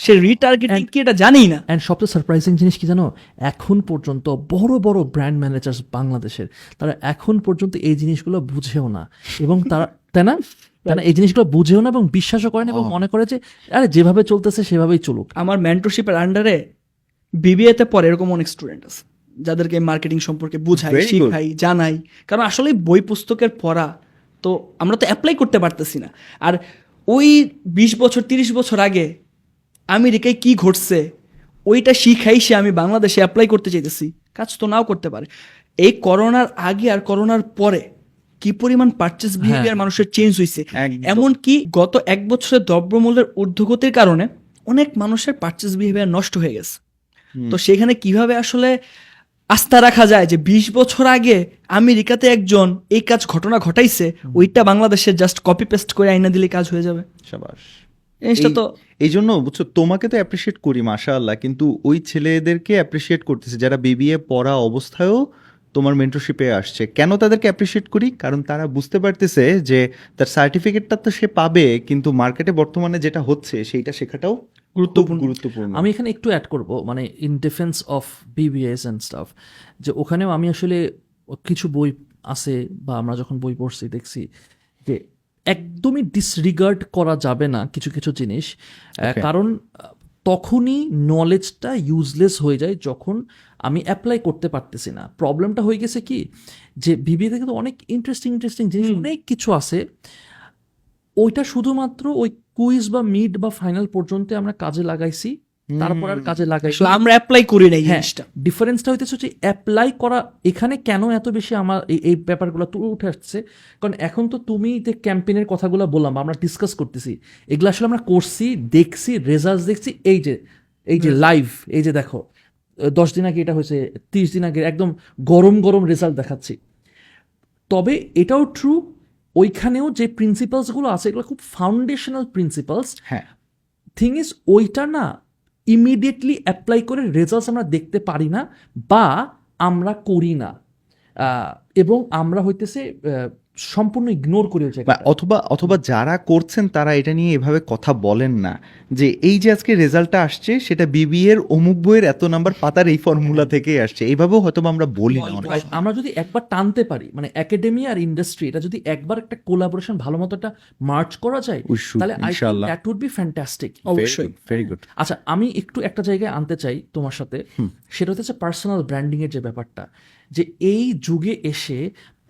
সে রিটার্গেটিং কি এটা জানেই না। অ্যান্ড সবচেয়ে সারপ্রাইজিং জিনিস কি জানো, এখন পর্যন্ত বড় বড় ব্র্যান্ড ম্যানেজার্স বাংলাদেশের, তারা এখন পর্যন্ত এই জিনিসগুলো বুঝেও না, এবং তারা তাই না এই জিনিসগুলো বুঝেও না এবং বিশ্বাসও করেন, এবং মনে করে যে আরে যেভাবে চলতেছে সেভাবেই চলুক। আমার মেন্টরশিপের আন্ডারে বিবিএতে পড়ে এরকম অনেক স্টুডেন্ট আছে যাদেরকে মার্কেটিং সম্পর্কে বুঝাই, Very good. শিখাই, জানাই। কারণ আসলে বই পুস্তকের পড়া তো আমরা তো অ্যাপ্লাই করতে পারতেছি না। আর ওই 20 বছর 30 বছর আগে আমেরিকায় কি ঘটছে ওইটা শিখাই সে আমি বাংলাদেশে অ্যাপ্লাই করতে চাইতেছি, কাজ তো নাও করতে পারে। এই করোনার আগে আর করোনার পরে কি পরিমাণ পারচেস বিহেভিয়ার মানুষের চেঞ্জ হয়েছে। একদম। এমনকি গত 1 বছরের দ্রব্যমূল্যের ঊর্ধ্বগতির কারণে অনেক মানুষের পারচেস বিহেভিয়ার নষ্ট হয়ে গেছে। তো সেখানে কিভাবে আসলে আস্থা রাখা যায় যে 20 বছর আগে আমেরিকাতে একজন এই কাজ ঘটনা ঘটাইছে, ওইটা বাংলাদেশে জাস্ট কপি পেস্ট করে আইনা দিলে কাজ হয়ে যাবে। শাবাশ। জিনিসটা তো এই জন্য বুঝছো, তোমাকে তো অ্যাপ্রিসিয়েট করি মাশাআল্লাহ, কিন্তু ওই ছেলেদেরকে অ্যাপ্রিসিয়েট করতেছে যারা বিবিএ পড়া অবস্থায়ও তোমার মেন্টরশিপে আসছে। কেন তাদেরকে অ্যাপ্রিসিয়েট করি? কারণ তারা বুঝতে পারতেছে যে তার সার্টিফিকেটটা তো সে পাবে, কিন্তু মার্কেটে বর্তমানে যেটা হচ্ছে সেইটা শেখাটাও গুরুত্বপূর্ণ। আমি এখানে একটু অ্যাড করব, মানে in defence of BBS and staff, যে ওখানেও আমি আসলে কিছু বই আছে বা আমরা যখন বই পড়ছি দেখছি যে একদমই ডিসরিগার্ড করা যাবে না কিছু কিছু জিনিস, কারণ তখনই নলেজটা ইউজলেস হয়ে যায় যখন আমি অ্যাপ্লাই করতে পারতেছি না। প্রবলেমটা হয়ে গেছে কি, যে বিবিএতে কিন্তু অনেক ইন্টারেস্টিং জিনিস অনেক কিছু আছে, ওইটা শুধুমাত্র ওই কুইজ বা মিড বা ফাইনাল পর্যন্ত আমরা কাজে লাগাইছি, তারপর আর কাজে লাগাইছি। আসলে আমরা অ্যাপ্লাই করি না এই হ্যাঁ, জিনিসটা। ডিফারেন্সটা হইতেছে যে অ্যাপ্লাই করা এখানে কেন এত বেশি আমার এই ব্যাপারগুলো তুলে উঠে আসছে, কারণ এখন তো তুমি যে ক্যাম্পেইনের কথাগুলো বললাম, আমরা ডিসকাস করতেছি, এগুলো আসলে আমরা করছি, দেখছি, রেজাল্ট দেখছি, এই যে লাইভ, এই যে দেখো 10 দিন আগে এটা হয়েছে, 30 দিন আগে একদম গরম গরম রেজাল্ট দেখাচ্ছি। তবে এটাও ট্রু, ওইখানেও যে প্রিন্সিপালসগুলো আছে এগুলো খুব ফাউন্ডেশনাল প্রিন্সিপালস। হ্যাঁ, থিং ইজ ওইটা না ইমিডিয়েটলি অ্যাপ্লাই করে রেজাল্টস আমরা দেখতে পারি না বা আমরা করি না, এবং আমরা হইতেছে সম্পূর্ণ ইগনোর করি ওই বা জায়গাটা। অথবা যারা করছেন তারা এটা নিয়ে এভাবে কথা বলেন না, যে এই যে আজকে রেজাল্টটা আসছে সেটা বিবিএ এর অমুক বইয়ের এত নাম্বার পাতার এই ফর্মুলা থেকেই আসছে, এইভাবেও হয়তো বা আমরা বলি না অনেক সময়। আমরা যদি একবার টানতে পারি, মানে একাডেমি আর ইন্ডাস্ট্রি, এটা যদি একবার একটা কোলাবোরেশন ভালো মতো একটা মার্চ করা যায়, We should, তাহলে ইনশাআল্লাহ। That would be fantastic. অবশ্যই। Very good. আচ্ছা, আমি একটু একটা জায়গায় আনতে চাই তোমার সাথে, সেটা হচ্ছে পার্সোনাল ব্র্যান্ডিং এর যে ব্যাপারটা, যে এই যুগে এসে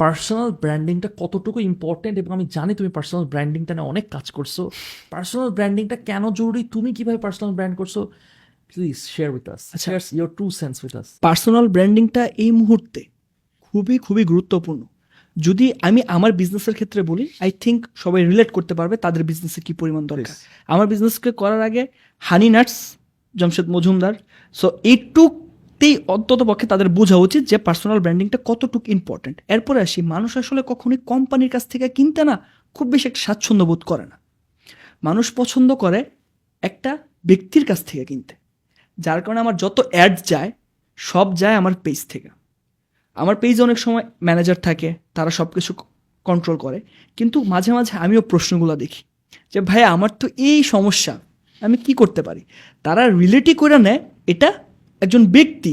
পার্সোনাল ব্র্যান্ডিংটা কতটুকু ইম্পর্টেন্ট, এবং আমি জানি তুমি পার্সোনাল ব্র্যান্ডিংটা নিয়ে অনেক কাজ করছো। পার্সোনাল ব্র্যান্ডিংটা কেন জরুরি, তুমি কিভাবে পার্সোনাল ব্র্যান্ড করছো, please share with us, share your two sense with us. Personal ব্র্যান্ডিংটা এই মুহূর্তে খুবই খুবই গুরুত্বপূর্ণ। যদি আমি আমার বিজনেসের ক্ষেত্রে বলি, আই থিঙ্ক সবাই রিলেট করতে পারবে তাদের বিজনেসে কি পরিমাণ দরকার। আমার বিজনেসকে করার আগে হানি নাটস, জামশেদ মজুমদার, সো এইটুকতেই অন্তত পক্ষে তাদের বোঝা উচিত যে পার্সোনাল ব্র্যান্ডিংটা কতটুকু ইম্পর্টেন্ট। এরপরে আসি, মানুষ আসলে কখনোই কোম্পানির কাছ থেকে কিনতে না খুব বেশি একটা স্বাচ্ছন্দ্য বোধ করে না। মানুষ পছন্দ করে একটা ব্যক্তির কাছ থেকে কিনতে, যার কারণে আমার যত অ্যাড যায় সব যায় আমার পেজ থেকে। আমার পেজে অনেক সময় ম্যানেজার থাকে, তারা সব কিছু কন্ট্রোল করে, কিন্তু মাঝে মাঝে আমিও প্রশ্নগুলো দেখি যে ভাই আমার তো এই সমস্যা, আমি কি করতে পারি। তারা রিলেটই করে নেয় এটা একজন ব্যক্তি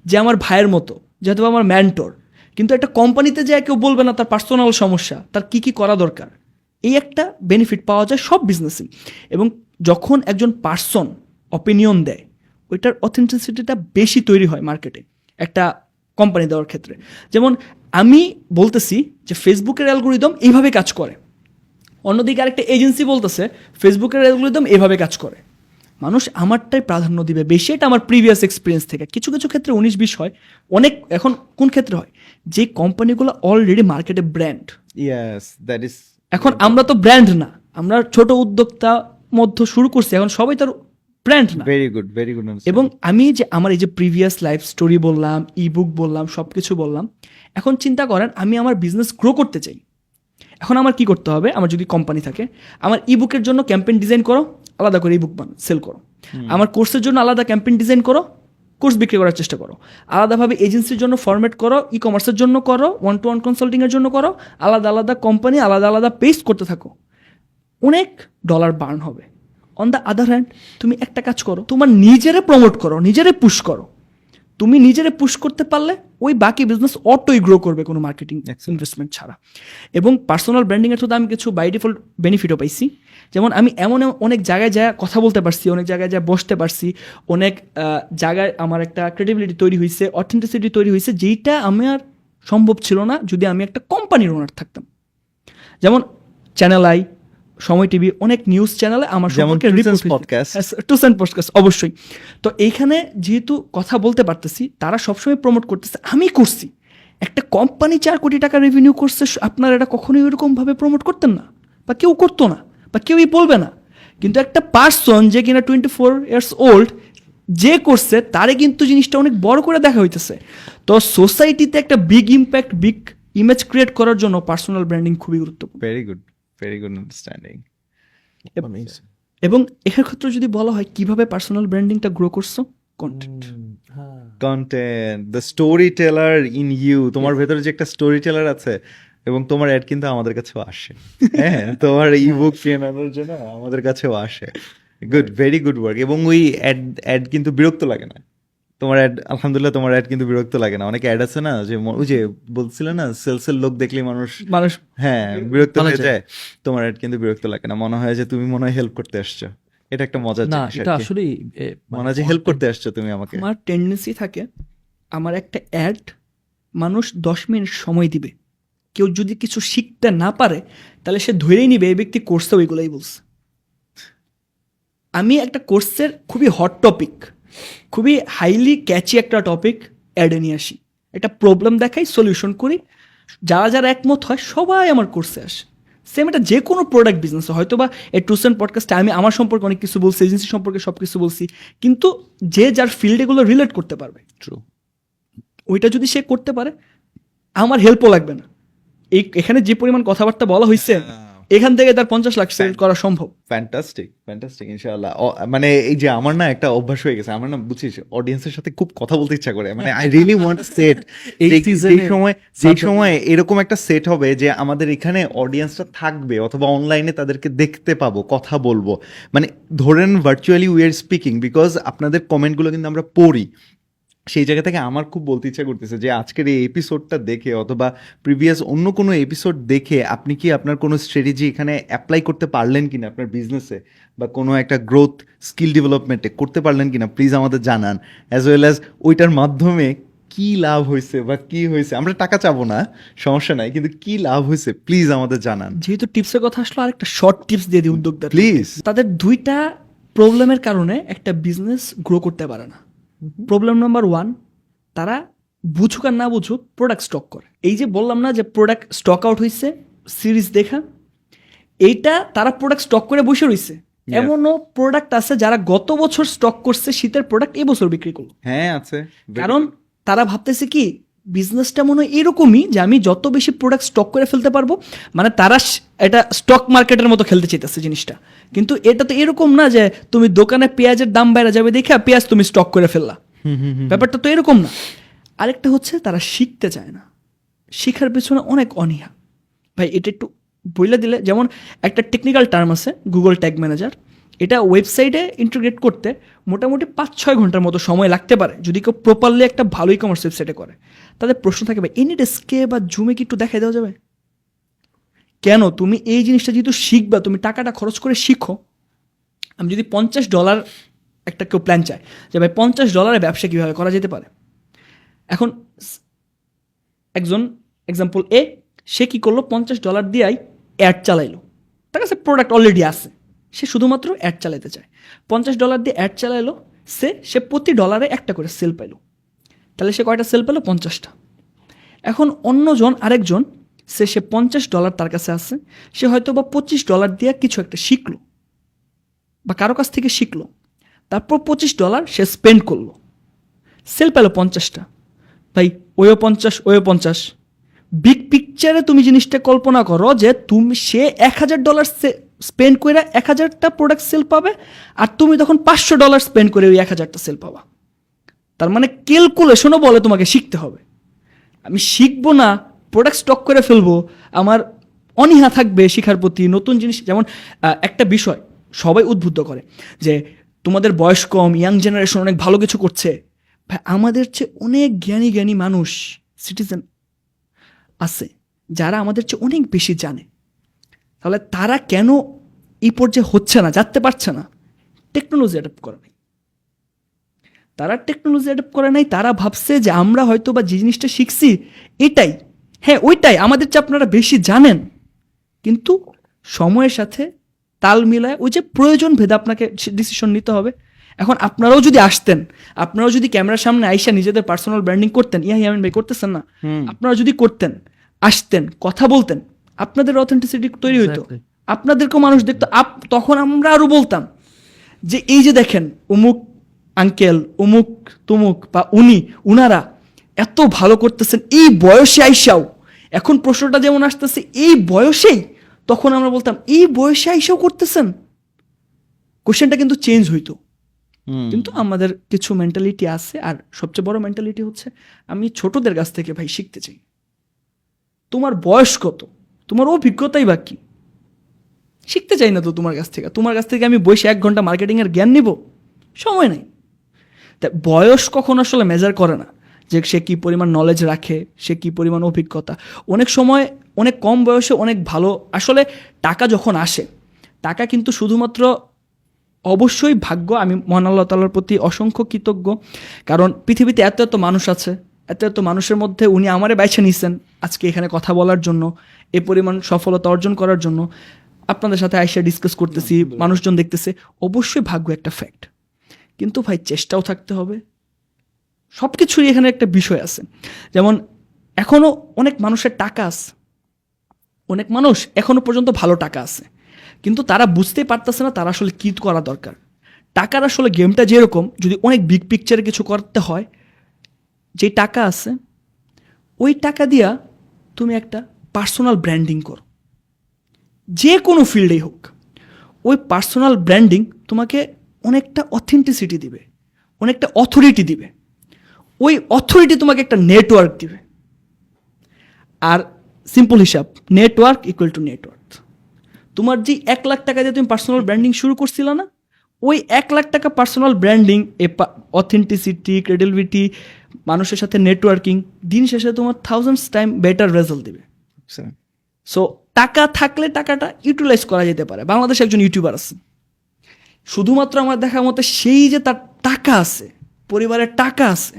যে আমার ভাইয়ের মতো, যেহেতু আমার মেন্টর, কিন্তু একটা কোম্পানিতে যে কেউ বলবে না তার পার্সোনাল সমস্যা, তার কি কি করা দরকার। এই একটা বেনিফিট পাওয়া যায় সব বিজনেসে। এবং যখন একজন পার্সন অপিনিয়ন দেয়, ওইটার অথেন্টিসিটিটা বেশি তৈরি হয় মার্কেটে একটা কোম্পানি দেওয়ার ক্ষেত্রে। যেমন আমি বলতেছি যে ফেসবুকের অ্যালগোরিদম এইভাবে কাজ করে, অন্যদিকে আরেকটা এজেন্সি বলতেছে ফেসবুকের অ্যালগোরিদম এইভাবে কাজ করে। মানুষ আমারটাই প্রাধান্য দিবে বেশি। এটা আমার প্রিভিয়াস এক্সপিরিয়েন্স থেকে। কিছু কিছু ক্ষেত্রে 19-20 হয়, অনেক এখন কোন ক্ষেত্রে হয়, যে কোম্পানিগুলো অলরেডি মার্কেটে ব্র্যান্ড। Yes, that is. এখন আমরা তো ব্র্যান্ড না, আমরা ছোট উদ্যোক্তা মধ্যে শুরু করছি, এখন সবাই তার ব্র্যান্ড না। Very good, very good. এবং আমি যে আমার এই যে প্রিভিয়াস লাইফ স্টোরি বললাম, ইবুক বললাম, সব কিছু বললাম, এখন চিন্তা করেন আমি আমার বিজনেস গ্রো করতে চাই। এখন আমার কি করতে হবে? আমার যদি কোম্পানি থাকে, আমার ইবুকের জন্য ক্যাম্পেইন ডিজাইন করো, আলাদা করে ইবুক সেল করো। আমার কোর্সের জন্য আলাদা ক্যাম্পেইন ডিজাইন করো, কোর্স বিক্রি করার চেষ্টা করো। আলাদাভাবে এজেন্সির জন্য ফরম্যাট করো, ই কমার্সের জন্য করো, 1-to-1 কনসাল্টিংয়ের জন্য করো, আলাদা আলাদা কোম্পানি আলাদা আলাদা পেজ করতে থাকো, অনেক ডলার বার্ন হবে। অন দ্য আদার হ্যান্ড তুমি একটা কাজ করো, তোমার নিজেরে প্রমোট করো, নিজেরে পুশ করো। তুমি নিজেরে পুশ করতে পারলে ওই বাকি বিজনেস অটোই গ্রো করবে কোনো মার্কেটিং ইনভেস্টমেন্ট ছাড়া। এবং পার্সোনাল ব্র্যান্ডিংয়ের থ্রুতে আমি কিছু বাই ডিফল্ট বেনিফিটও পাইছি। যেমন আমি এমন অনেক জায়গায় যায় কথা বলতে পারছি, অনেক জায়গায় যায় বসতে পারছি, অনেক জায়গায় আমার একটা ক্রেডিবিলিটি তৈরি হয়েছে, অথেন্টিসিটি তৈরি হয়েছে, যেইটা আমার সম্ভব ছিল না যদি আমি একটা কোম্পানির ওনার থাকতাম। যেমন চ্যানেল আই, সময় টিভি, অনেক নিউজ চ্যানেলে আমার সম্পর্কে টু সেন্স পডকাস্ট অবশ্যই। তো এইখানে যেহেতু কথা বলতে পারতেছি, তারা সবসময় প্রমোট করতেছে, আমি করছি। একটা কোম্পানি 4 কোটি টাকা রেভিনিউ করছে, আপনারা এটা কখনোই ওইরকমভাবে প্রমোট করতেন না, বা কেউ করতো না, বা কেউই বলবে না। কিন্তু একটা পার্সন যে কিনা 24 ইয়ার্স ওল্ড যে করছে, তারে কিন্তু জিনিসটা অনেক বড় করে দেখা হইতেছে। তো সোসাইটিতে একটা big impact, big image create করার জন্য পার্সোনাল ব্র্যান্ডিং খুবই গুরুত্বপূর্ণ। Very good, very good understanding. এবং এর ক্ষেত্রে যদি বলা হয় কিভাবে পার্সোনাল ব্র্যান্ডিংটা গ্রো করছো, content, the storyteller in you, তোমার ভেতরে যে একটা স্টোরি টেলার আছে, এবং তোমার অ্যাড কিন্তু আমাদের কাছেও আসে। হ্যাঁ, তোমার ইবুক কেনানোর জন্য আমাদের কাছেও আসে। Good, very good work. এবং ওই অ্যাড কিন্তু বিরক্ত লাগে না তোমার অ্যাড। আলহামদুলিল্লাহ, তোমার অ্যাড কিন্তু বিরক্ত লাগে না। অনেক অ্যাড আছে না, যে ওই যে বলছিলে না, সেলসের লোক দেখলে মানুষ হ্যাঁ বিরক্ত হয়ে যায়। তোমার অ্যাড কিন্তু বিরক্ত লাগে না, মনে হয় যে তুমি মনে হয় হেল্প করতে আসছো। এটা একটা মজার না, জিনিস। এটা আসলে মনে হয় যে হেল্প করতে আসছো তুমি আমাকে। আমার টেন্ডেন্সি থাকে, আমার একটা অ্যাড মানুষ 10 মিনিট সময় দিবে, কেউ যদি কিছু শিখতে না পারে তাহলে সে ধরেই নিবে এই ব্যক্তি কোর্সে ওইগুলোই বলছে। আমি একটা কোর্সের খুবই হট টপিক, খুবই হাইলি ক্যাচি একটা টপিক অ্যাডে নিয়ে আসি, একটা প্রবলেম দেখাই, সলিউশন করি, যারা যারা একমত হয় সবাই আমার কোর্সে আসে। সেম এটা যে কোনো প্রোডাক্ট বিজনেস, হয়তো বা এই টু সেন্স পডকাস্টে আমি আমার সম্পর্কে অনেক কিছু বলছি, এজেন্সি সম্পর্কে সব কিছু বলছি, কিন্তু যে যার ফিল্ডে এগুলো রিলেট করতে পারবে, ট্রু, ওইটা যদি সে করতে পারে, আমার হেল্পও লাগবে না। এখানে যে পরিমাণ কথাবার্তা বলা হয়েছে, এখান থেকে তার 50 লাখ সেল করা সম্ভব। ফ্যান্টাস্টিক, ফ্যান্টাস্টিক, ইনশাআল্লাহ। মানে এই যে আমার না একটা অভ্যাস হয়ে গেছে, আমার না বুঝছিস অডিয়েন্সের সাথে খুব কথা বলতে ইচ্ছা করে। মানে আই রিয়েলি ওয়ান্ট সেট যেই সময় এরকম একটা সেট হবে যে আমাদের এখানে অডিয়েন্সটা থাকবে, অথবা অনলাইনে তাদেরকে দেখতে পাবো, কথা বলবো। মানে ধরেন virtually we are speaking, because আপনাদের কমেন্টগুলো কিন্তু আমরা পড়ি। সেই জায়গা থেকে আমার খুব বলতে ইচ্ছা করতেছে যে আজকের এই এপিসোডটা দেখে, অথবা প্রিভিয়াস অন্য কোনো এপিসোড দেখে, আপনি কি আপনার কোনো স্ট্র্যাটেজি এখানে অ্যাপ্লাই করতে পারলেন কিনা আপনার বিজনেসে, বা কোনো একটা গ্রোথ স্কিল ডেভেলপমেন্টে করতে পারলেন কিনা, প্লিজ আমাদের জানান। অ্যাজ ওয়েল অ্যাজ ওইটার মাধ্যমে কি লাভ হয়েছে বা কি হয়েছে। আমরা টাকা চাবো না, সমস্যা নাই, কিন্তু কি লাভ হয়েছে প্লিজ আমাদের জানান। যেহেতু টিপসের কথা আসলো, আরেকটা শর্ট টিপস দিয়ে দিই উদ্যোক্তা প্লিজ। তাদের 2টা প্রবলেমের কারণে একটা বিজনেস গ্রো করতে পারে না। প্রবলেম নাম্বার 1, তারা বুঝুক আর না বুঝুক প্রোডাক্ট স্টক করে। এই যে বললাম না যে প্রোডাক্ট স্টক আউট হয়েছে, সিরিজ দেখা, এইটা তারা প্রোডাক্ট স্টক করে বসে রয়েছে। এমনও প্রোডাক্ট আছে যারা গত বছর স্টক করছে শীতের প্রোডাক্ট এই বছর বিক্রি করলো। হ্যাঁ আছে, কারণ তারা ভাবতেছে কি বিজনেসটা মনে হয় এরকমই যে আমি যত বেশি প্রোডাক্ট স্টক করে ফেলতে পারবো, মানে তারা এটা স্টক মার্কেটের মতো খেলতে চাইতেছে জিনিসটা। কিন্তু এটা তো এরকম না যে তুমি দোকানে পেঁয়াজের দাম বাইরে যাবে দেখে পেঁয়াজ তুমি স্টক করে ফেললা, ব্যাপারটা তো এরকম না। আরেকটা হচ্ছে তারা শিখতে চায় না, শিখার পেছনে অনেক অনীহা। ভাই এটা একটু বইলে দিলে, যেমন একটা টেকনিক্যাল টার্ম আছে গুগল ট্যাগ ম্যানেজার, এটা ওয়েবসাইটে ইন্টিগ্রেট করতে মোটামুটি 5-6 ঘন্টার মতো সময় লাগতে পারে যদি কেউ প্রপারলি একটা ভালো ই কমার্স ওয়েবসাইটে করে। তাদের প্রশ্ন থাকে, ভাই এনি ডেস্কে বা জুমে কি একটু দেখাই দেওয়া যাবে? কেন? তুমি এই জিনিসটা যেহেতু শিখবা, তুমি টাকাটা খরচ করে শিখো। আমি যদি $50 একটা কেউ প্ল্যান চায় যে ভাই $50 ব্যবসা কীভাবে করা যেতে পারে, এখন একজন এক্সাম্পল সে কী করলো, $50 দিয়েই অ্যাড চালাইলো, তার কাছে প্রোডাক্ট অলরেডি আছে, সে শুধুমাত্র অ্যাড চালাতে চায়। $50 দিয়ে অ্যাড চালাইলো, সে প্রতি ডলারে একটা করে সেল পাইলো। তাহলে সে কয়টা সেল পেলো? 50টা। এখন আরেকজন সে $50 তার কাছে আছে, সে হয়তো বা $25 দিয়ে কিছু একটা শিখলো বা কারো কাছ থেকে শিখলো, তারপর $25 সে স্পেন্ড করলো, সেল পেলো 50টা। ভাই ওয়ো 50 বিগ পিকচারে তুমি জিনিসটা কল্পনা করো যে সে $1000 স্পেন্ড করে 1000টা প্রোডাক্ট সেল পাবে, আর তুমি তখন $500 স্পেন্ড করে ওই 1000টা সেল পাবা। তার মানে ক্যালকুলেশনও বলে তোমাকে শিখতে হবে। আমি শিখবো না, প্রোডাক্ট স্টক করে ফেলবো, আমার অনীহা থাকবে শেখার প্রতি। নতুন জিনিস, যেমন একটা বিষয় সবাই উদ্বুদ্ধ করে যে তোমাদের বয়স কম, ইয়াং জেনারেশন অনেক ভালো কিছু করছে। ভাই আমাদের চেয়ে অনেক জ্ঞানী মানুষ, সিটিজেন আছে যারা আমাদের চেয়ে অনেক বেশি জানে। তাহলে তারা কেন এই পর্যায়ে হচ্ছে না, জানতে পারছে না? টেকনোলজি অ্যাডাপ্ট করে নাই। তারা ভাবছে যে আমরা হয়তো বা যে জিনিসটা শিখছি এটাই, হ্যাঁ ওইটাই, আমাদের চেয়ে আপনারা বেশি জানেন। কিন্তু সময়ের সাথে তাল মিলায় ওই যে প্রয়োজন ভেদে আপনাকে ডিসিশন নিতে হবে। এখন আপনারাও যদি আসতেন, আপনারাও যদি ক্যামেরার সামনে আইসা নিজেদের পার্সোনাল ব্র্যান্ডিং করতেন, ইয়ামিন ভাই করতেছেন না, আপনারা যদি করতেন, আসতেন, কথা বলতেন, আপনাদের অথেন্টিসিটি তৈরি হইতো, আপনাদেরকেও মানুষ দেখতো। তখন আমরা আরো বলতাম যে এই যে দেখেন অমুক আঙ্কেল, অমুক তমুক বা উনারা এত ভালো করতেছেন এই বয়সে আইসাও। এখন প্রশ্নটা যেমন আসতেছে এই বয়সেই, তখন আমরা বলতাম এই বয়সে আইসাও করতেছেন। কোশ্চেনটা কিন্তু চেঞ্জ হইতো। কিন্তু আমাদের কিছু মেন্টালিটি আছে, আর সবচেয়ে বড় মেন্টালিটি হচ্ছে আমি ছোটদের কাছ থেকে ভাই শিখতে চাই। তোমার বয়স কত, তোমার অভিজ্ঞতাই বা কি? শিখতে চাই না তো তোমার কাছ থেকে আমি বসে 1 ঘন্টা মার্কেটিংয়ের জ্ঞান নিব, সময় নেই। তাই বয়স কখন আসলে মেজার করে না যে সে কী পরিমাণ নলেজ রাখে, সে কী পরিমাণ অভিজ্ঞতা। অনেক সময় অনেক কম বয়সে অনেক ভালো, আসলে টাকা যখন আসে, টাকা কিন্তু শুধুমাত্র অবশ্যই ভাগ্য। আমি মহান আল্লাহ তাআলার প্রতি অসংখ্য কৃতজ্ঞ, কারণ পৃথিবীতে এত মানুষ আছে, এত মানুষের মধ্যে উনি আমারে বাইছে নিছেন আজকে এখানে কথা বলার জন্য, এ পরিমাণ সফলতা অর্জন করার জন্য। আপনাদের সাথে আইসা ডিসকাস করতেছি, মানুষজন দেখতেছে, অবশ্যই ভাগ্য একটা ফ্যাক্ট। কিন্তু ভাই চেষ্টাও থাকতে হবে, সব কিছুরই এখানে একটা বিষয় আছে। যেমন এখনও অনেক মানুষের টাকা আছে, অনেক মানুষ এখনো পর্যন্ত ভালো টাকা আছে, কিন্তু তারা বুঝতেই পারতেছে না তারা আসলে কী করা দরকার। টাকার আসলে গেমটা যেরকম, যদি অনেক বিগ পিকচারে কিছু করতে হয়, যে টাকা আছে ওই টাকা দিয়া তুমি একটা পার্সোনাল ব্র্যান্ডিং করো, যে কোনো ফিল্ডেই হোক। ওই পার্সোনাল ব্র্যান্ডিং তোমাকে অনেকটা অথেন্টিসিটি দিবে, অনেকটা অথরিটি দিবে। ওই অথরিটি তোমাকে একটা নেটওয়ার্ক দিবে। আর সিম্পল হিসাব, নেটওয়ার্ক ইকুয়াল টু নেটওয়ার্ক। তোমার যে 1 লাখ টাকা দিয়ে তুমি পার্সোনাল ব্র্যান্ডিং শুরু করছিল না, ওই 1 লাখ টাকা পার্সোনাল ব্র্যান্ডিং, অথেন্টিসিটি, ক্রেডিবিলিটি, মানুষের সাথে নেটওয়ার্কিং, দিন শেষে তোমার 1000 টাইম বেটার রেজাল্ট দেবে। সো টাকা থাকলে টাকাটা ইউটিলাইজ করা যেতে পারে। বাংলাদেশে একজন ইউটিউবার আছে, শুধুমাত্র আমার দেখার মতো সেই যে তার টাকা আছে, পরিবারের টাকা আছে,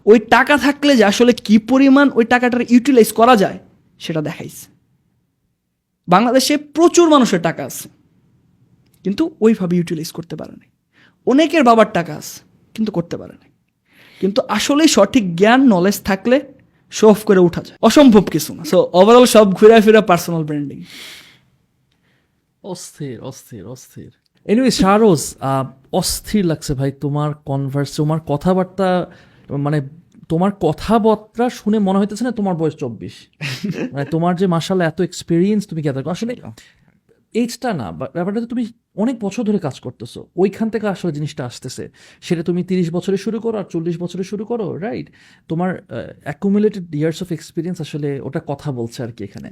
ওই টাকা থাকলে যে আসলে কি পরিমাণ ওই টাকাটার ইউটিলাইজ করা যায় সেটা দেখাইছে। বাংলাদেশে প্রচুর মানুষের টাকা আছে কিন্তু ওইভাবে ইউটিলাইজ করতে পারে না। অনেকের বাবার টাকা আছে কিন্তু করতে পারে না। কিন্তু আসলেই সঠিক জ্ঞান, নলেজ থাকলে শো অফ করে উঠা যায়, অসম্ভব কিছু না। সো ওভারঅল সব ঘুরে ফিরে পার্সোনাল ব্র্যান্ডিং। অস্থির। এনিওয়ে শাহরোজ, অস্থির লাগছে ভাই তোমার তোমার কথাবার্তা, মানে তোমার কথাবার্তা শুনে মনে হইতেছে না তোমার বয়স 24। মানে তোমার যে মাশাআল্লাহ এত এক্সপিরিয়েন্স তুমি গ্যাদার করো, আসলে এইজটা না, ব্যাপারটা তুমি অনেক বছর ধরে কাজ করতেছো, ওইখান থেকে আসলে জিনিসটা আসতেছে। সেটা তুমি 30 বছরে শুরু করো আর 40 বছরে শুরু করো, রাইট? তোমার অ্যাকুমুলেটেড ইয়ার্স অফ এক্সপিরিয়েন্স আসলে ওটা কথা বলছে আর কি এখানে।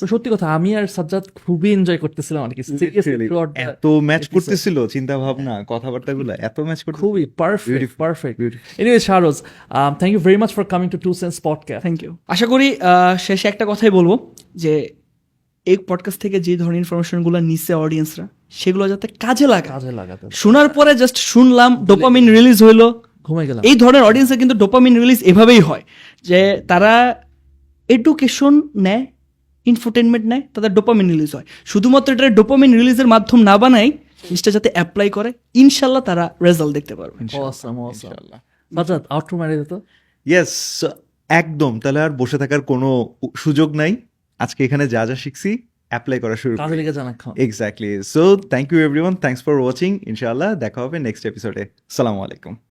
তো সত্যি কথা, আমি আর সাজ্জাদ খুবই এনজয় করতেছিলাম আর কি। এত ম্যাচ করতেছিল চিন্তা ভাবনা, কথাবার্তাগুলো এত ম্যাচ করতে, খুবই perfect. Anyway Shahroz, thank you very much for coming to two sense podcast. Thank you. আশা করি শেষে একটা কথাই বলবো যে এই পডকাস্ট থেকে যে ধরনের ইনফরমেশনগুলো নিচ্ছে অডিয়েন্সরা, সেগুলো যাতে কাজে লাগাতে। শোনার পরে জাস্ট শুনলাম, ডোপামিন রিলিজ হইলো, ঘুমাই গেলাম। এই ধরনের অডিয়েন্সের কিন্তু ডোপামিন রিলিজ এভাবেই হয় যে তারা এডুকেশন নেয়, ইনফোটেনমেন্ট নেয়, তাদের ডোপামিন রিলিজ হয়। শুধুমাত্র এটা ডোপামিন রিলিজের মাধ্যম না বানাই, জিনিসটা যাতে অ্যাপ্লাই করে, ইনশাল্লাহ তারা রেজাল্ট দেখতে পারবে। Awesome, awesome. সাজ্জাদ, আউটরো মারিয়ে দিত। ইয়েস, একদম। তাহলে আর বসে থাকার কোনো সুযোগ নাই। আজকে এখানে যা যা শিখছি অ্যাপ্লাই করা শুরু কাজে লেগে যান এখন। Exactly. So thank you everyone, thanks for watching. ইনশাআল্লাহ দেখা হবে নেক্সট এপিসোডে। আসসালামু আলাইকুম।